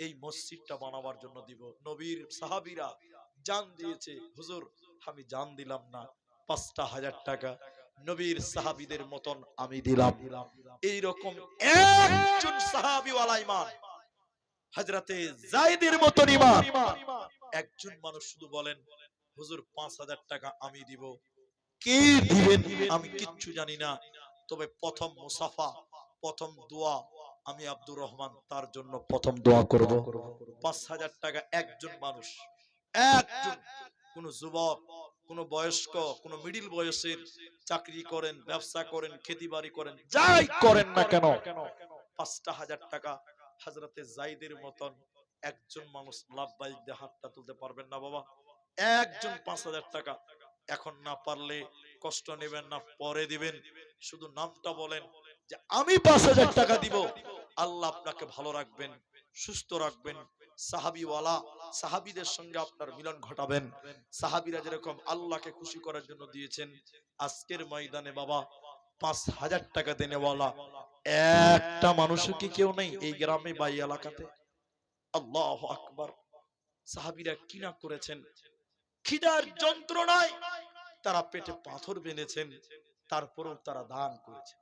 S1: এই মসজিদটা বানাবার জন্য দিব। নবীর সাহাবীরা জান দিয়েছে, হুজুর আমি জান দিলাম না, 5,000 টাকা নবীর সাহাবীদের মতন আমি দিলাম। এইরকম একজন সাহাবী ওয়ালা ইমান হযরতে যায়েদের মতো ঈমান। একজন মানুষ শুধু বলেন হুজুর 5000 টাকা আমি দিব, কে দিবেন আমি কিচ্ছু জানি না, তবে প্রথম মুসাফা, প্রথম দোয়া আমি আব্দুর রহমান তার জন্য প্রথম দোয়া করব। 5000 টাকা একজন মানুষ, একজন, কোন যুবক, কোন বয়স্ক, কোন মিডিল বয়সের, চাকরি করেন, ব্যবসা করেন, খেতিবাড়ি করেন, যাই করেন না কেন, 5000 টাকা হযরতে যায়েদের মতন একজন মানুষ লাভবাইক দিয়ে হাতটা তুলতে পারবেন না বাবা? একজন 5000 টাকা। এখন না পারলে কষ্ট নেবেন না, পরে দিবেন, শুধু নামটা বলেন যে আমি 5000 টাকা দিব। আল্লাহ আপনাকে ভালো রাখবেন, সুস্থ রাখবেন, সাহাবীওয়ালা সাহাবীদের সঙ্গে আপনার মিলন ঘটাবেন। সাহাবীরা যেরকম আল্লাহকে খুশি করার জন্য দিয়েছেন, আজকের ময়দানে বাবা 5000 টাকা দেনেওয়ালা একটা মানুষও কি কেউ নেই এই গ্রামে বা এই এলাকাতে? আল্লাহু আকবার। সাহাবীরা কি না করেছেন, খিদার যন্ত্রণায় তারা পেটে পাথর বেঁধেছেন, তারপরেও তারা দান করেছেন।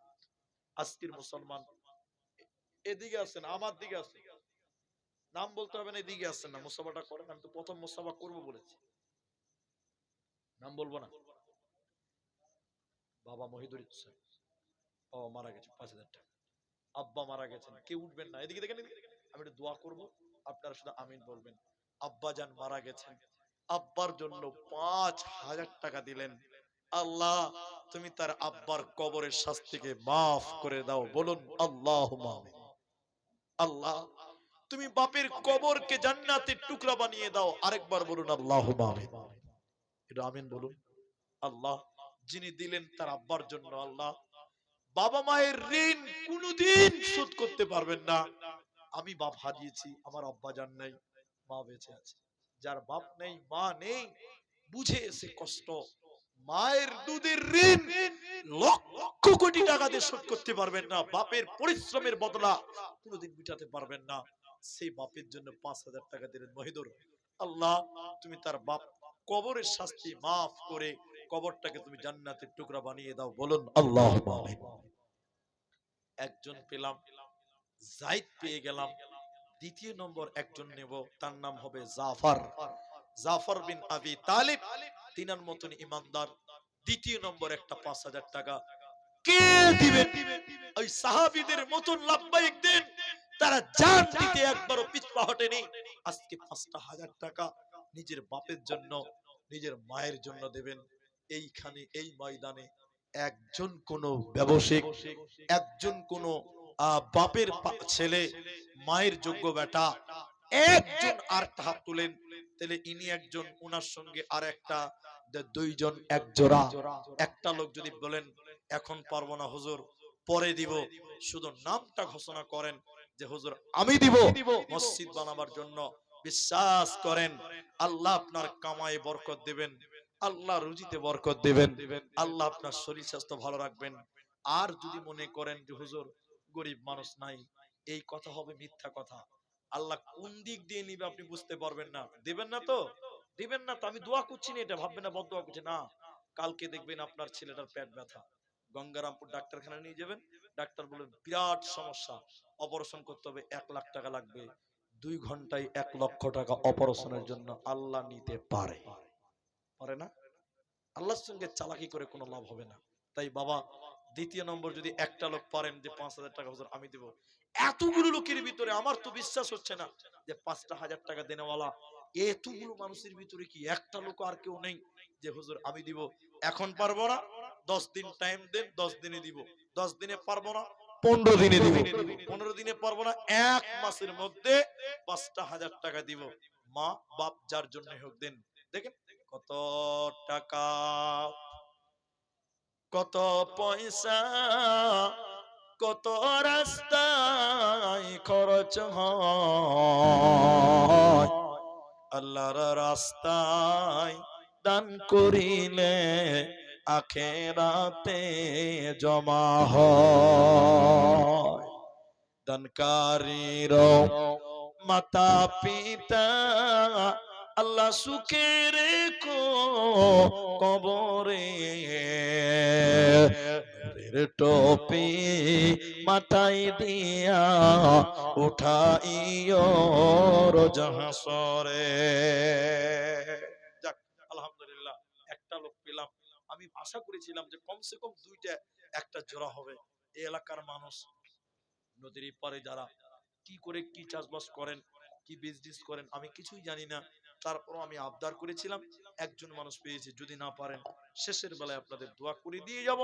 S1: আজকের মুসলমান এদিকে আছেন, আমার দিকে আছেন, নাম বলতে হবে না, এদিকে আছেন না, মুসাফাটা করেন। আমি তো প্রথম মুসাফা করবো বলেছি, নাম বলবো না। বাবা মহিদুর হোসেন, বাবা মারা গেছে, 5000 টাকা। আব্বা মারা গেছেন, কেউ উঠবেন না, এদিকে দেখেন, আমি একটু দোয়া করবো, আপনারা শুধু আমিন বলবেন। আব্বা জান মারা গেছেন, আব্বার জন্য 5000 টাকা দিলেন। আল্লাহ তুমি তার আব্বার কবরের শাস্তিকে মাফ করে দাও, বলুন আল্লাহুম্মা আমিন। আল্লাহ তুমি বাপের কবরকে জান্নাতের টুকরা বানিয়ে দাও, আরেকবার বলুন আল্লাহুম্মা আমিন। এটা আমিন বলুন। আল্লাহ যিনি দিলেন তার আব্বার জন্য, আল্লাহ বাবা মায়ের ঋণ কোনদিন শোধ করতে পারবেন না। আমি বাপ হারিয়েছি, আমার আব্বা জান নাই, মা বেঁচে আছে। যার বাপ নেই, মা নেই, বুঝে এসে কষ্ট, মায়ের দুধের ঋণ লক্ষ কোটি টাকা দিয়ে শোধ করতে পারবেন না, বাপের পরিশ্রমের বদলা কোনদিন মিটাতে পারবেন না, সেই বাপের জন্য 5000 টাকা দিলেন মহিদুর। আল্লাহ তুমি তার বাপ কবরের শাস্তি মাফ করে কবরটাকে তুমি জান্নাতের টুকরা বানিয়ে দাও, বলুন আল্লাহুম্মা আমিন। একজন পেলাম, যায়েদ পেয়ে গেলাম, দ্বিতীয় নম্বর একজন নেব, তার নাম হবে জাফর, জাফর বিন আবি তালিব, তিনার মতন ইমানদার। দ্বিতীয় নম্বর একটা 5000 টাকা কে দিবেন? ওই সাহাবীদের মতন লাব্বাইক দেন, তারা জান দিতে একবারও পিছপা হটেনি। আজকে 5000 টাকা নিজের বাপের জন্য, নিজের মায়ের জন্য দেবেন। এইখানে এই ময়দানে একজন কোন ব্যবসায়িক, একজন কোন বাপের ছেলে, মায়ের যোগ্য বেটা একজন আর হাত তুলেন, তাহলে ইনি একজন, উনার সঙ্গে আর একটা, দুইজন, এক জোড়া। একটা লোক যদি বলেন এখন পারবো না হুজুর, পরে দিব, শুধু নামটা ঘোষণা করেন যে হুজুর আমি দিব মসজিদ বানাবার জন্য, বিশ্বাস করেন আল্লাহ আপনার কামায়ে বরকত দিবেন, আল্লাহ রুজিতে বরকত দিবেন, আল্লাহ আপনার শরীর স্বাস্থ্য ভালো রাখবেন। আর যদি মনে করেন যে হুজুর গরিব মানুষ নাই, এই কথা হবে মিথ্যা কথা। আল্লাহ কোন দিক দিয়ে নিবে আপনি বুঝতে পারবেন না, দিবেন না তো, দিবেন না তো, আমি দোয়া করছি না, এটা ভাববেন না বদদোয়া করছি না। কালকে দেখবেন আপনার ছেলেটার পেট ব্যথা, গঙ্গারামপুর ডাক্তারখানা নিয়ে যাবেন, ডাক্তার বলবেন বিরাট সমস্যা, অপারেশন করতে হবে, 1 লাখ টাকা লাগবে। 2 ঘন্টায় 1 লক্ষ টাকা অপারেশনের জন্য আল্লাহ নিতে পারে, পারে না? আল্লাহর সঙ্গে চালাকি করে কোনো লাভ হবে না। তাই বাবা দ্বিতীয় নম্বর যদি একটা লোক পারেন যে 5000 টাকা হুজুর আমি দেব, এতগুলো লোকের ভিতরে আমার তো বিশ্বাস হচ্ছে না যে 5000 টাকা দেনেওয়ালা এতগুলো মানুষের ভিতরে কি একটা লোক আর কেউ নেই যে হুজুর আমি দিব, এখন পারবো না, 10 দিন টাইম দেন, 10 দিনে দিব, 10 দিনে পারবো না 15 দিনে দিব, 15 দিনে পারবো না 1 মাসের মধ্যে 5000 টাকা দিব। মা বাপ যার জন্য হোক দেন। দেখেন কত টাকা, কত পয়সা, কত রাস্তায় খরচ হয়, আল্লাহর রাস্তায় দান করিলে আখেরাতে জমা হয়। দানকারীর মাতা পিতা আল্লাহ সুখে রেখো কবরে, নূরের টপি মাথায় দিয়া উঠাইও রোজ হাসরে। যাক, আলহামদুলিল্লাহ একটা লোক পেলাম। আমি আশা করেছিলাম যে কমসে কম দুইটা একটা জোড়া হবে। এই এলাকার মানুষ নদীর পারে যারা কি করে কি চাষবাস করেন, কি বিজনেস করেন, আমি কিছুই জানি না। তারপরও আমি আবদার করেছিলাম, একজন মানুষ পেয়েছি, যদি না পারেন শেষের বেলায় আপনাদের দোয়া করে দিয়ে যাব।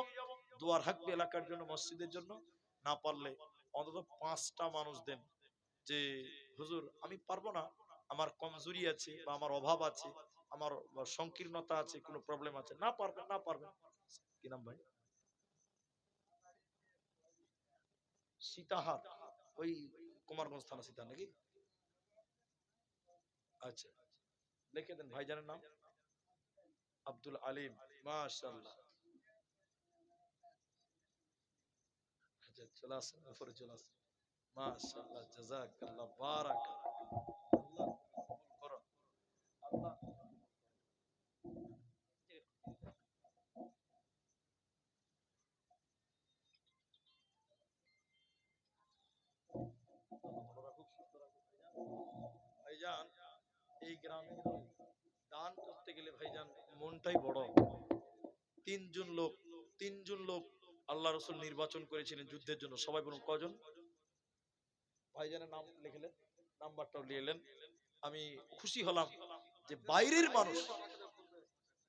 S1: দোয়া রাখবে এলাকার জন্য, মসজিদের জন্য। না পারলে অন্তত 5টা মানুষ দেন, যে হুজুর আমি পারবো না, আমার কমজোরি আছে বা আমার অভাব আছে, আমার সংকীর্ণতা আছে, কোনো প্রবলেম আছে, না পারবেন না পারবেন। কি নাম ভাই? সীতাহার, ওই কুমারগঞ্জ থানা সীতাহার নাকি? আচ্ছা, লিখে দেন ভাইজানের নাম আব্দুল আলিম। মাশাআল্লাহ। আচ্ছা, চলে আসেন উপরে, চলে আসেন। মাশাআল্লাহ, জাযাকাল্লাহ, বারাকাল্লাহ। আল্লাহ কবুল করো। আল্লাহ ভালো রাখুক, সুস্থ রাখুক ভাইজান। এই গ্রামে দান করতে গেলে ভাইজান মনটাই বড়। তিনজন লোক, তিনজন লোক আল্লাহ রাসূল নির্বাচন করেছিলেন যুদ্ধের জন্য। সবাই বলুন কজন? ভাইজানের নাম লিখলেন, নাম্বারটাও নিলেন। আমি খুশি হলাম যে বাইরের মানুষ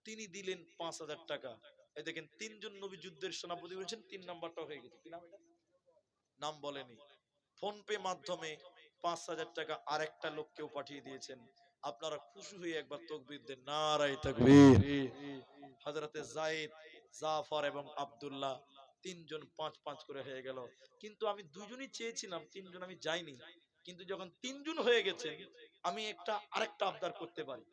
S1: তিনি দিলেন 5,000 টাকা। এই দেখেন, তিনজন নবী যুদ্ধের সেনাপতি হয়েছেন, 3 নাম্বারটা হয়ে গেছে। কি নাম এটা? নাম বলেনি। ফোন পে মাধ্যমে 5,000 টাকা আরেকটা লোককেও পাঠিয়ে দিয়েছেন। আপনারা খুশি হয়ে একবার তাকবীর দেন, নারায়ে তাকবীর। হযরতে যায়েদ, জাফর এবং আব্দুল্লাহ, তিনজন 5-5 করে হয়ে গেল। কিন্তু আমি দুজনই চেয়েছিলাম, তিনজন আমি যাইনি। কিন্তু যখন তিনজন হয়ে গেছে, আমি আরেকটা আবদার করতে পারি।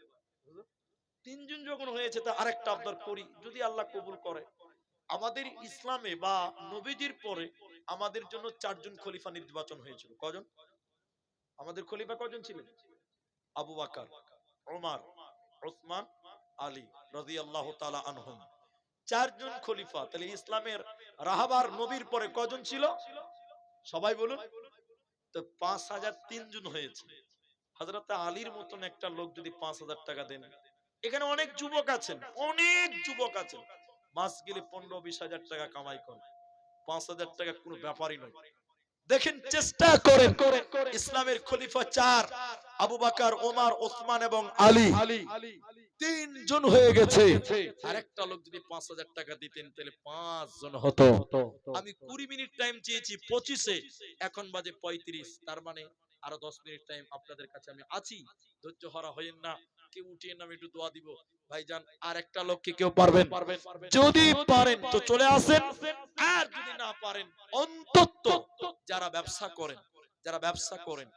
S1: তিনজন যখন হয়েছে, তা আরেকটা আবদার করি, যদি আল্লাহ কবুল করে। আমাদের ইসলামে বা নবীজির পরে আমাদের জন্য 4জন খলিফা নির্বাচন হয়েছিল। কজন? আমাদের খলিফা কজন ছিলেন? আবু বকর, ওমর, উসমান, আলী রাদিয়াল্লাহু তাআলা আনহুম। 4জন খলিফা। তাহলে ইসলামের রাহবার নবীর পরে কজন ছিল? সবাই বলুন তো। 5,000 3জন হয়েছে। হযরত আলীর মতন একটা লোক যদি 5,000 টাকা দেন, এখানে অনেক যুবক আছেন, অনেক যুবক আছেন, মাস গেলে 15-20 হাজার টাকা কামাই করে। 5,000 টাকা কোনো ব্যাপারই নয়। দেখেন, চেষ্টা করেন। ইসলামের খলিফা 4, আবু বকর, ওমর, ওসমান এবং আলী, তিনজন হয়ে গেছে। আরেকটা লোক যদি 5,000 টাকা দিতেন, তাহলে 5 জন হতো। আমি 20 মিনিট টাইম চেয়েছি 25-এ, এখন বাজে 35। তার মানে আরো 10 মিনিট টাইম আপনাদের কাছে আমি আছি। ধৈর্য হারা হইেন না, কেউ উঠিয়ে না, আমি একটু দোয়া দিব। ভাইজান, আর একটা লোককে কেউ পারবেন? যদি পারেন তো চলে আসেন, আর যদি না পারেন অন্তত যারা ব্যবসা করেন, যারা ব্যবসা করেন,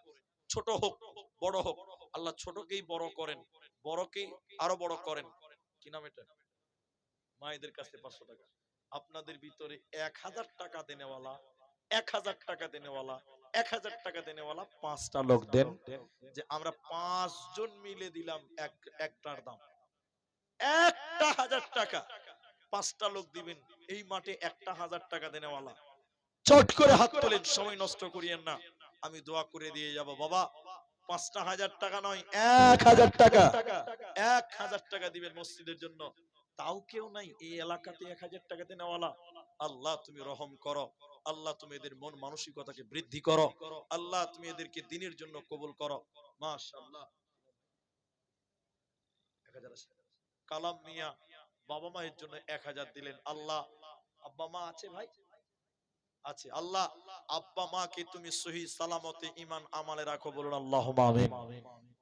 S1: ছোট হোক বড় হোক, আল্লাহ ছোটকেই বড় করেন, বড়কেই আরো বড় করেন। কি নাম এটা? মায়েদের কাছে 500 টাকা। আপনাদের ভিতরে 1,000 টাকা দেনেওয়ালা, 1,000 টাকা দেনেওয়ালা, 1,000 টাকা দেনেওয়ালা 5টা লোক দেন, যে আমরা 5 জন মিলে দিলাম একটার দাম 1,000 টাকা। 5টা লোক দিবেন, এই মাঠে 1,000 টাকা দেনেওয়ালা চট করে হাত তোলেন, সময় নষ্ট করিয়েন না। আমি দোয়া করে দিয়ে যাব। বাবা, 5,000 টাকা নয়, 1,000 টাকা, 1,000 টাকা দিবেন মসজিদের জন্য। তাও কেউ নাই এই এলাকাতে 1,000 টাকা দেনেওয়ালা। আল্লাহ তুমি রহম করো, আল্লাহ তুমি এদের মন মানসিকতাকে বৃদ্ধি করো, আল্লাহ তুমি এদেরকে দ্বীনের জন্য কবুল করো। মাশাআল্লাহ। 1,000 আছে। কালাম মিয়া বাবা মায়ের জন্য 1,000 দিলেন। আল্লাহ, আব্বা মা আছে ভাই? আছে। আল্লাহ, আব্বা মাকে তুমি সহি সালামতে ঈমান আমালে রাখো, বলুন আল্লাহুম্মা আমিন।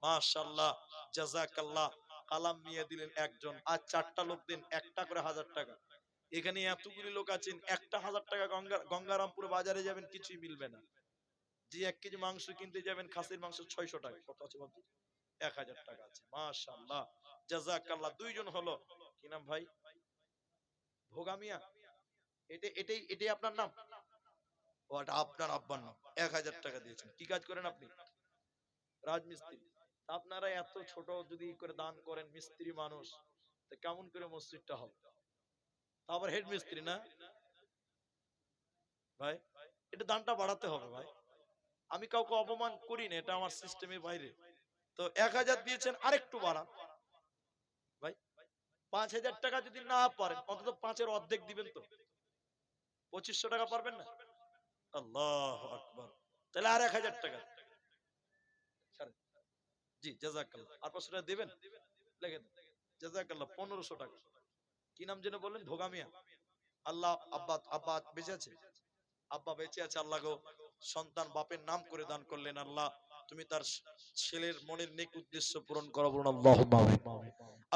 S1: মাশাআল্লাহ, জাযাকাল্লাহ। কালাম মিয়া দিলেন একজন। আর 4টা লোক দিন, একটা করে 1,000 টাকা। এখানে এতগুলি লোক আছেন, একটা 1,000 টাকা গঙ্গারামপুর বাজারে যাবেন, কিছুই মিলবে না। যে 1 কেজি মাংস কিনতে যাবেন, খাসির মাংস 600 টাকা। কত আছে বাবু? 1,000 টাকা আছে। মাশাআল্লাহ, জাযাকাল্লাহ। 2জন হলো। কি নাম ভাই? ভোগা মিয়া। এটাই আপনার নাম? ও, এটা আপনার আব্বার নাম। 1,000 টাকা দিয়েছেন। কি কাজ করেন আপনি? রাজমিস্ত্রি। আপনারা এত ছোট যদি করে দান করেন, মিস্ত্রি মানুষ, তো কেমন করে মসজিদটা হবে? আবার হেড মিস্ত্রি না? ভাই এটা দানটা বাড়াতে হবে ভাই। আমি কাউকে অপমান করি না, এটা আমার সিস্টেমের বাইরে। তো 1000 দিয়েছেন, আরেকটু বাড়ান ভাই। 5000 টাকা যদি না পারেন, অন্তত 5-এর অর্ধেক দিবেন তো। 2500 টাকা পারবেন না? আল্লাহু আকবার। তাহলে আর 1000 টাকা ছাড়েন। জি জাযাকাল্লাহ। আর 500 টাকা দিবেন, লিখে দেন। জাযাকাল্লাহ 1500 টাকা। কি নাম যেন বললেন? ধোগা মিয়া। আল্লাহ, আব্বা আব্বা বেঁচে আছে? আব্বা বেঁচে আছে, আল্লাহ গো সন্তান বাপের নাম করে দান করলেন, আল্লাহ তুমি তার ছেলের মনের নেক উদ্দেশ্য পূরণ করো, বলুন আল্লাহুম্মা আমিন।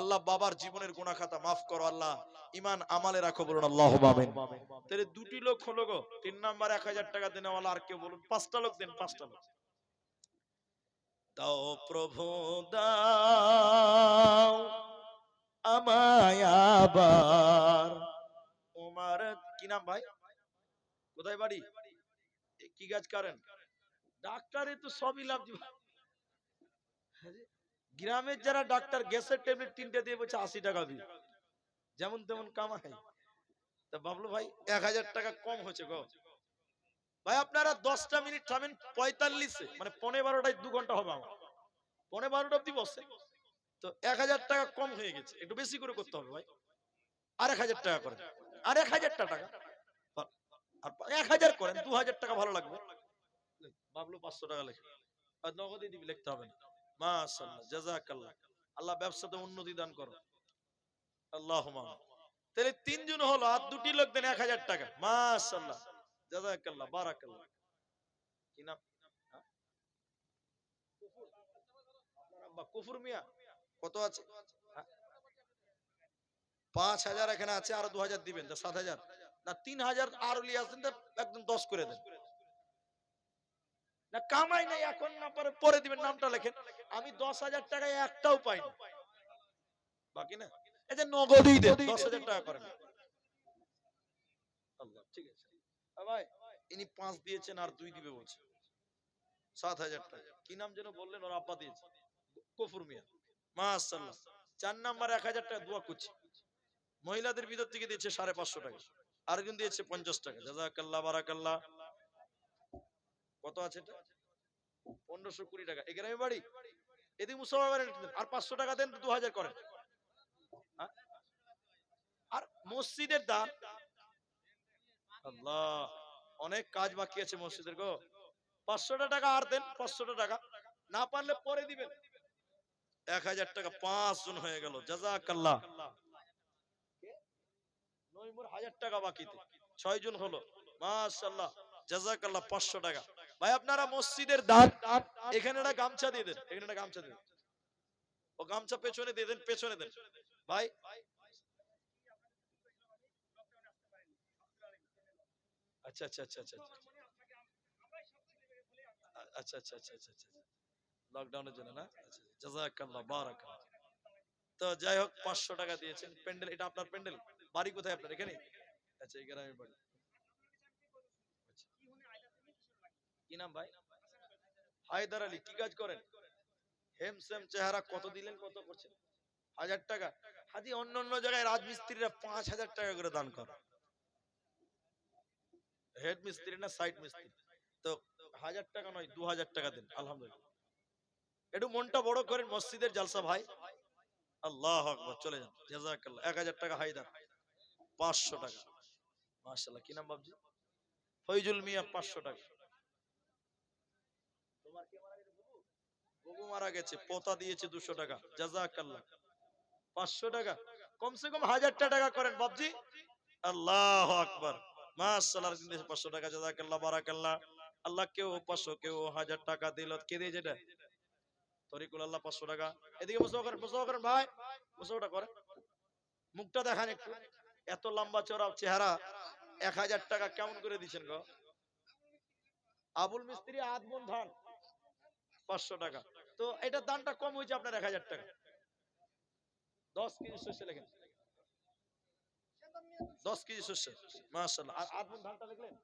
S1: আল্লাহ বাবার জীবনের গুনাহ খাতা মাফ করো, আল্লাহ ঈমান আমালে রাখো, বলুন আল্লাহুম্মা আমিন। তাহলে দুটি লোক হলো গো। 3 নাম্বার 1000 টাকা দেন ওয়ালা। আর কেউ বলুন? 5টা লোক দেন, 5টা লোক। দাও প্রভু দাও আমায় আবার। ওমার কি নাম ভাই? কোথায় বাড়ি? কি কাজ করেন? ডাক্তারে তো সবই লাভ। গ্রামের যারা ডাক্তার গ্যাসের ট্যাবলেট 3টে দিয়ে বলছে 80 টাকা বিল, যেমন তেমন কামাই। তা বাবলু ভাই 1000 টাকা কম হচ্ছে গো ভাই। আপনারা 10টা মিনিট থামেন, 45-এ মানে 12:15টায় 2 ঘন্টা হবে আমার। 12:15 অব্দি বসে তো 1000 টাকা কম হয়ে গেছে, একটু বেশি করে করতে হবে ভাই। আর 1000 টাকা করেন, আর 1000 টাকা, আর 1000 করেন, 2000 টাকা ভালো লাগবে। বাবলু 500 টাকা লেখে, আর নগদে দিবি, লিখতে হবে না। মাশাআল্লাহ, জাযাকাল্লাহ। আল্লাহ ব্যবসাতে উন্নতি দান করো, আল্লাহুম্মা। তাহলে 3 জন হলো, আর 2টি লোক দেন 1000 টাকা। মাশাআল্লাহ, জাযাকাল্লাহ, বারাকাল্লাহ। কি নাম? হ্যাঁ? আপনার আব্বা কুফর মিয়া কত আছে? হ্যাঁ? 5000 এখানে আছে, আর 2000 দিবেন, তা 7000 না 3000 আর লিয়ে আসেন, তা একদম 10 করে দেন। না কামাই নাই এখন, না পরে পরে দিবেন, নামটা লেখেন। আমি 10,000 টাকায় একটাও পাইনি, বাকি না। এই যে নগদই দেন, 10,000 টাকা করেন। আল্লাহ, ঠিক আছে ভাই। ইনি 5 দিয়েছেন, আর 2 দিবে বলছে, 7000 টাকা। কি নাম যেন বললেন? ওর আব্বা দিয়েছে, কফুর মিয়া। মাশাআল্লাহ। 4 নাম্বার 1000 টাকা দোয়া করছি। মহিলাদের ভিতর থেকে দিয়েছে 550 টাকা, আরেকজন দিয়েছে 50 টাকা। জাযাকাল্লাহ, বারাকাল্লাহ। কত আছে এটা? 1520 টাকা। এই গ্রামে বাড়ি, এদিকে মুসলমান বাড়ি। আর 500 টাকা দেন, 2000 করেন। হ্যাঁ? আর মসজিদের দান, আল্লাহ অনেক কাজ বাকি আছে মসজিদের গো। 500 টাকা আর দেন, 500 টাকা না পারলে পরে দিবেন। 1000 টাকা 5 জন হয়ে গেল, জাযাকাল্লাহ। নইমুর 1000 টাকা বাকিতে 6 জন হলো, মাশাআল্লাহ, জাযাকাল্লাহ। 500 টাকা ভাই। আপনারা মসজিদের দান, এখানে একটা গামছা দিয়ে দেন, এখানে একটা গামছা দিয়ে দেন। ও গামছা পেছনে দিয়ে দেন, পেছনে দেন ভাই। আচ্ছা আচ্ছা আচ্ছা আচ্ছা আচ্ছা আচ্ছা আচ্ছা আচ্ছা আচ্ছা, লকডাউনের জন্য না? আচ্ছা, জাযাকাল্লাহ, বারাকাল্লাহ। তো যাই হোক, 500 টাকা দিয়েছেন। প্যান্ডেল, এটা আপনার প্যান্ডেল? বাড়ি কোথায় আপনার? এখানে? আচ্ছা, এই গ্রামের বাড়ি। আচ্ছা। কি নাম ভাই? হায়দার আলী। কি কাজ করেন? হেম সেম চেহারা। কত দিলেন, কত করছেন? 1000 টাকা। হাজি অন্য অন্য জায়গায় রাজমিস্ত্রিরা 5000 টাকা করে দান করে, হেড মিস্ত্রি না সাইড মিস্ত্রি। তো 1000 টাকা নয়, 2000 টাকা দেন, আলহামদুলিল্লাহ। একটু মনটা বড় করেন, মসজিদের জালসা ভাই। আল্লাহু আকবার, চলে যান। জাযাকাল্লাহ। 1000 টাকা হায়দার, 500 টাকা। মাশাআল্লাহ। কি নাম বাবজি? ফয়জুল মিয়া, 500 টাকা। তোমার কে মারা গেছে? বুবু? বুবু মারা গেছে, পোতা দিয়েছে 200 টাকা। জাযাকাল্লাহ। 500 টাকা, কমসে কম 1000 টাকা করেন বাবজি। আল্লাহু আকবার, মাশাআল্লাহ। 500 টাকা, জাযাকাল্লাহ, বারাকাল্লাহ। আল্লাহ কেউ 500, কেউ 1000 টাকা দিল। কে দিয়েছে এটা? তরিকুল আল্লাহ, 500 টাকা। এদিকে মুসাফা করেন, মুসাফা করেন ভাই, মুসাফাটা করেন। মুখটা দেখান একটু, এত লম্বা চওড়া চেহারা। 1000 টাকা কেমন করে দিচ্ছেন গো? আবুল মিস্ত্রি, আদমন ধান, 500 টাকা। তো এটার দামটা কম হয়েছে আপনার 1000 টাকা। 10 কেজি শস্য লেখেন, 10 কেজি শস্য, মাশাআল্লাহ। আর আদমন ধানটা লিখলেন?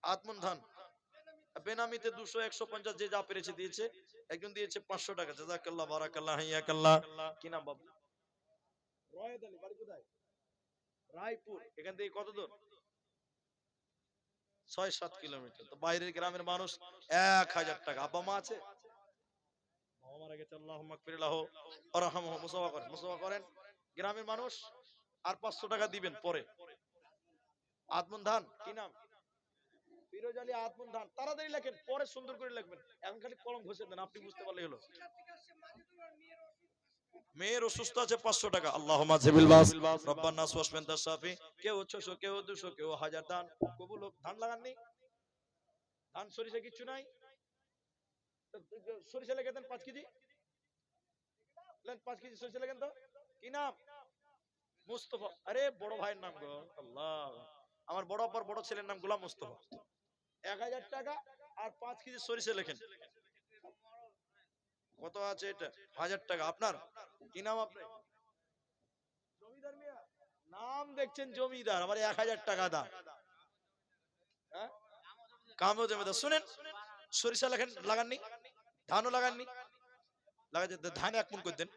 S1: আদমন ধান বেনামিতে 200, 150 যে যা পেরেছে দিয়েছে। একজন দিয়েছে 500 টাকা। জাযাকাল্লাহ, বারাকাল্লাহ, হাইয়াকাল্লাহ। কি নাম বাবু? রয়েদ আলী। বাড়ি কোথায়? রায়পুর। এখান থেকে কত দূর? 6-7 কিলোমিটার। তো বাইরের গ্রামের মানুষ 1000 টাকা। আব্বা মা আছে, বাবা মারা গেছে, আল্লাহুম্মা মাগফির লাহু ওয়ারহামহু, মুসাফা করেন গ্রামের মানুষ। আর 500 টাকা দিবেন পরে। আদমন ধান কি নাম? ফিরোজ আলী আদমন ধান। তাড়াতাড়ি লেখেন, পরে সুন্দর করে লিখবেন। এখন খালি কলম ঘষে দেন, আপনি বুঝতে পারলেই হলো। মেয়ের অসুস্থ আছে 500 টাকা। আল্লাহুম্মা জিবিল বাস রব্বান নাস ওয়াশফিন তাশফি। কেউ 600, কেউ 200, কেউ 1000 দান কবুল হোক। ধান লাগাননি? ধান সরিষা কিচ্ছু নাই? সরিষা লেগে দেন 5 কেজি। লেন 5 কেজি সরিষা লেগেন তো। কি নাম? মুস্তফা। আরে বড় ভাইয়ের নাম গো। আল্লাহ, আমার বড় আব্বার বড় ছেলের নাম গোলাম মুস্তফা। 1000 টাকা আর 5 কেজি সরিষা লেখেন। কত আছে এটা? 1000 টাকা। আপনার কি নাম? আপনি জমিদার মিয়া নাম দেখছেন জমিদার, আবার 1000 টাকা দাম। হ্যাঁ, কামও জমিদার। শুনেন, সরিষা লেখেন, লাগাননি? ধানও লাগাননি? লাগাতে ধান 1 মণ করে দেন।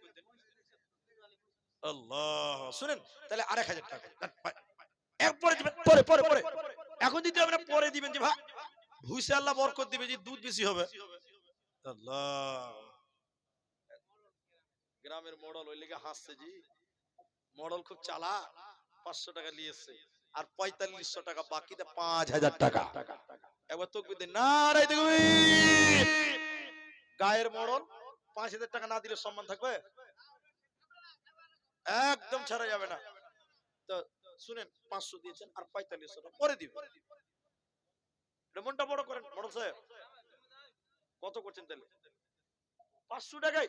S1: আল্লাহ, শুনেন তাহলে আর 1000 টাকা এরপরে দিবেন। পরে পরে পরে এখন দিতে হবে না, পরে দিবেন। যে ভাই ভুইসে আল্লাহ বরকত দিবে, যে দুধ বেশি হবে। আল্লাহ, গ্রামের মডল ওই লেগে হাসছে জি। মডল খুব চালা। 500 টাকা নিয়েছে আর 4500 টাকা বাকিতে 5000 টাকা। একবার তাকবীর দেন, নারায়ে তাকবীর। গায়ের মডল 5000 টাকা না দিলে সম্মান থাকবে? একদম ছাড়া যাবে না। তো শুনেন, 500 দিয়েছেন আর 4500 টাকা পরে দিবেন। এটা মনটা বড় করেন মডল সাহেব। কত করছেন তাহলে? 500 টাকায়।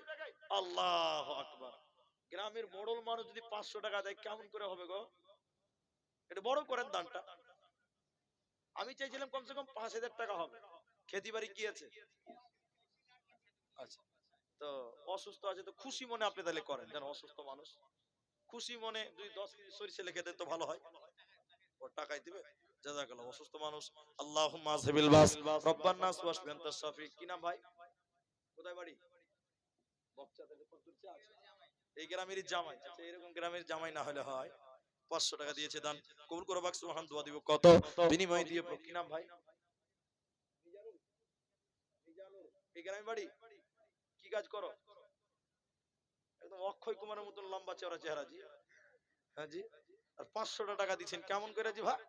S1: আল্লাহু আকবার। গ্রামের মডল মানুষ যদি 500 টাকা দেয় কেমন করে হবে গো? এটা বড় করেন দানটা। আমি চাইছিলাম কমসে কম 5000 টাকা হবে। খেতি বাড়ি কি আছে? আচ্ছা, তো অসুস্থ আছে তো খুশি মনে আপনি তাহলে করেন, যেন অসুস্থ মানুষ খুশি মনে যদি 10 কেজি সরিষা লিখে দেন তো ভালো হয়। ও টাকাই দিবে। জাযাকাল্লাহ। অসুস্থ মানুষ আল্লাহুম্মা আযহিবিল বাস রব্বান নাস ওয়াশফি আনতা শাফি। কি নাম ভাই? কোথায় বাড়ি? বকচা। তাহলে কত দূরে আছে? এই গ্রামেরই জামাই। আচ্ছা, এরকম গ্রামের জামাই না হলে হয়। 500 টাকা দিয়েছে দান কবুল করো। বাক সুবহান দোয়া দিব কত বিনিময় দিয়ে। কি নাম ভাই? মিজানুল। মিজানুল। এই গ্রামের বাড়ি? কি কাজ করো? একদম অক্ষয় কুমারের মতন লম্বা চওড়া চেহারা জি। হ্যাঁ জি। আর 500 টাকা দিচ্ছেন কেমন করে জি ভাই?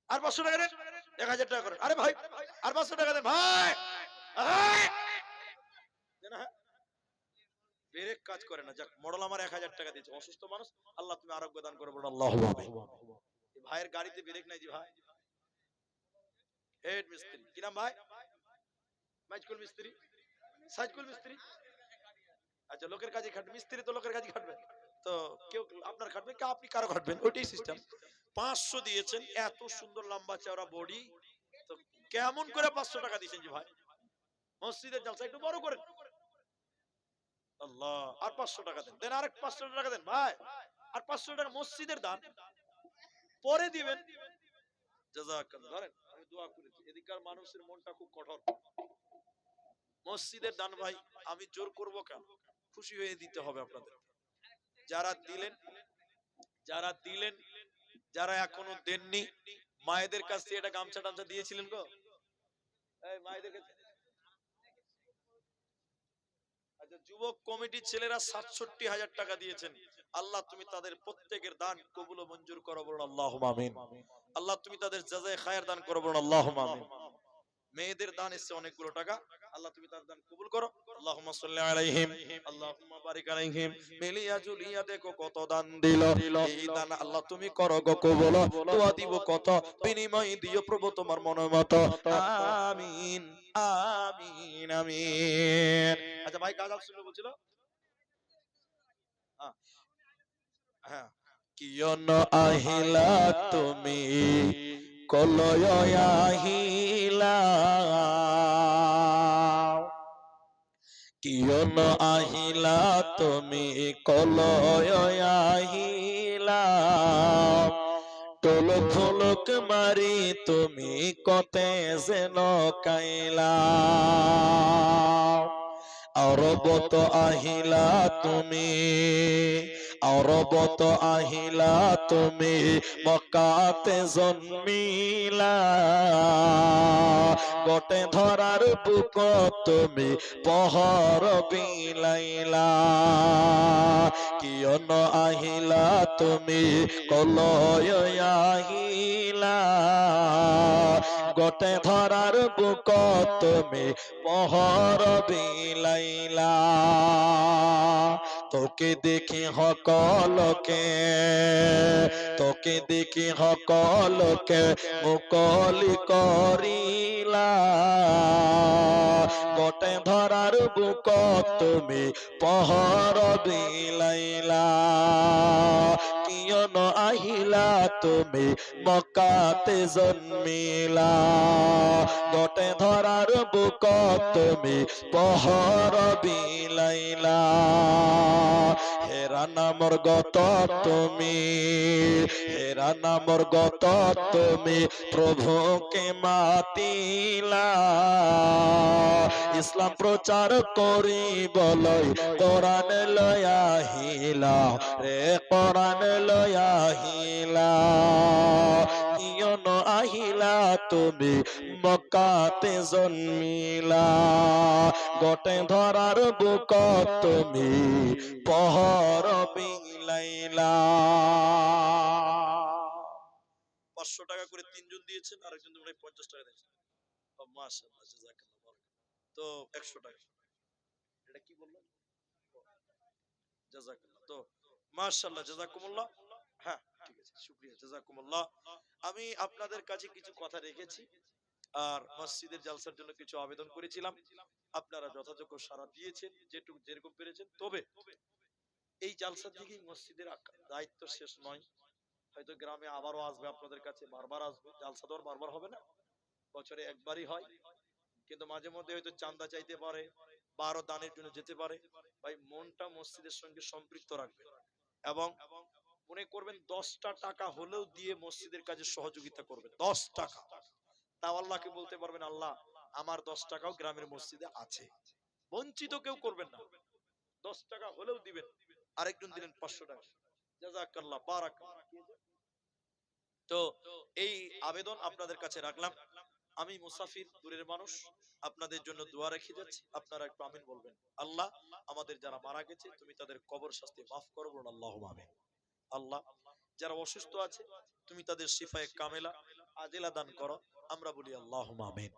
S1: আর 500 টাকা দেন। 1000 টাকা করেন। আরে ভাই আর 500 টাকা দেন ভাই। দেন। হ্যাঁ, ব্রেক কাজ করে না। যাক, মডল আমার 1000 টাকা দিয়েছে। অসুস্থ মানুষ, আল্লাহ তুমি আরোগ্য দান করো বলো আল্লাহুম্মা আমিন। এই ভাইয়ের গাড়িতে ব্রেক নাই জি ভাই। হেড মিস্ত্রি। কি নাম ভাই? মাইজকুল মিস্ত্রি। সাইজকুল মিস্ত্রি। আচ্ছা, লোকের কাজে খাটবে। মিস্ত্রি তো লোকের কাজে খাটবে। তো কেউ আপনার খাটবে, কেউ আপনি কারো খাটবেন, ওইটাই সিস্টেম। 500 দিয়েছেন, এত সুন্দর লম্বা চওড়া বডি, তো কেমন করে 500 টাকা দিয়েছেন জি ভাই? মসজিদের জলসা একটু বড় করেন। আল্লাহ, আর 500 টাকা দেন। দেন আরেক 500 টাকা দেন ভাই। আর 500 টাকা মসজিদের দান পরে দিবেন। জাযাকাল্লাহ। ধরেন আমি দোয়া করেছি, এদিককার মানুষের মনটা খুব কঠোর। মসজিদের দান ভাই আমি জোর করব কেন? খুশি হয়ে দিতে হবে আপনাদের। যারা দিলেন, যারা দিলেন, যারা এখনো দেননি, মায়েদের কাছ থেকে এটা গামছা টামছা দিয়েছিলেন গো? এই মায়েদের কাছে। আচ্ছা, যুবক কমিটির ছেলেরা ৬৭,০০০ টাকা দিয়েছেন। আল্লাহ তুমি তাদের প্রত্যেকের দান কবুল ও মঞ্জুর করো বলুন আল্লাহুম্মা আমিন। আল্লাহ তুমি তাদের জাযায়ে খায়র দান করো বলুন আল্লাহুম্মা আমিন। মেয়েদের দান এসেছে অনেকগুলো টাকা, আল্লাহ তুমি তার দান কবুল করো। আল্লাহুম্মা সাল্লি আলাইহিম, আল্লাহুম্মা বারিক আলাইহিম। মিলিয়া জুলিয়া দেখো কত দান দিল, এই দান আল্লাহ তুমি করো গো কবুল। দোয়া দিব কত বিনিময় দিও প্রভু তোমার মনের মতো। আমিন আমিন আমিন। আচ্ছা ভাই, গাজাল শুনলো বলছিল। হ্যাঁ হ্যাঁ। কিয়ন আহিলা তুমি কলয় আহিলা, কিয়ন আহিলা তুমি কলয় আহিলা, তোলক ফলক মারি তুমি কতে যেন কাইলা, আরবত আহিলা তুমি আরবত আহিলা তুমি মক্কাতে জন্মিলা, গটে ধরার বুক তুমি পহর বিলাইলা, কিয়ন আহিলা তুমি কলয় আহিলা, গটে ধরার বুক তুমি পহর বিলাইলা, তোকে দেখি হকলকে, তোকে দেখি হকলকে মুকলি করিলা, গটে ধরার বুক তুমি পহর বিলাইলা, কিয়ন আহিলা তুমি মক্কাতে জন্মিলা, গটে ধরার বুক তুমি পহর বিলাইলা, হেরা নামর গত তুমি, হেরা নামর গত তুমি প্রভুকে মাতিলা, ইসলাম প্রচার করি বলই কোরআন লয়াহিলা রে, কোরআন লয়াহিলা, কিয়ন আহিলা তুমি মক্কাতে জন্মিলা, গটে ধরার বুক তুমি পহর বিলাইলা। 500 টাকা করে তিনজন দিয়েছেন, আরেকজন 50 টাকা দিয়েছেন। মাশাআল্লাহ, জাযাকাল্লাহ। তো 100 টাকা, এটা কি বললেন? জাযাকাল্লাহ। তো মাশাআল্লাহ, জাযাকুমুল্লাহ। হ্যাঁ, ঠিক আছে, শুকরিয়া, জাযাকুমুল্লাহ। আমি আপনাদের কাছে কিছু কথা রেখেছি, আর মসজিদের জালসার জন্য কিছু আবেদন করেছিলাম, আপনারা যথাযোগ্য সাড়া দিয়েছেন যেটুকু যেরকম পেরেছেন। তবে এই জালসা থেকেই মসজিদের দায়িত্ব শেষ নয়, হয়তো গ্রামে আবারও আসবে, আপনাদের কাছে বারবার আসবে, জালসা তো আর বারবার হবে না, বছরে একবারই হয়, কিন্তু মাঝে মধ্যে হয়তো চাঁদা চাইতে পারে বা আরো দানের জন্য যেতে পারে। ভাই মনটা মসজিদের সঙ্গে সম্পৃক্ত রাখবেন এবং মনে করবেন 10টা টাকা হলেও দিয়ে মসজিদের কাজে সহযোগিতা করবেন। 10 টাকা, তাও আল্লাহকে বলতে পারবেন, আল্লাহ আমার 10 টাকাও গ্রামের মসজিদে আছে। বঞ্চিত কেউ করবেন না, 10 টাকা হলেও দিবেন। আরেকজন দিলেন 500 টাকা, জাযাকাল্লাহ, বারাকাল্লাহ। তো এই আবেদন আপনাদের কাছে রাখলাম। আমি মুসাফির, দূরের মানুষ, আপনাদের জন্য দোয়া রেখে যাচ্ছি, আপনারা একটু আমিন বলবেন। আল্লাহ আমাদের যারা মারা গেছে তুমি তাদের কবর শাস্তি মাফ করো, বলুন আল্লাহুম্মা আমিন। আল্লাহ যারা অসুস্থ আছে তুমি তাদের শিফায়ে কামেলা আজেলা দান করো, আমরা বলি আল্লাহুম্মা আমিন।